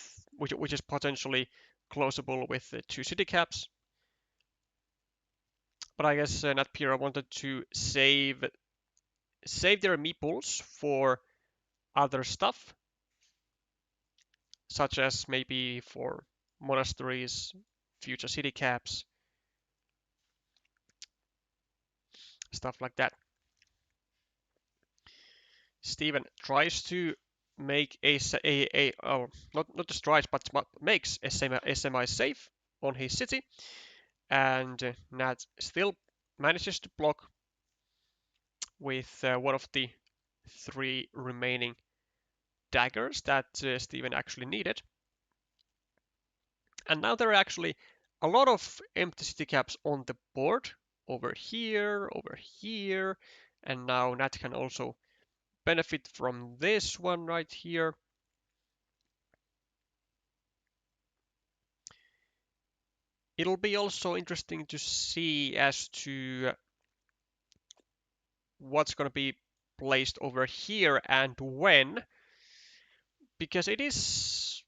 is potentially closable with 2 city caps. But I guess Natpeera wanted to save their meeples for other stuff, such as maybe for monasteries, future city caps, stuff like that. Steven tries to make not just tries, but makes a semi-safe on his city, and Nat still manages to block with one of the 3 remaining daggers that Steven actually needed. And now there are actually a lot of empty city caps on the board, over here, and now Nat can also benefit from this one right here. It'll be also interesting to see as to what's going to be placed over here and when, because it is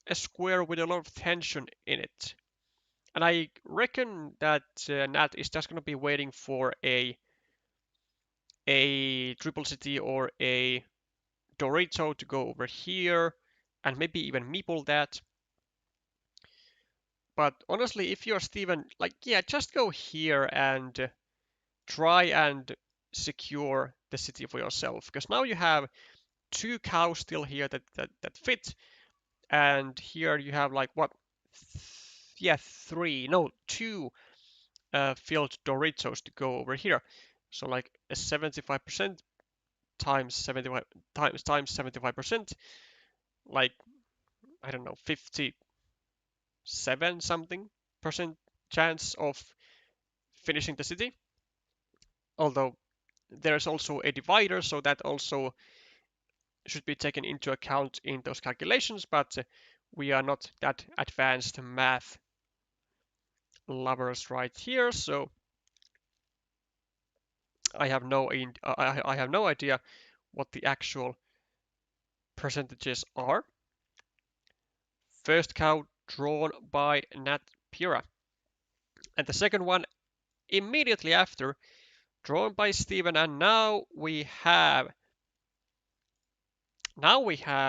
a square with a lot of tension in it. And I reckon that Nat is just going to be waiting for a triple city or a Dorito to go over here, and maybe even meeple that. But honestly, if you're Steven, like, yeah, just go here and try and secure the city for yourself, because now you have 2 cows still here that fit, and here you have like what, yeah, two filled Doritos to go over here. So like a 75% times 75 times 75%, like I don't know, 57 something percent chance of finishing the city. Although there's also a divider, so that also should be taken into account in those calculations, but we are not that advanced math lovers right here, so I have no idea what the actual percentages are. First cow drawn by Natpeera, and the second one immediately after drawn by Steven, and now we have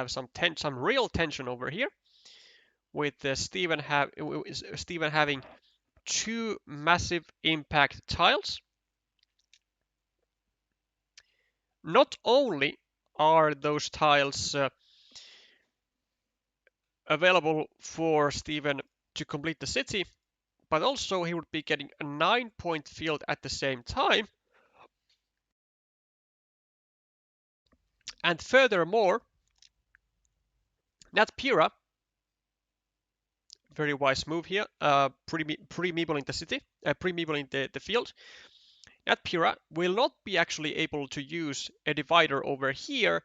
some real tension over here with Steven having two massive impact tiles. Not only are those tiles available for Steven to complete the city, but also he would be getting a 9-point field at the same time. And furthermore, Natpeera, very wise move here, pre-meebling the city, pre-meebling the field. Natpeera will not be actually able to use a divider over here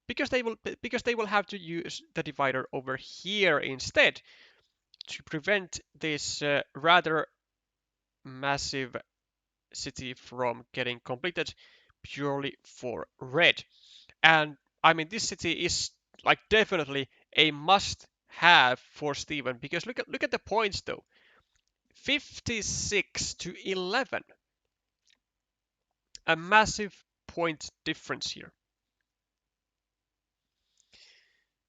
because they will have to use the divider over here instead to prevent this rather massive city from getting completed purely for red. And I mean, this city is like definitely a must-have for Steven because look at the points though, 56 to 11, a massive point difference here.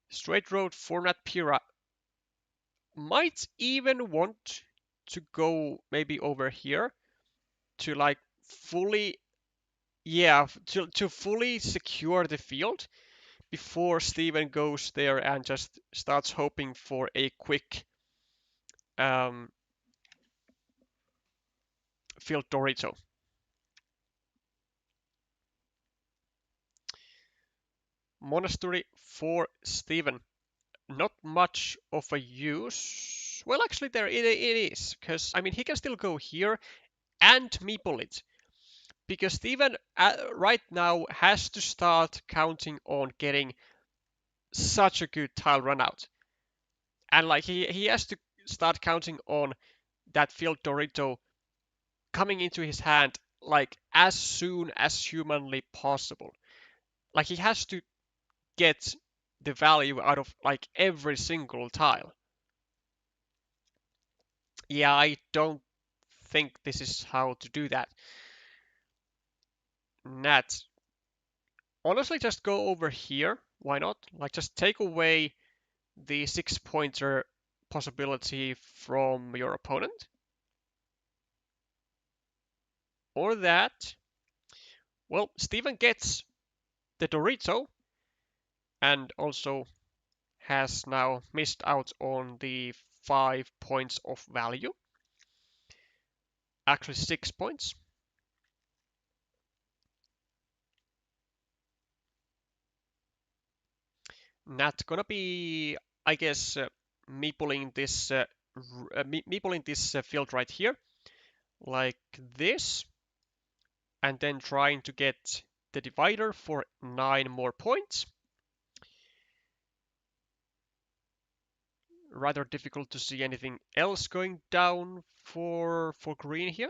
Straight road for Natpeera might even want to go maybe over here to like fully, yeah, to fully secure the field before Steven goes there and just starts hoping for a quick field Dorito. Monastery for Steven. Not much of a use. Well, actually, there it is, because I mean he can still go here and meeple it, because Steven right now has to start counting on getting such a good tile run out, and like he has to start counting on that field Dorito coming into his hand like as soon as humanly possible. Like he has to get the value out of like every single tile. Yeah, I don't think this is how to do that. Nat, honestly, just go over here. Why not? Like, just take away the 6-pointer possibility from your opponent. Or that. Well, Steven gets the Dorito and also has now missed out on the 5 points of value. Actually, 6 points. Nat gonna be, I guess, meepling this field right here, like this, and then trying to get the divider for 9 more points. Rather difficult to see anything else going down for green here.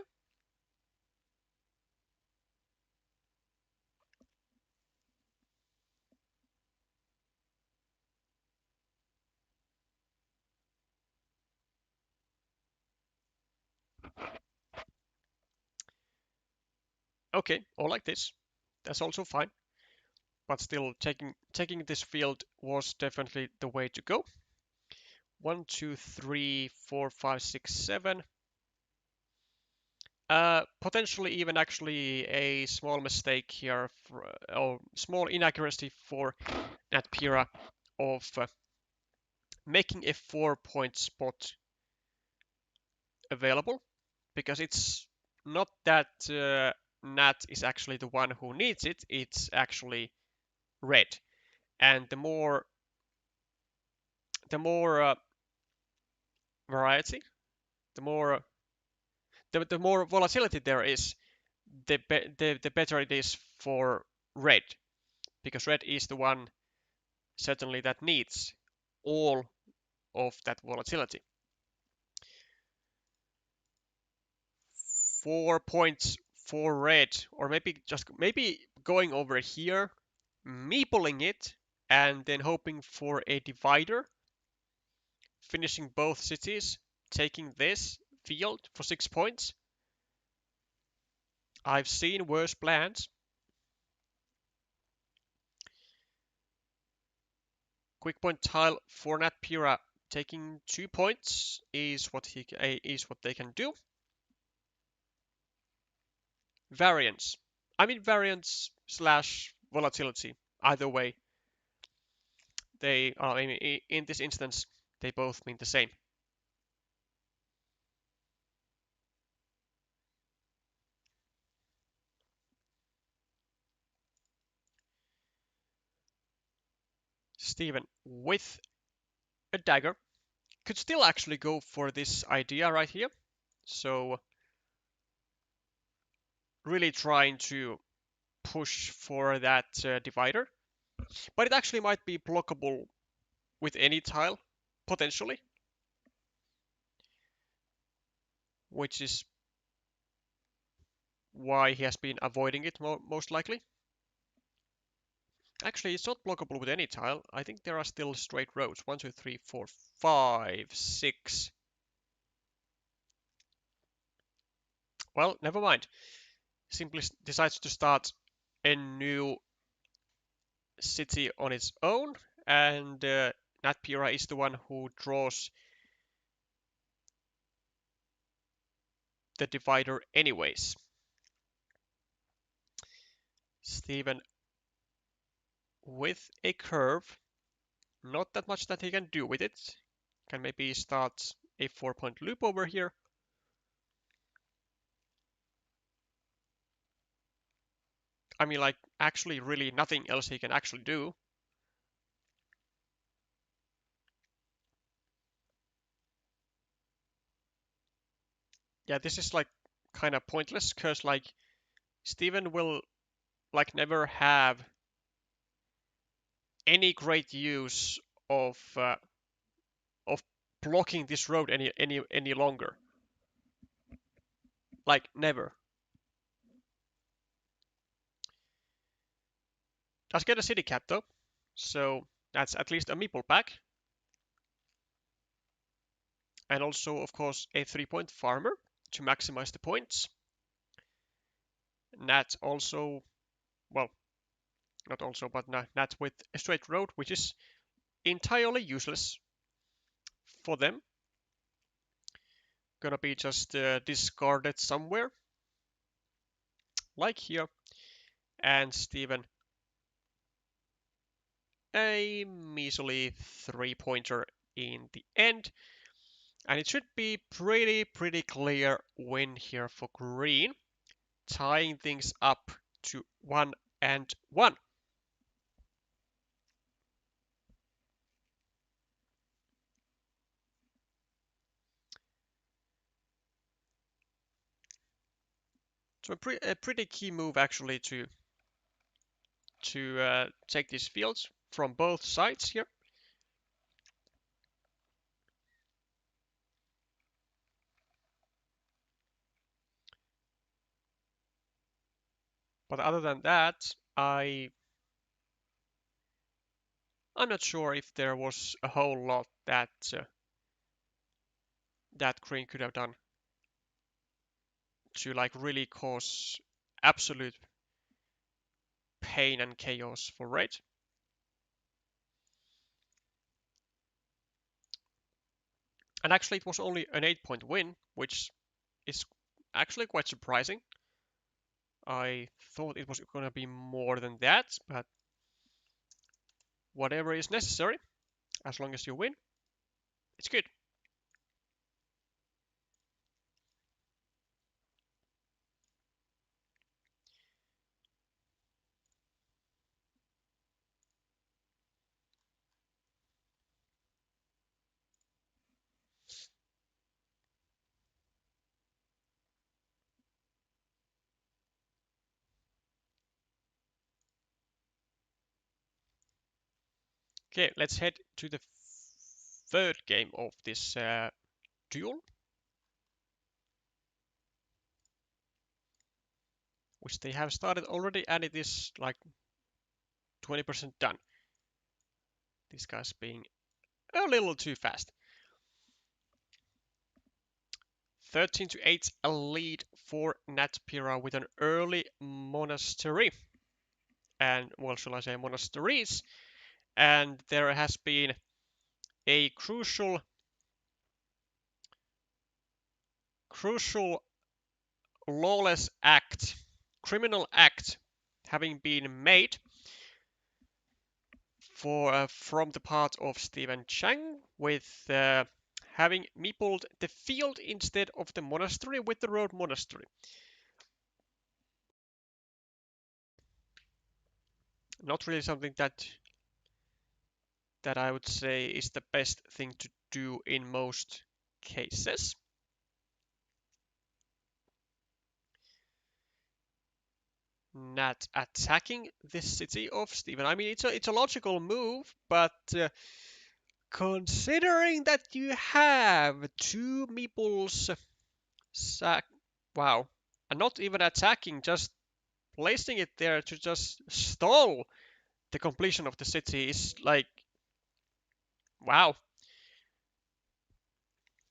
Okay, or like this. That's also fine. But still, taking this field was definitely the way to go. 1, 2, 3, 4, 5, 6, 7. Potentially even actually a small mistake here, or small inaccuracy for Natpeera of making a 4-point spot available, because it's not that Nat is actually the one who needs it, it's actually red. And the more variety, the more the more volatility there is, the better it is for red, because red is the one certainly that needs all of that volatility. 4 points for red, or maybe going over here, meepling it, and then hoping for a divider, finishing both cities, taking this field for 6 points. I've seen worse plans. Quick point tile for Natpeera, taking 2 points is what they can do. Variance. I mean variance slash volatility. Either way, they are in this instance they both mean the same. Steven with a dagger could still actually go for this idea right here. So really trying to push for that divider. But it actually might be blockable with any tile, potentially. Which is why he has been avoiding it most likely. Actually, it's not blockable with any tile. I think there are still straight roads. 1, 2, 3, 4, 5, 6. Well, never mind. Simply decides to start a new city on its own, and Natpeera is the one who draws the divider anyways. Steven with a curve. Not that much that he can do with it. Can maybe start a 4-point loop over here. I mean, like, actually really nothing else he can actually do. Yeah, this is like kind of pointless, because like Steven will like never have any great use of blocking this road any longer. Like never. Does get a city cat though, so that's at least a meeple pack. And also, of course, a 3-point farmer to maximize the points. Nat also, well, not also, but Nat with a straight road, which is entirely useless for them. Gonna be just discarded somewhere, like here. And Steven, a measly 3-pointer in the end. And it should be pretty clear win here for green, tying things up to 1-1. So a pretty key move actually to take these fields from both sides here. But other than that, I'm not sure if there was a whole lot that that green could have done to like really cause absolute pain and chaos for red. And actually it was only an 8-point win, which is actually quite surprising. I thought it was going to be more than that, but whatever is necessary, as long as you win. It's good. Okay, let's head to the third game of this duel, which they have started already, and it is like 20% done. This guy's being a little too fast. 13-8, a lead for Natpeera with an early monastery. And, well, shall I say monasteries? And there has been a crucial lawless act, criminal act, having been made from the part of StevenChang with having meepled the field instead of the monastery with the road monastery. Not really something that I would say is the best thing to do in most cases. Not attacking the city of Steven. I mean, it's a logical move, but considering that you have two meeples wow, and not even attacking, just placing it there to just stall the completion of the city is like, wow,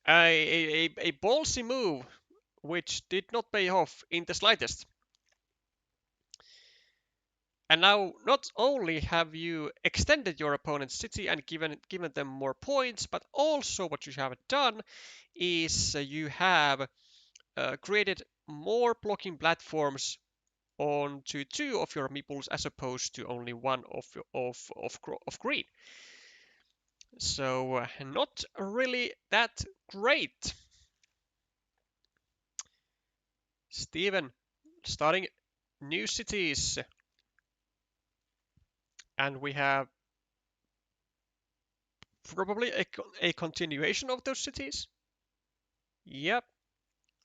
a ballsy move which did not pay off in the slightest. And now, not only have you extended your opponent's city and given them more points, but also what you have done is you have created more blocking platforms onto two of your meeples as opposed to only one of green. So not really that great. Steven starting new cities, and we have probably a continuation of those cities. Yep,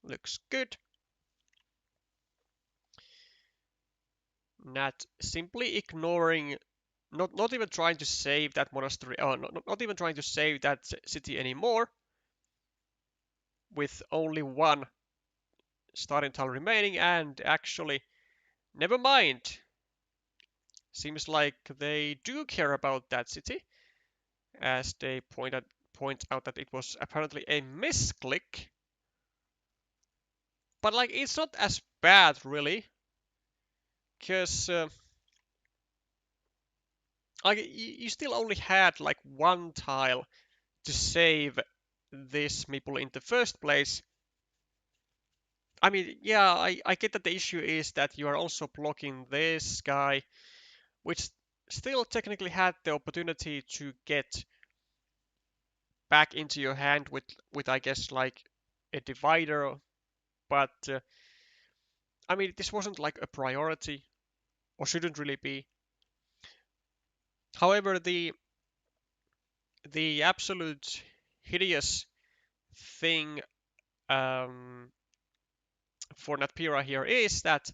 looks good. Not simply ignoring, not even trying to save that monastery, not even trying to save that city anymore, with only one starting tile remaining, and actually, never mind. Seems like they do care about that city, as they point out that it was apparently a misclick. But like, it's not as bad really, because like you still only had like one tile to save this meeple in the first place. I mean, yeah, I get that the issue is that you are also blocking this guy, which still technically had the opportunity to get back into your hand with I guess like a divider, but I mean, this wasn't like a priority, or shouldn't really be. However, the absolute hideous thing for Natpeera here is that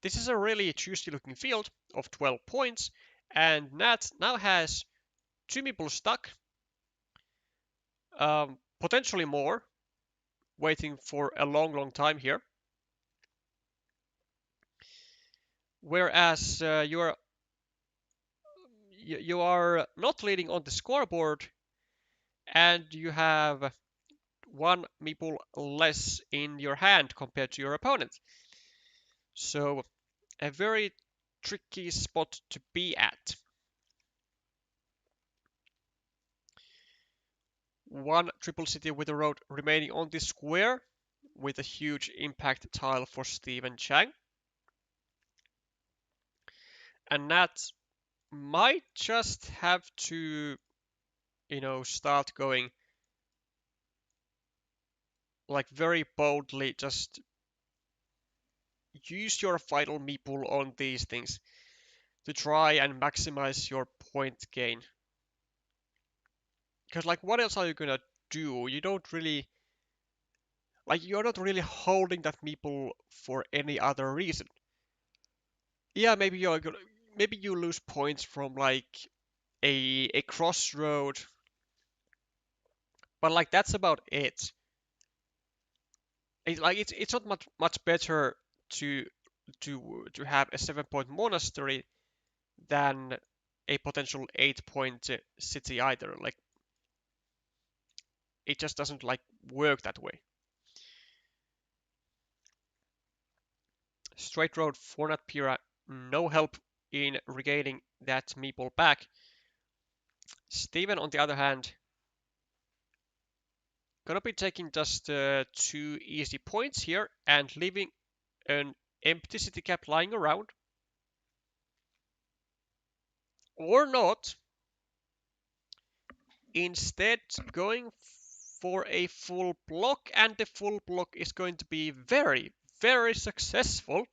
this is a really juicy looking field of 12 points, and Nat now has two meeples stuck, potentially more, waiting for a long time here. Whereas you are not leading on the scoreboard, and you have one meeple less in your hand compared to your opponent. So a very tricky spot to be at. One triple city with a road remaining on this square, with a huge impact tile for StevenChang. And that might just have to, start going like very boldly just use your final meeple on these things to try and maximize your point gain. Because like what else are you gonna do? You don't really like you're not really holding that meeple for any other reason. Yeah, maybe you lose points from like a crossroad, but like that's about it. It's not much better to to have a 7 point monastery than a potential 8 point city either. Like it just doesn't like work that way. Straight road for Natpeera, no help in regaining that meeple back. Steven, on the other hand, gonna be taking just 2 easy points here and leaving an empty city cap lying around. Or not. Instead, going for a full block, and the full block is going to be very, very successful.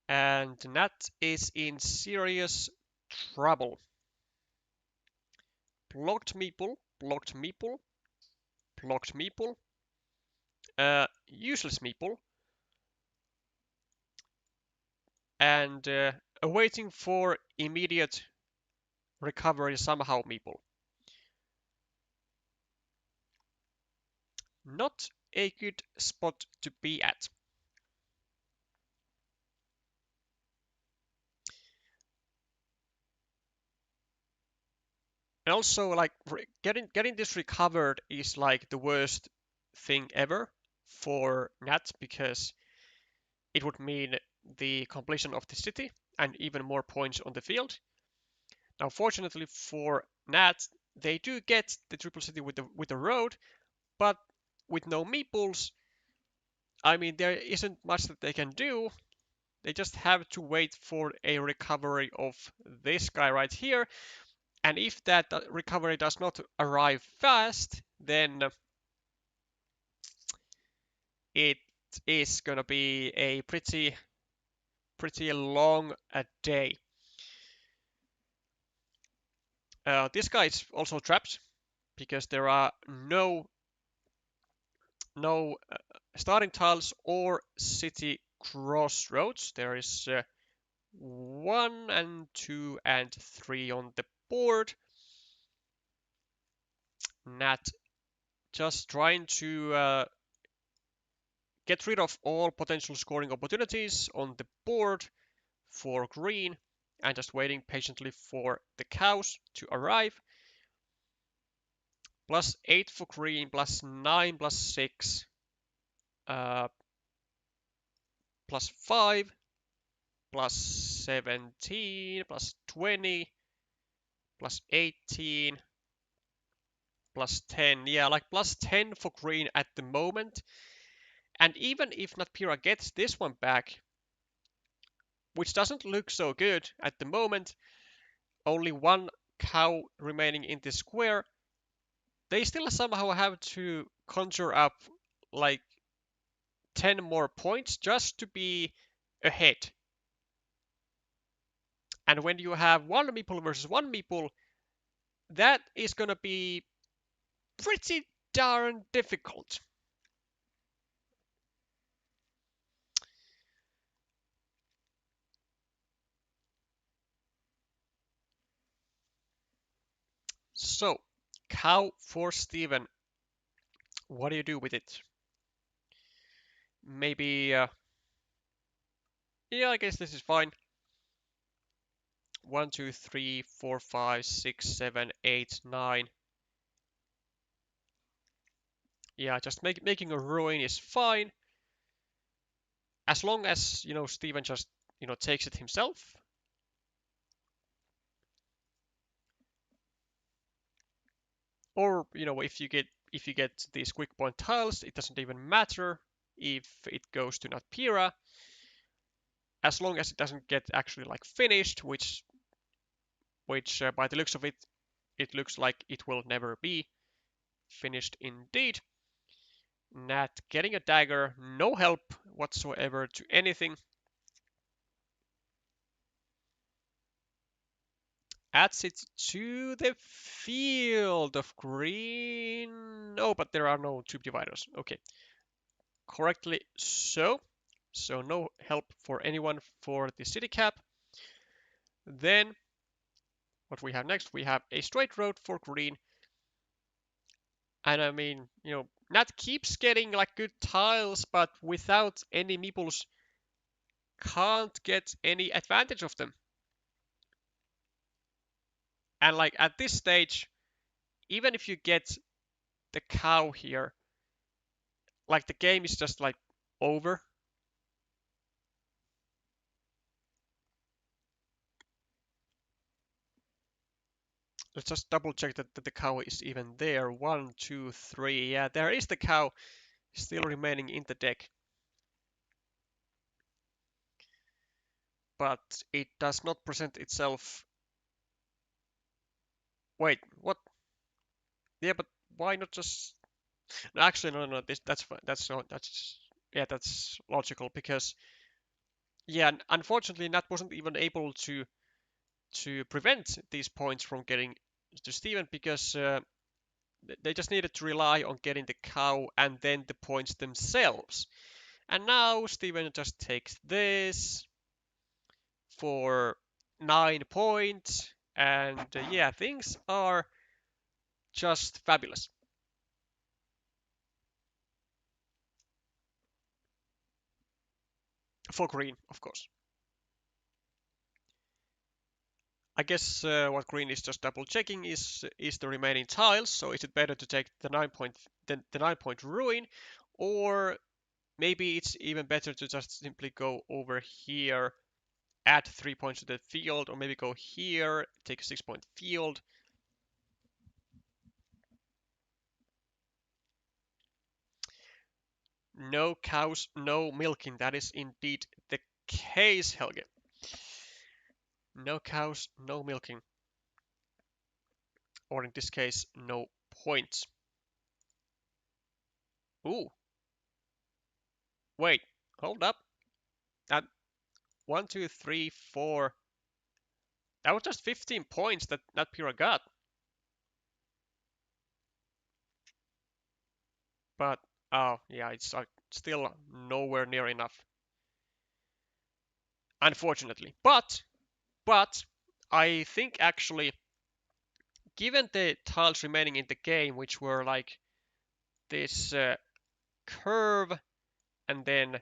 And Nat is in serious trouble. Blocked meeple, blocked meeple, blocked meeple, useless meeple, and awaiting for immediate recovery somehow meeple. Not a good spot to be at. And also, like getting this recovered is like the worst thing ever for Nat because it would mean the completion of the city and even more points on the field. Now, fortunately for Nat, they do get the triple city with the road, but with no meeples, I mean there isn't much that they can do. They just have to wait for a recovery of this guy right here. And if that recovery does not arrive fast, then it is gonna be a pretty long day. This guy is also trapped because there are no starting tiles or city crossroads. There is 1 and 2 and 3 on the board. Nat just trying to get rid of all potential scoring opportunities on the board for green and just waiting patiently for the cows to arrive. +8 for green, +9, +6, +5, +17, +20, +18, +10. Yeah, like +10 for green at the moment. And even if Natpeera gets this one back, which doesn't look so good at the moment, only one cow remaining in the square, they still somehow have to conjure up like 10 more points just to be ahead. And when you have one meeple versus one meeple, that is gonna be pretty darn difficult. So, cow for Steven. What do you do with it? Maybe, yeah, I guess this is fine. 1, 2, 3, 4, 5, 6, 7, 8, 9. Yeah, just making a ruin is fine. As long as, Steven just, takes it himself. Or, if you get these quick point tiles, it doesn't even matter if it goes to Natpeera, as long as it doesn't get actually like finished, which by the looks of it, it looks like it will never be. finished indeed. Nat getting a dagger, no help whatsoever to anything. Adds it to the field of green. No, but there are no tube dividers. Okay, correctly so. So no help for anyone for the city cap. Then what we have next, we have a straight road for green. And I mean, Nat keeps getting like good tiles, but without any meeples, can't get any advantage of them. And like at this stage, even if you get the cow here, like the game is just like over. Let's just double check that the cow is even there. 1, 2, 3. Yeah, there is the cow still remaining in the deck. But it does not present itself. Wait, what? Yeah, but why not just? No, actually, no. That's fine. That's logical because yeah, unfortunately, Nat wasn't even able to prevent these points from getting to Steven because they just needed to rely on getting the cow and then the points themselves. And now Steven just takes this for 9 points, and yeah, things are just fabulous. For green, of course. I guess what green is just double checking is the remaining tiles. So is it better to take the 9-point ruin, or maybe it's even better to just simply go over here, add 3 points to the field, or maybe go here, take a 6-point field. No cows, no milking. That is indeed the case, Helge. No cows, no milking. Or in this case, no points. Ooh. Wait, hold up. That 1, 2, 3, 4. That was just 15 points that Natpeera-ch got. But, oh, yeah, it's still nowhere near enough. Unfortunately. But, I think actually, given the tiles remaining in the game, which were like this curve and then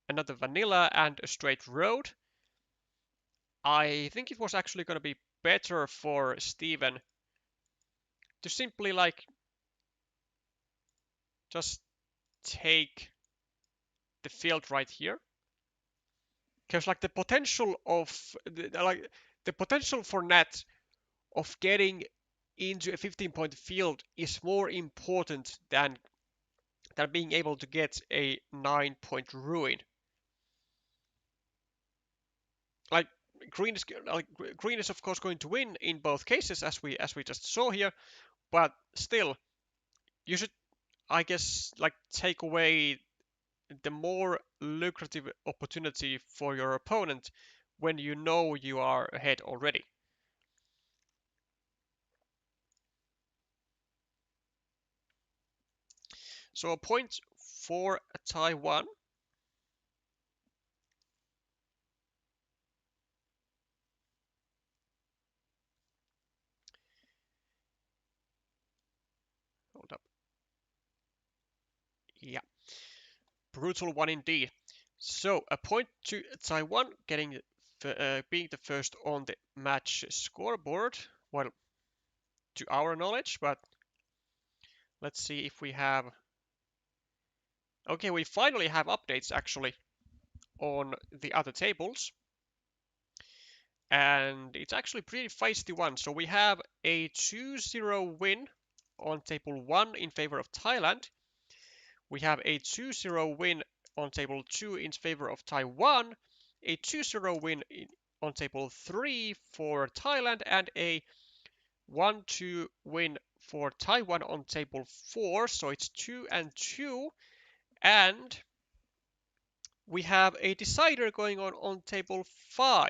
another vanilla and a straight road, I think it was actually going to be better for Steven to simply like just take the field right here, because like the potential of the potential for Nat of getting into a 15-point field is more important than being able to get a 9-point ruin. Like green is of course going to win in both cases as we just saw here, but still you should, I guess, like take away the more lucrative opportunity for your opponent when you know you are ahead already. So a point for Taiwan. Hold up. Yeah, brutal one indeed. So a point to Taiwan, getting being the first on the match scoreboard. Well, to our knowledge, but let's see if we have. Okay, we finally have updates actually on the other tables. And it's actually pretty feisty one. So we have a 2-0 win on table 1 in favor of Thailand. We have a 2-0 win on table 2 in favor of Taiwan, a 2-0 win on table 3 for Thailand, and a 1-2 win for Taiwan on table 4, so it's 2 and 2, and we have a decider going on table 5.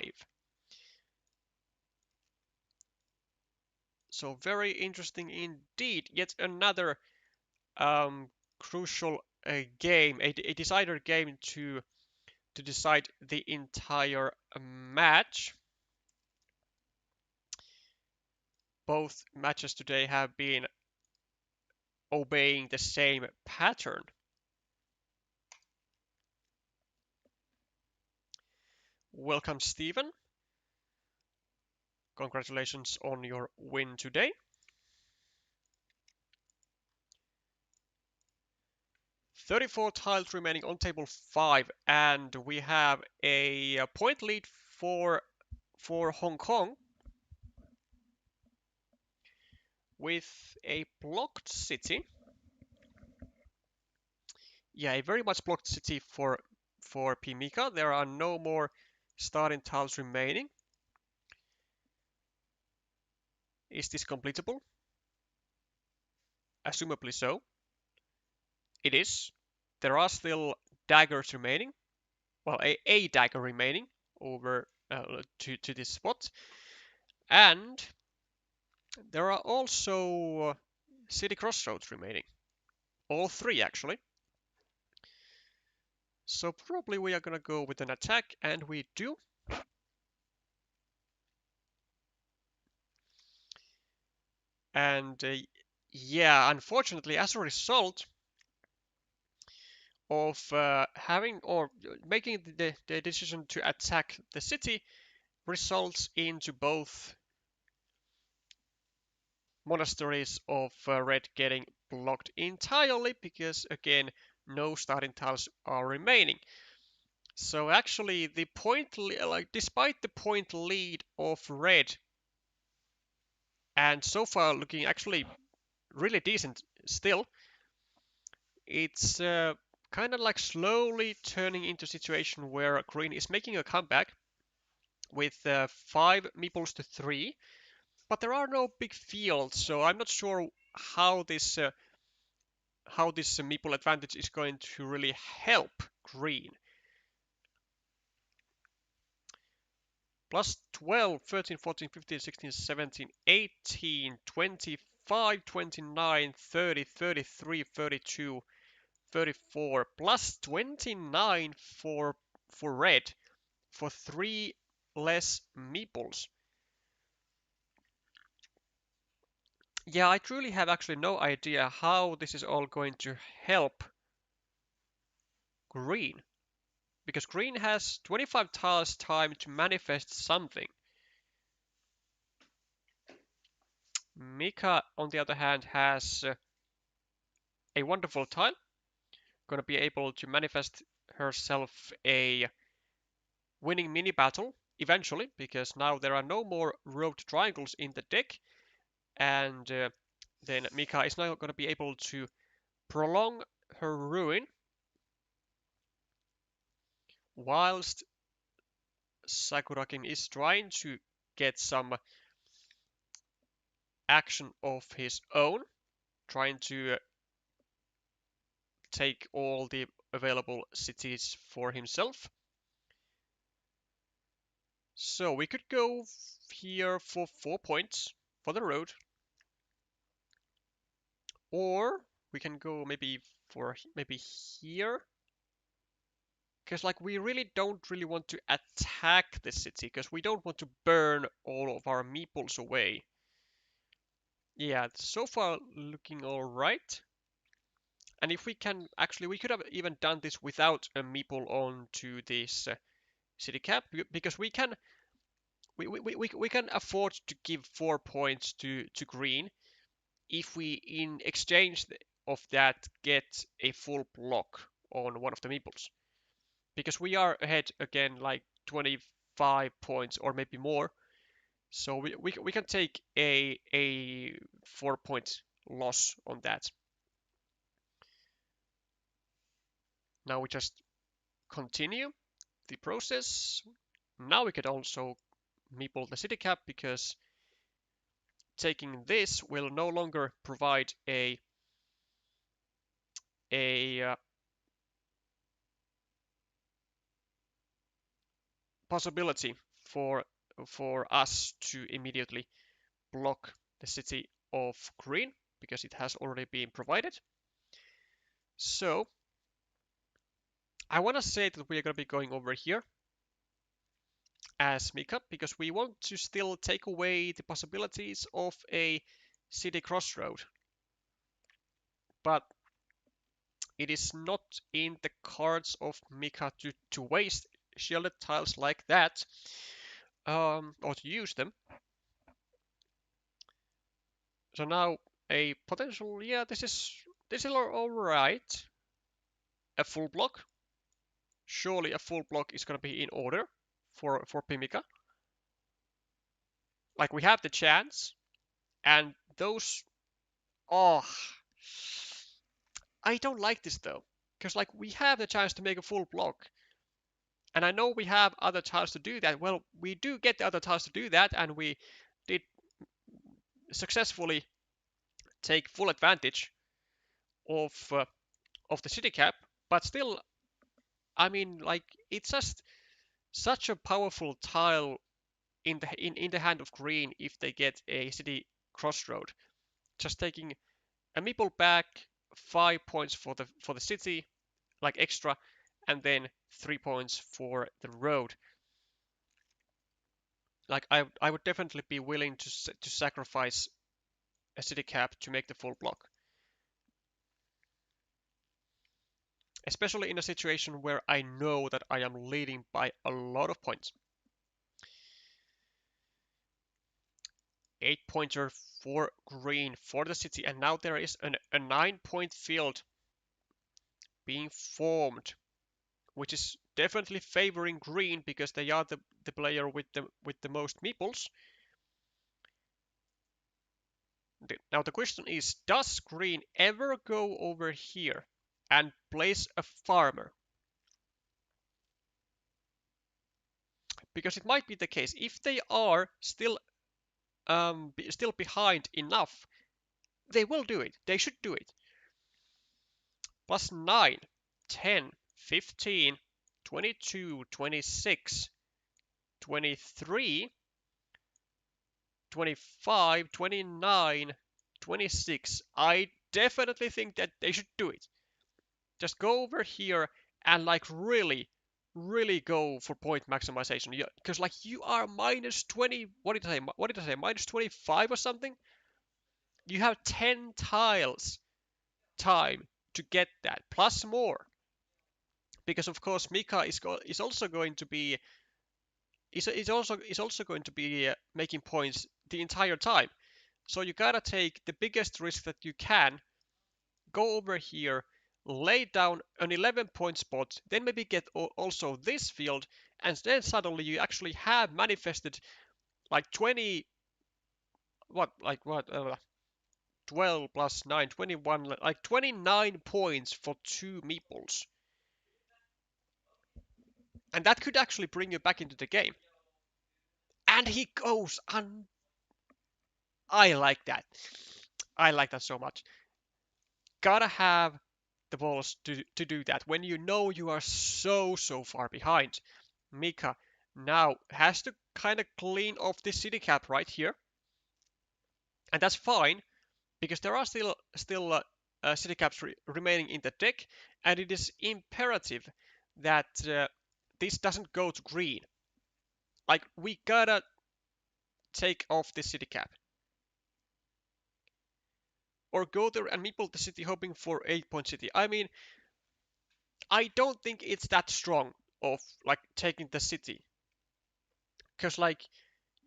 So very interesting indeed. Yet another crucial game, a decider game to decide the entire match. Both matches today have been obeying the same pattern. Welcome, Steven. Congratulations on your win today. 34 tiles remaining on table 5, and we have a point lead for Hong Kong with a blocked city. Yeah, a very much blocked city for pMika. There are no more starting tiles remaining. Is this completable? Assumably so. It is. There are still daggers remaining. Well, a dagger remaining over to this spot. And there are also city crossroads remaining. All 3, actually. So probably we are going to go with an attack, and we do. And yeah, unfortunately, as a result of having or making the decision to attack the city, results into both monasteries of red getting blocked entirely because, again, no starting tiles are remaining. So actually, the point, despite the point lead of red, and so far looking actually really decent still, it's kind of like slowly turning into a situation where green is making a comeback with 5 meeples to 3, but there are no big fields, so I'm not sure how this meeple advantage is going to really help green. Plus 12, 13, 14, 15, 16, 17, 18, 25, 29, 30, 33, 32, 34, plus 29 for red for 3 less meeples. Yeah, I truly have actually no idea how this is all going to help green. Because green has 25 tiles time to manifest something. Mika, on the other hand, has a wonderful tile. Gonna be able to manifest herself a winning mini battle eventually, because now there are no more road triangles in the deck. And then Mika is now gonna be able to prolong her ruin whilst Sakurakim is trying to get some action of his own, trying to take all the available cities for himself. So we could go here for 4 points for the road, or we can go maybe for here, because like we really don't really want to attack the city, because we don't want to burn all of our meeples away. Yeah, so far looking all right. And if we can, actually, we could have even done this without a meeple onto this city cap, because we can afford to give 4 points to green if we, in exchange of that, get a full block on one of the meeples. Because we are ahead again like 25 points or maybe more. So we can take a 4 point loss on that. Now we just continue the process. Now we could also meeple the city cap because taking this will no longer provide a possibility for us to immediately block the city of green because it has already been provided. So I want to say that we are going to be going over here as pMika because we want to still take away the possibilities of a city crossroad. But it is not in the cards of pMika to waste shielded tiles like that, or to use them. So now a potential, yeah, this is all right. A full block. Surely a full block is going to be in order for pMika. Like we have the chance, and those. Oh, I don't like this though, because like we have the chance to make a full block, and I know we have other tiles to do that. Well, we do get the other tiles to do that, and we did successfully take full advantage of the city cap. But still, I mean, like it's just such a powerful tile in the hand of green if they get a city crossroad. Just taking a meeple back, 5 points for the city, like extra, and then 3 points for the road. Like I would definitely be willing to sacrifice a city cap to make the full block. Especially in a situation where I know that I am leading by a lot of points. 8-pointer for green for the city, and now there is a 9-point field being formed, which is definitely favoring green because they are the player with the most meeples. Now the question is, does green ever go over here and place a farmer? Because it might be the case. If they are still behind enough, they will do it. They should do it. Plus 9, 10, 15, 22, 26, 23, 25, 29, 26. I definitely think that they should do it. Just go over here and like really go for point maximization. Because like you are minus 20, what did I say? Minus 25 or something? You have 10 tiles time to get that, plus more. Because of course pMika is also going to be making points the entire time. So you gotta take the biggest risk that you can, go over here, lay down an 11-point spot, then maybe get also this field, and then suddenly you actually have manifested like 20, 12 plus 9, 21, like 29 points for 2 meeples. And that could actually bring you back into the game. And he goes on. I like that. I like that so much. Gotta have the balls to do that when you know you are so far behind. pMika now has to kind of clean off this city cap right here. And that's fine, because there are still city caps remaining in the deck, and it is imperative that this doesn't go to green. Like, we gotta take off this city cap. Or go there and meeple the city hoping for 8-point city. I mean, I don't think it's that strong of like taking the city. Because like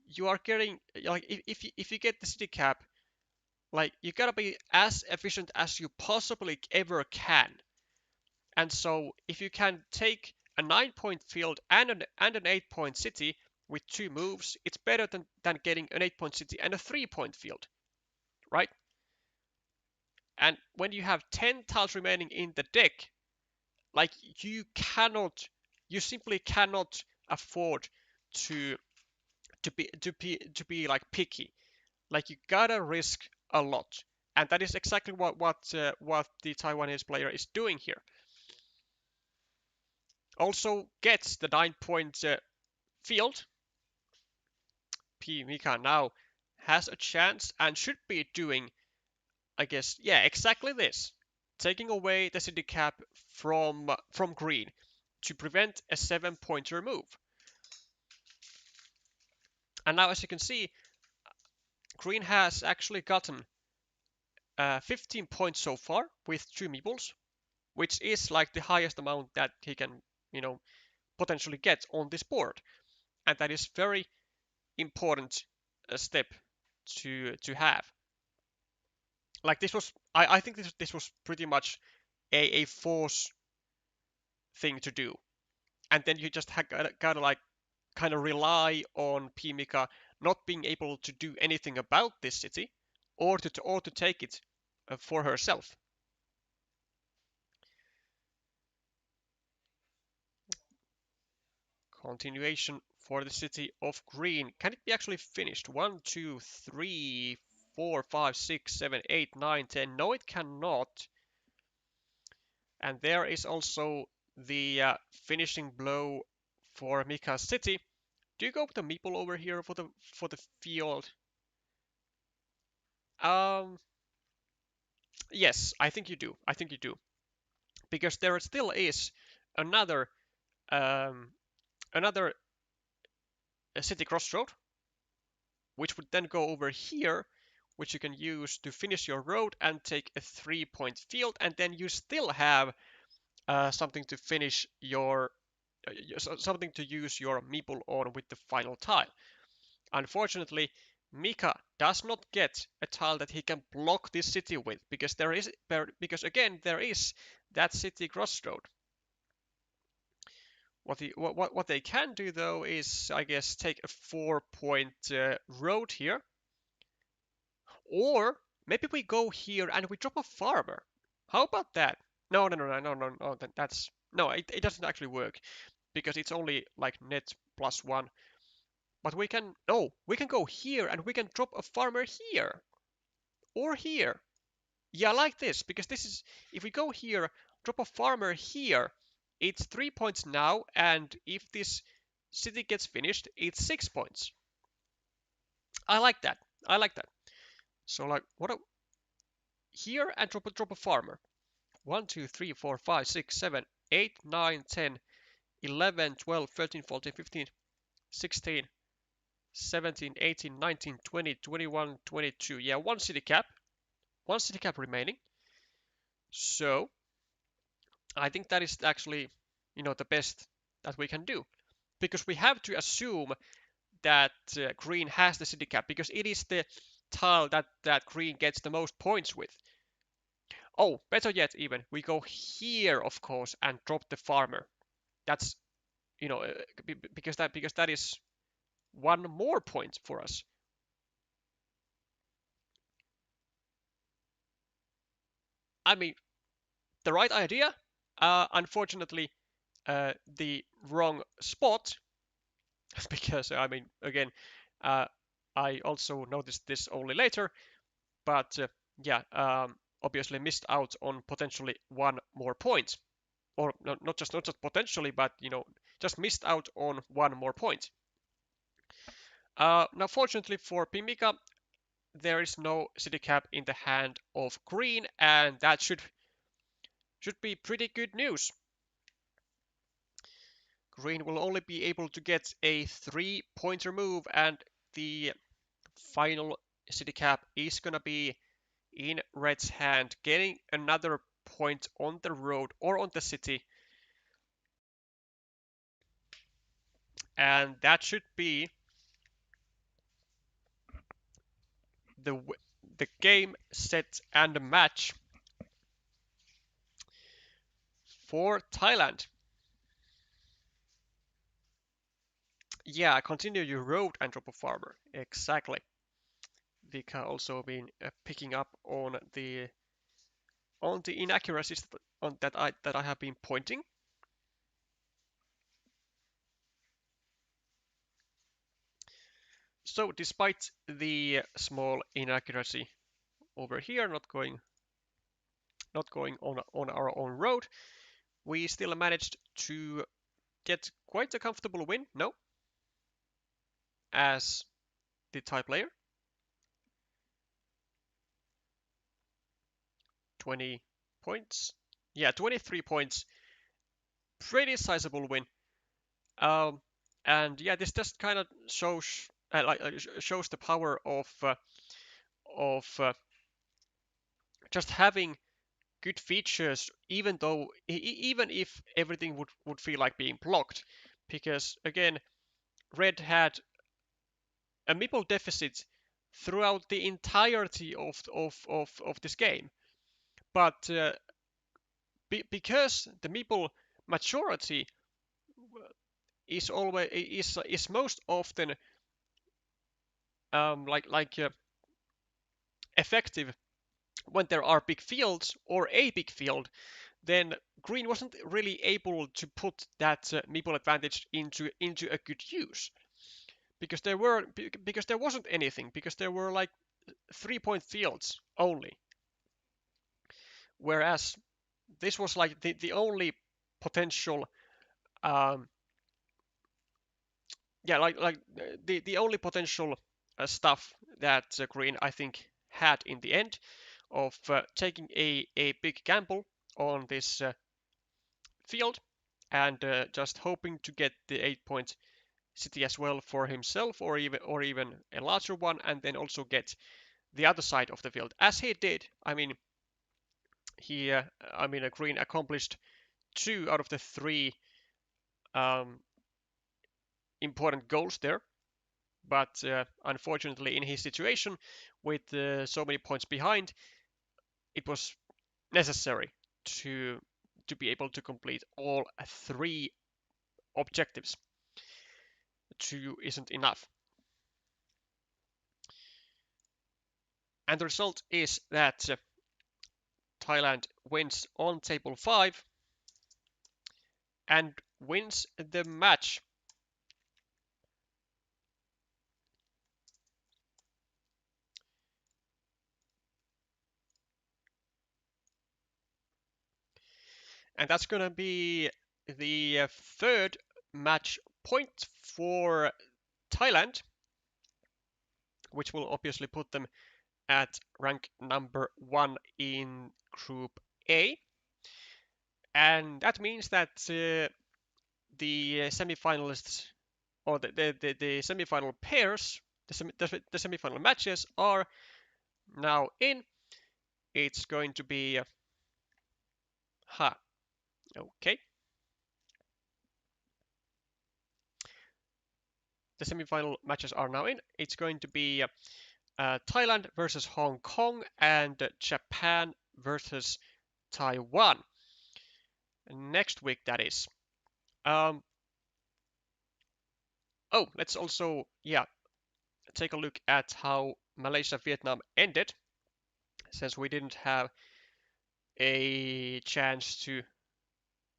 you are getting like if you get the city cap, like you gotta be as efficient as you possibly ever can. And so if you can take a 9-point field and an 8-point city with 2 moves, it's better than getting an 8-point city and a 3-point field, right? And when you have 10 tiles remaining in the deck, like you simply cannot afford to be like picky. Like you gotta risk a lot, and that is exactly what the Taiwanese player is doing here. Also gets the 9-point field. pMika now has a chance and should be doing, I guess, yeah, exactly this. Taking away the city cap from green to prevent a 7-pointer move. And now, as you can see, green has actually gotten 15 points so far with 2 meeples, which is like the highest amount that he can, potentially get on this board. And that is very important step to have. Like this was, I think this was pretty much a force thing to do, and then you just gotta like kind of rely on pMika not being able to do anything about this city, or to take it for herself. Continuation for the city of green. Can it be actually finished? 1, 2, 3, 4, 5, 6, 7, 8, 9, 10. No, it cannot. And there is also the finishing blow for Mika's city. Do you go with the meeple over here for the field? Yes, I think you do. I think you do, because there still is another um, another city crossroad, which would then go over here, which you can use to finish your road and take a 3-point field, and then you still have something to finish your something to use your meeple on with the final tile. Unfortunately, Mika does not get a tile that he can block this city with, because again there is that city crossroad. What they can do though is, I guess, take a 4-point road here, or maybe we go here and we drop a farmer. How about that? No, no, no, no, no, no, no. That's no. It doesn't actually work because it's only like net +1. But we can we can go here and we can drop a farmer here or here. Yeah, like this, because this is, if we go here, drop a farmer here, it's 3 points now, and if this city gets finished, it's 6 points. I like that. I like that. So like here and drop a farmer. 1, 2, 3, 4, 5, 6, 7, 8, 9, 10, 11, 12, 13, 14, 15, 16, 17, 18, 19, 20, 21, 22. Yeah, one city cap. One city cap remaining. So I think that is actually, the best that we can do, because we have to assume that green has the city cap, because it is the tile that green gets the most points with. Oh, better yet, even we go here, of course, and drop the farmer. That's, because that is 1 more point for us. I mean, the right idea. Unfortunately, the wrong spot, because I mean, again, uh, I also noticed this only later, but yeah, obviously missed out on potentially 1 more point, or not just potentially, but just missed out on 1 more point. Now, fortunately for pMika, there is no city cap in the hand of green, and that should be pretty good news. Green will only be able to get a 3-pointer move, and the final city cap is gonna be in red's hand, getting another point on the road or on the city, and that should be the game, set, and match for Thailand. Yeah, continue your road and drop a farmer. Exactly. Vika also been picking up on the inaccuracies that I have been pointing. So despite the small inaccuracy over here, not going on our own road, we still managed to get quite a comfortable win, no? As the Thai player. 20 points. Yeah, 23 points. Pretty sizable win. Um, and yeah, this just kind of shows the power of just having good features, even though even if everything would feel like being blocked, because again, Red had a meeple deficit throughout the entirety of this game, but because the meeple maturity is most often effective when there are big fields or a big field, then green wasn't really able to put that meeple advantage into a good use because there wasn't anything, because there were like 3-point fields only, whereas this was like the only potential um, yeah, like the only potential stuff that green I think had in the end of taking a big gamble on this field and just hoping to get the 8-point city as well for himself, or even a larger one, and then also get the other side of the field as he did. I mean, Green accomplished 2 out of the 3 um, important goals there, but unfortunately in his situation with so many points behind, it was necessary to be able to complete all 3 objectives. 2 isn't enough. And the result is that Thailand wins on table 5 and wins the match. And that's going to be the 3rd match point for Thailand, which will obviously put them at rank number 1 in Group A. And that means that the semi-finalists, or the semi-final pairs, the semi-final matches are now in. It's going to be okay. The semi-final matches are now in. It's going to be Thailand versus Hong Kong and Japan versus Taiwan next week. That is. Let's also take a look at how Malaysia Vietnam ended, since we didn't have a chance to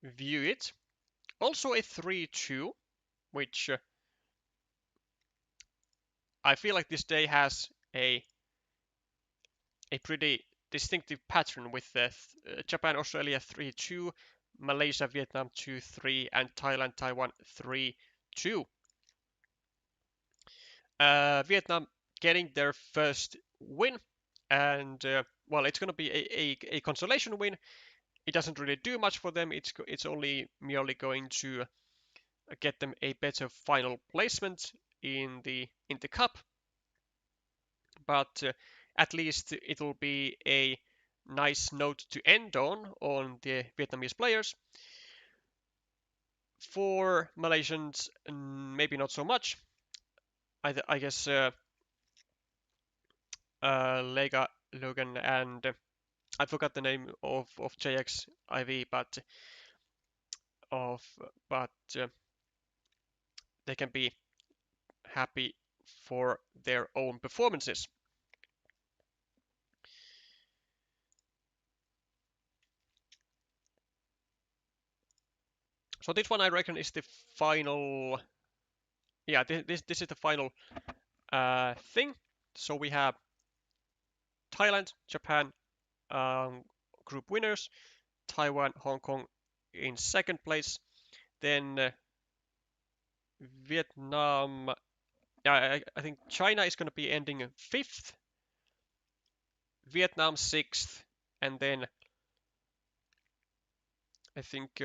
view it. Also a 3-2, which I feel like this day has a pretty distinctive pattern with Japan Australia 3-2, Malaysia Vietnam 2-3, and Thailand Taiwan 3-2. Vietnam getting their first win, and well, it's going to be a consolation win. It doesn't really do much for them. It's only merely going to get them a better final placement in the cup, but at least it will be a nice note to end on the Vietnamese players. For Malaysians, maybe not so much. I guess Lega Logan and I forgot the name of JX IV, but but they can be happy for their own performances. So this one I reckon is the final. Yeah, this is the final thing. So we have Thailand, Japan, group winners, Taiwan, Hong Kong in second place, then Vietnam. I think China is going to be ending fifth, Vietnam sixth, and then I think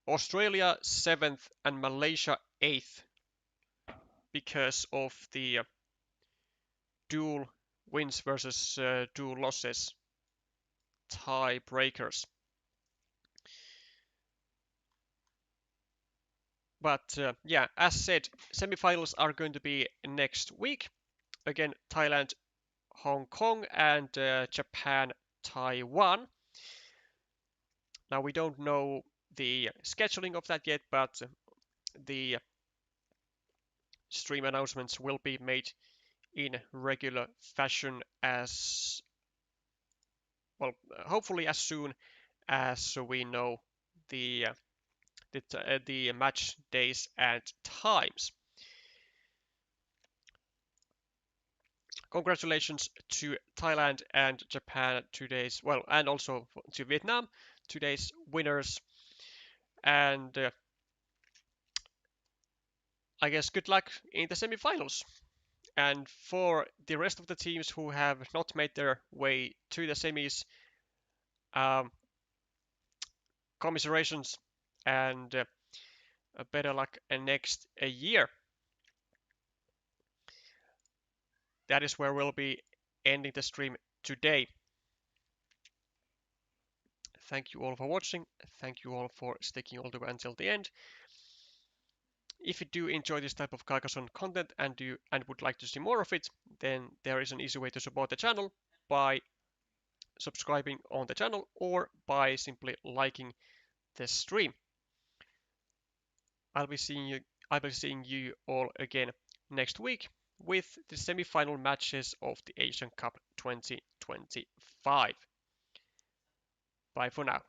Australia seventh and Malaysia eighth because of the dual wins versus dual losses tiebreakers. But yeah, as said, semifinals are going to be next week. Again, Thailand, Hong Kong, and Japan, Taiwan. Now we don't know the scheduling of that yet, but the stream announcements will be made in regular fashion as well, hopefully as soon as we know the the match days and times. Congratulations to Thailand and Japan, today's, well, and also to Vietnam, today's winners. And I guess good luck in the semifinals. And for the rest of the teams who have not made their way to the semis, um, commiserations and better luck next year. That is where we'll be ending the stream today. Thank you all for watching. Thank you all for sticking all the way until the end. If you do enjoy this type of Carcassonne content and would like to see more of it, then there is an easy way to support the channel by subscribing on the channel or by simply liking the stream. I'll be seeing you all again next week with the semi-final matches of the Asian Cup 2025. Bye for now.